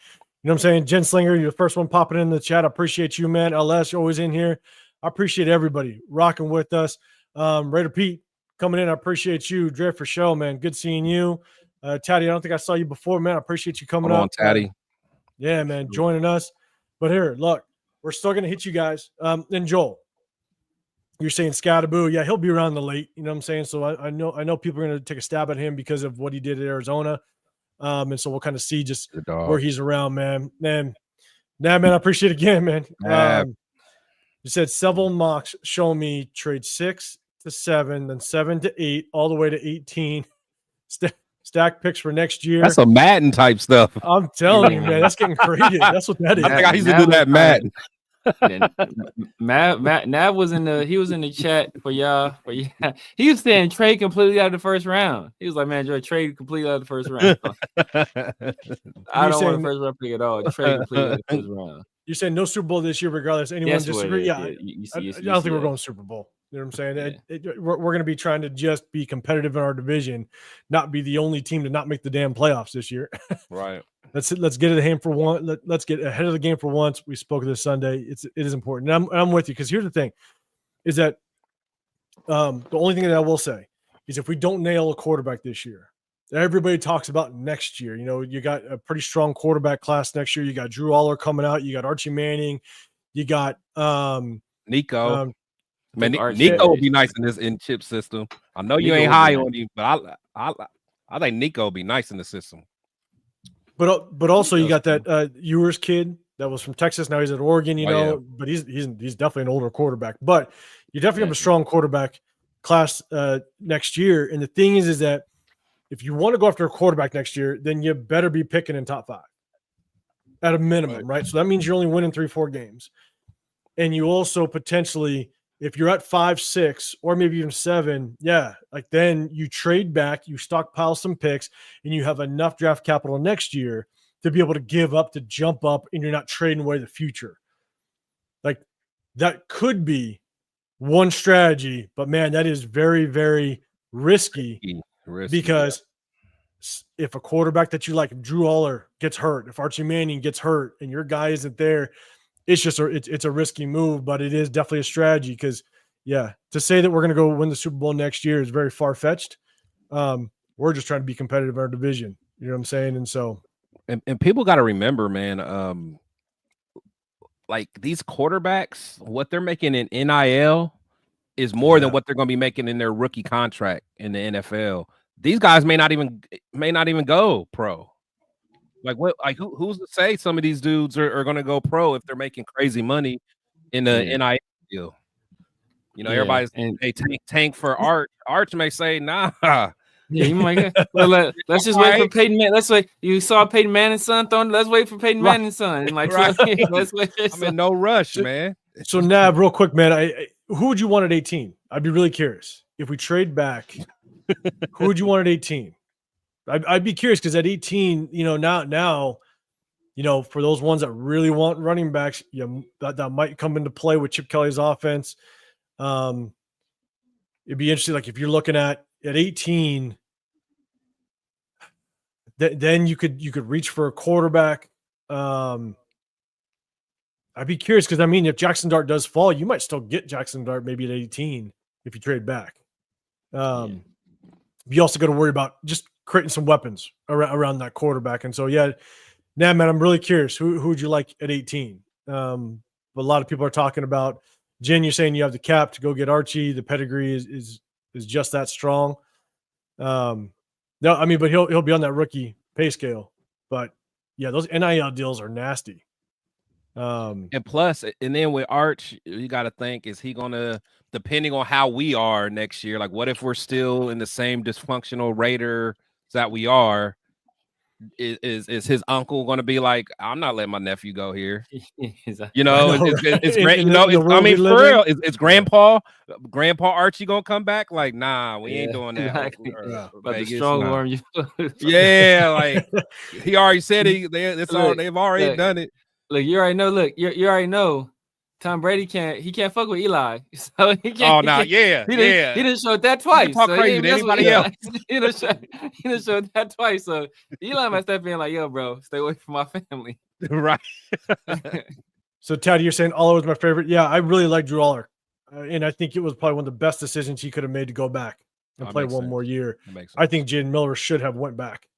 know what I'm saying? Jen Slinger, you're the first one popping in the chat. I appreciate you, man. LS, you're always in here. I appreciate everybody rocking with us. Raider Pete coming in. I appreciate you. Dre for show, man. Good seeing you. Taddy, I don't think I saw you before, man. I appreciate you coming on, Taddy. Yeah, man, joining us. But here, look, we're still going to hit you guys. And Joel, you're saying Scattaboo. Yeah, he'll be around the late. You know what I'm saying? So I know people are going to take a stab at him because of what he did at Arizona. And so we'll kind of see just where he's around, man. Man, I appreciate it again, man. You said several mocks show me trade 6 to 7, then 7 to 8, all the way to 18. Stack picks for next year. That's some Madden type stuff. I'm telling you, man, that's getting crazy. That's what that is. I think I used to do that Madden. Nav was in the chat for y'all. He was saying trade completely out of the first round. He was like, man, Joe, trade completely out of the first round. I don't want a first round pick at all. Trade completely out of the first round. You're saying no Super Bowl this year, regardless. Anyone disagree? Yeah, I don't think we're going Super Bowl. You know what I'm saying? Yeah. We're going to be trying to just be competitive in our division, not be the only team to not make the damn playoffs this year. Right. Let's get it ahead for one. Let's get ahead of the game for once. We spoke this Sunday. It is important. And I'm with you because here's the thing: is that the only thing that I will say is if we don't nail a quarterback this year, everybody talks about next year. You know, you got a pretty strong quarterback class next year. You got Drew Aller coming out. You got Archie Manning. You got Nico. Man, Nico would be nice in chip system. I know you ain't high on him, but I think Nico would be nice in the system. But also you got that Ewers kid that was from Texas. Now he's at Oregon, but he's definitely an older quarterback. But you definitely have a strong quarterback class next year. And the thing is that if you want to go after a quarterback next year, then you better be picking in top 5 at a minimum, right? So that means you're only winning 3-4 games. And you also potentially, if you're at 5, 6, or maybe even 7, then you trade back, you stockpile some picks, and you have enough draft capital next year to be able to give up, to jump up, and you're not trading away the future. Like that could be one strategy, but man, that is very, very risky because if a quarterback that you like, if Drew Aller gets hurt, if Archie Manning gets hurt, and your guy isn't there, it's just it's a risky move, but it is definitely a strategy because, to say that we're going to go win the Super Bowl next year is very far-fetched. We're just trying to be competitive in our division. You know what I'm saying? And so – and people got to remember, man, like these quarterbacks, what they're making in NIL is more than what they're going to be making in their rookie contract in the NFL. These guys may not even go pro. Like what? Like who's to say some of these dudes are going to go pro if they're making crazy money in the NIL deal? You know, everybody's tank for Arch. Arch may say, nah. Yeah, you might. Well, let's just wait for Peyton Manning. Let's wait. You saw Peyton Manning's son throwing. Let's wait for Peyton Manning's son. And like, let's wait. I'm in no rush, man. So Nab, real quick, man. Who would you want at 18? I'd be really curious if we trade back. Who would you want at 18? I'd be curious because at 18, now, for those ones that really want running backs, that might come into play with Chip Kelly's offense. It'd be interesting. Like if you're looking at 18, then you could reach for a quarterback. I'd be curious because I mean, if Jackson Dart does fall, you might still get Jackson Dart maybe at 18 if you trade back. You also got to worry about just creating some weapons around that quarterback. And so, yeah, man, I'm really curious. Who would you like at 18? But a lot of people are talking about Jen. You're saying you have the cap to go get Archie. The pedigree is just that strong. No, I mean, but he'll be on that rookie pay scale. But yeah, those NIL deals are nasty. And plus, and then with Arch, you got to think, is he gonna, depending on how we are next year, like what if we're still in the same dysfunctional Raider that we are? Is his uncle going to be like, I'm not letting my nephew go here? You know, it's great. You know, I mean, for real, is Grandpa Archie going to come back? Like, nah, we ain't doing that. Exactly. But the strong arm, you. Yeah, like he already said they've already done it. Look, you already know. Look, you already know. Tom Brady can't fuck with Eli, so he can't. Oh no, yeah, he didn't show that twice. Talk crazy to anybody else. He didn't show that twice. So Eli might step in like, "Yo, bro, stay away from my family." Right. So, Taddy, you're saying Aller was my favorite. Yeah, I really like Drew Aller, and I think it was probably one of the best decisions he could have made to go back and play one more year. I think Jaden Miller should have went back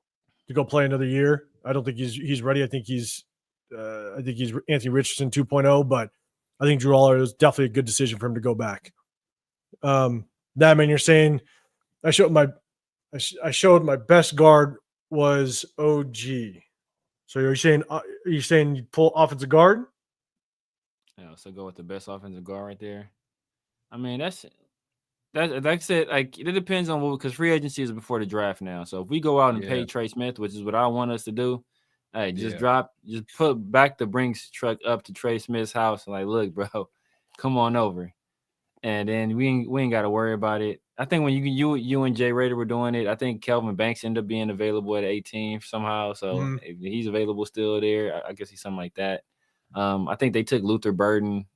to go play another year. I don't think he's ready. I think he's Anthony Richardson 2.0, but I think Drew Aller is definitely a good decision for him to go back. That man, you're saying I showed my best guard was OG. So you're saying you pull offensive guard? Yeah, so go with the best offensive guard right there. I mean, that's like I said, like it depends on because free agency is before the draft now. So if we go out and pay Trey Smith, which is what I want us to do, hey, just put back the Brinks truck up to Trey Smith's house and like, look, bro, come on over. And then we ain't got to worry about it. I think when you and Jay Rader were doing it, I think Kelvin Banks ended up being available at 18 somehow. So if he's available still there, I guess he's something like that. I think they took Luther Burden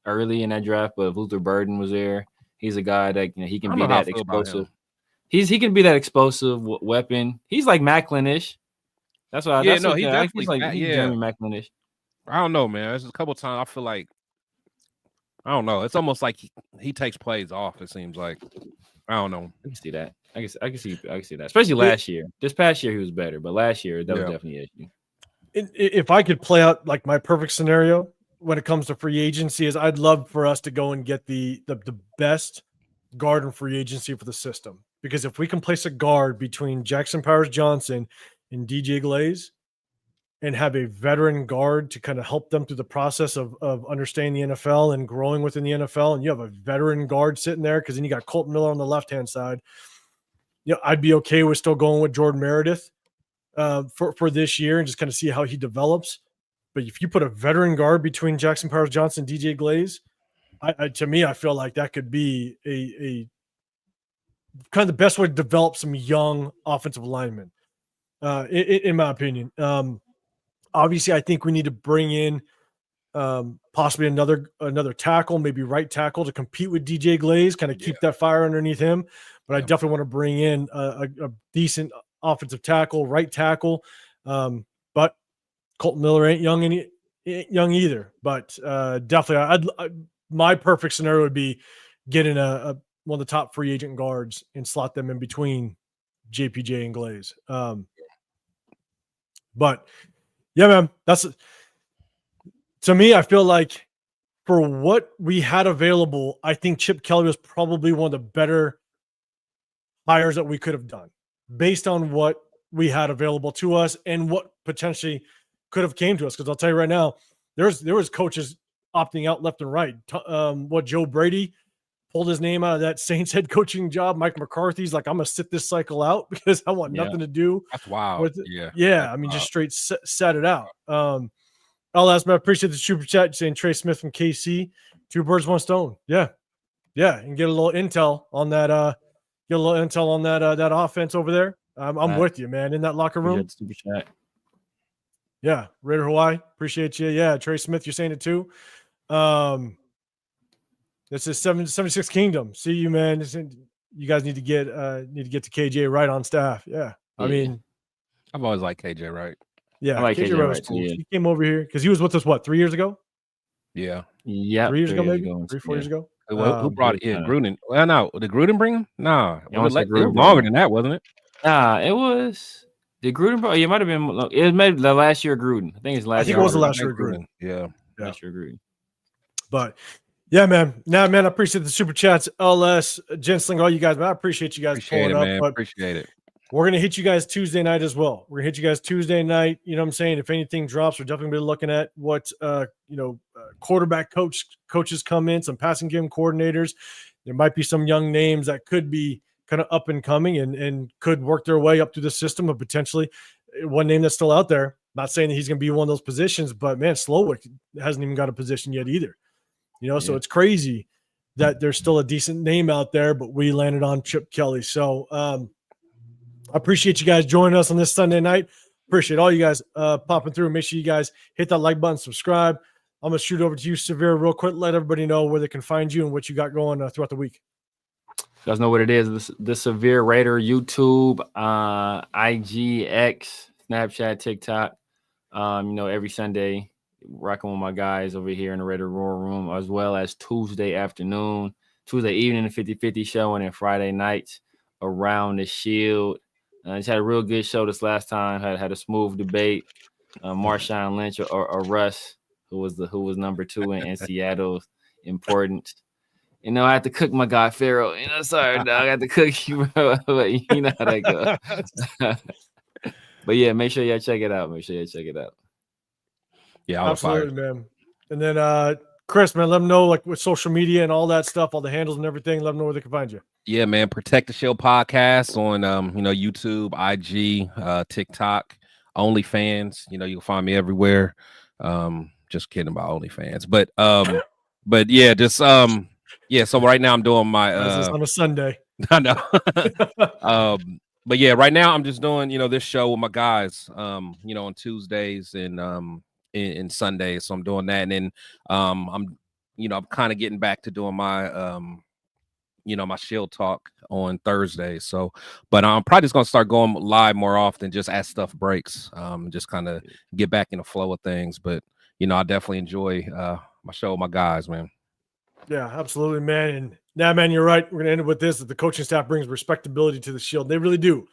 early in that draft, but if Luther Burden was there, he's a guy that he can be that explosive. He can be that explosive weapon. He's like Macklin-ish. That's why. Yeah, no, he's like Jeremy Macklin-ish. I don't know, man. There's a couple times I feel like I don't know. It's almost like he takes plays off. It seems like I don't know. I can see that. I can see that. Especially last year. This past year he was better, but last year that was definitely an issue. If I could play out like my perfect scenario when it comes to free agency, is I'd love for us to go and get the best guard in free agency for the system. Because if we can place a guard between Jackson Powers-Johnson and DJ Glaze and have a veteran guard to kind of help them through the process of understanding the NFL and growing within the NFL, and you have a veteran guard sitting there because then you got Colton Miller on the left-hand side, I'd be okay with still going with Jordan Meredith for this year and just kind of see how he develops. But if you put a veteran guard between Jackson Powers-Johnson and DJ Glaze, to me, I feel like that could be a kind of the best way to develop some young offensive linemen, in my opinion. Obviously, I think we need to bring in possibly another tackle, maybe right tackle to compete with DJ Glaze, kind of keep that fire underneath him. But I definitely want to bring in a decent offensive tackle, right tackle. But Colton Miller ain't young either. But definitely, my perfect scenario would be getting one of the top free agent guards and slot them in between JPJ and Glaze. But yeah, man, to me, I feel like for what we had available, I think Chip Kelly was probably one of the better hires that we could have done based on what we had available to us and what potentially could have came to us. Because I'll tell you right now, there was coaches opting out left and right. What Joe Brady pulled his name out of that Saints head coaching job. Mike McCarthy's like, I'm gonna sit this cycle out because I want nothing to do. That's wild. I mean, just straight set it out. I'll ask, man, I appreciate the super chat saying Trey Smith from KC, 2 birds, 1 stone. Yeah, and get a little intel on that. That offense over there. I'm with you, man. In that locker room. Super chat. Yeah, Raider Hawaii, appreciate you. Yeah, Trey Smith, you're saying it too. This is 76 Kingdom. See you, man. You guys need to get to KJ Wright on staff. Yeah. I mean, I've always liked KJ Wright. Yeah, I like KJ Wright was cool. He came over here because he was with us 3 years ago. Yeah. Yeah. 3 years ago, maybe 3-4 years ago. Who brought it in? Gruden. Well, no, did Gruden bring him? Nah, it was Gruden longer than that, wasn't it? Nah, it was. Did Gruden? It might have been. It was maybe the last year Gruden. I think it's last. I think year it was the last year Gruden. Yeah, last year Gruden. But yeah, man. Nah, man. I appreciate the super chats, LS, Gensling, all you guys. Man, I appreciate you guys pulling up. Man. But appreciate it. We're gonna hit you guys Tuesday night as well. We're gonna hit you guys Tuesday night. You know what I'm saying? If anything drops, we're definitely gonna be looking at what quarterback coaches come in, some passing game coordinators. There might be some young names that could be kind of up and coming and could work their way up through the system. But potentially one name that's still out there. Not saying that he's gonna be one of those positions, but man, Slowick hasn't even got a position yet either. So it's crazy that there's still a decent name out there, but we landed on Chip Kelly. So I appreciate you guys joining us on this Sunday night. Appreciate all you guys popping through. Make sure you guys hit that like button, subscribe. I'm going to shoot over to you, Severe, real quick. Let everybody know where they can find you and what you got going throughout the week. You guys know what it is. The Severe Raider, YouTube, IG, X, Snapchat, TikTok. Every Sunday, rocking with my guys over here in the Raider Roar Room, as well as Tuesday evening, the 50-50 show, and then Friday nights around the Shield. Just had a real good show this last time. Had a smooth debate. Marshawn Lynch or Russ, who was number 2 in Seattle's importance. I had to cook my guy Pharaoh. Sorry, dog. I had to cook you, bro. But you know how that goes. But yeah, make sure y'all check it out. Yeah, absolutely, man. And then Chris, man, let them know with social media and all that stuff, all the handles and everything. Let them know where they can find you. Yeah, man. Protect the Show podcast on YouTube, IG, TikTok, OnlyFans. You'll find me everywhere. Just kidding about OnlyFans, but yeah, just So right now I'm doing my on a Sunday. I know. But yeah, right now I'm just doing this show with my guys. On Tuesdays and Sundays, so I'm doing that, and then I'm kind of getting back to doing my my Shield talk on Thursday. So, but I'm probably just gonna start going live more often, just as stuff breaks. Just kind of get back in the flow of things. But I definitely enjoy my show with my guys, man. Yeah, absolutely, man. And now, man, you're right. We're gonna end it with this: that the coaching staff brings respectability to the Shield. They really do.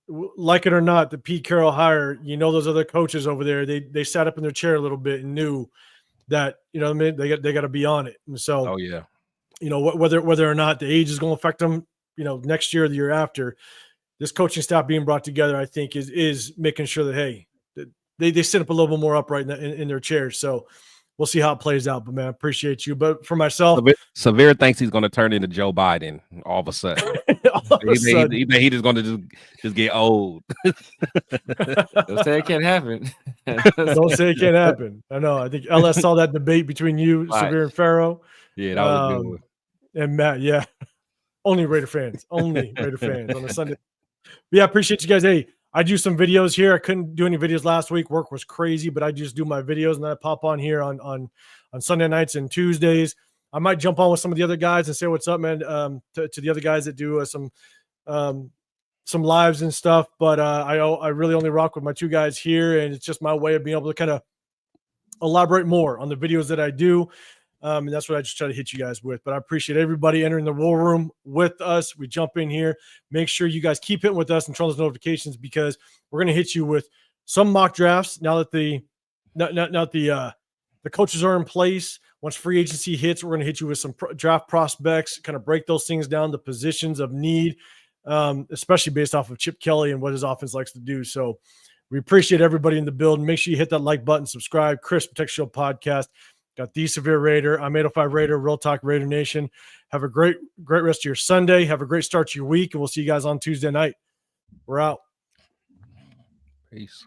Like it or not, the Pete Carroll hire, those other coaches over there, they sat up in their chair a little bit and knew that they got to be on it. And so, oh yeah. Whether or not the age is going to affect them, next year or the year after, this coaching staff being brought together, I think is making sure that, hey, they sit up a little bit more upright in their chairs. So we'll see how it plays out. But man, I appreciate you. But for myself, Severe thinks he's going to turn into Joe Biden all of a sudden. He just going to just get old. Don't say it can't happen. Don't say it can't happen. I know. I think LS saw that debate between you, Severe, and Pharaoh. Yeah, that was a good one. And Matt, yeah. Only Raider fans on a Sunday. But yeah, I appreciate you guys. Hey, I do some videos here. I couldn't do any videos last week. Work was crazy, but I just do my videos and then I pop on here on Sunday nights and Tuesdays. I might jump on with some of the other guys and say what's up, man, to the other guys that do some lives and stuff. But I really only rock with my 2 guys here, and it's just my way of being able to kind of elaborate more on the videos that I do. And that's what I just try to hit you guys with. But I appreciate everybody entering the war room with us. We jump in here. Make sure you guys keep hitting with us and turn those notifications, because we're going to hit you with some mock drafts now that the coaches are in place. Once free agency hits, we're going to hit you with some draft prospects, kind of break those things down, the positions of need, especially based off of Chip Kelly and what his offense likes to do. So we appreciate everybody in the building. Make sure you hit that like button, subscribe. Chris, Protect Show podcast. Got the Severe Raider. I'm 805 Raider, Real Talk Raider Nation. Have a great rest of your Sunday. Have a great start to your week, and we'll see you guys on Tuesday night. We're out. Peace.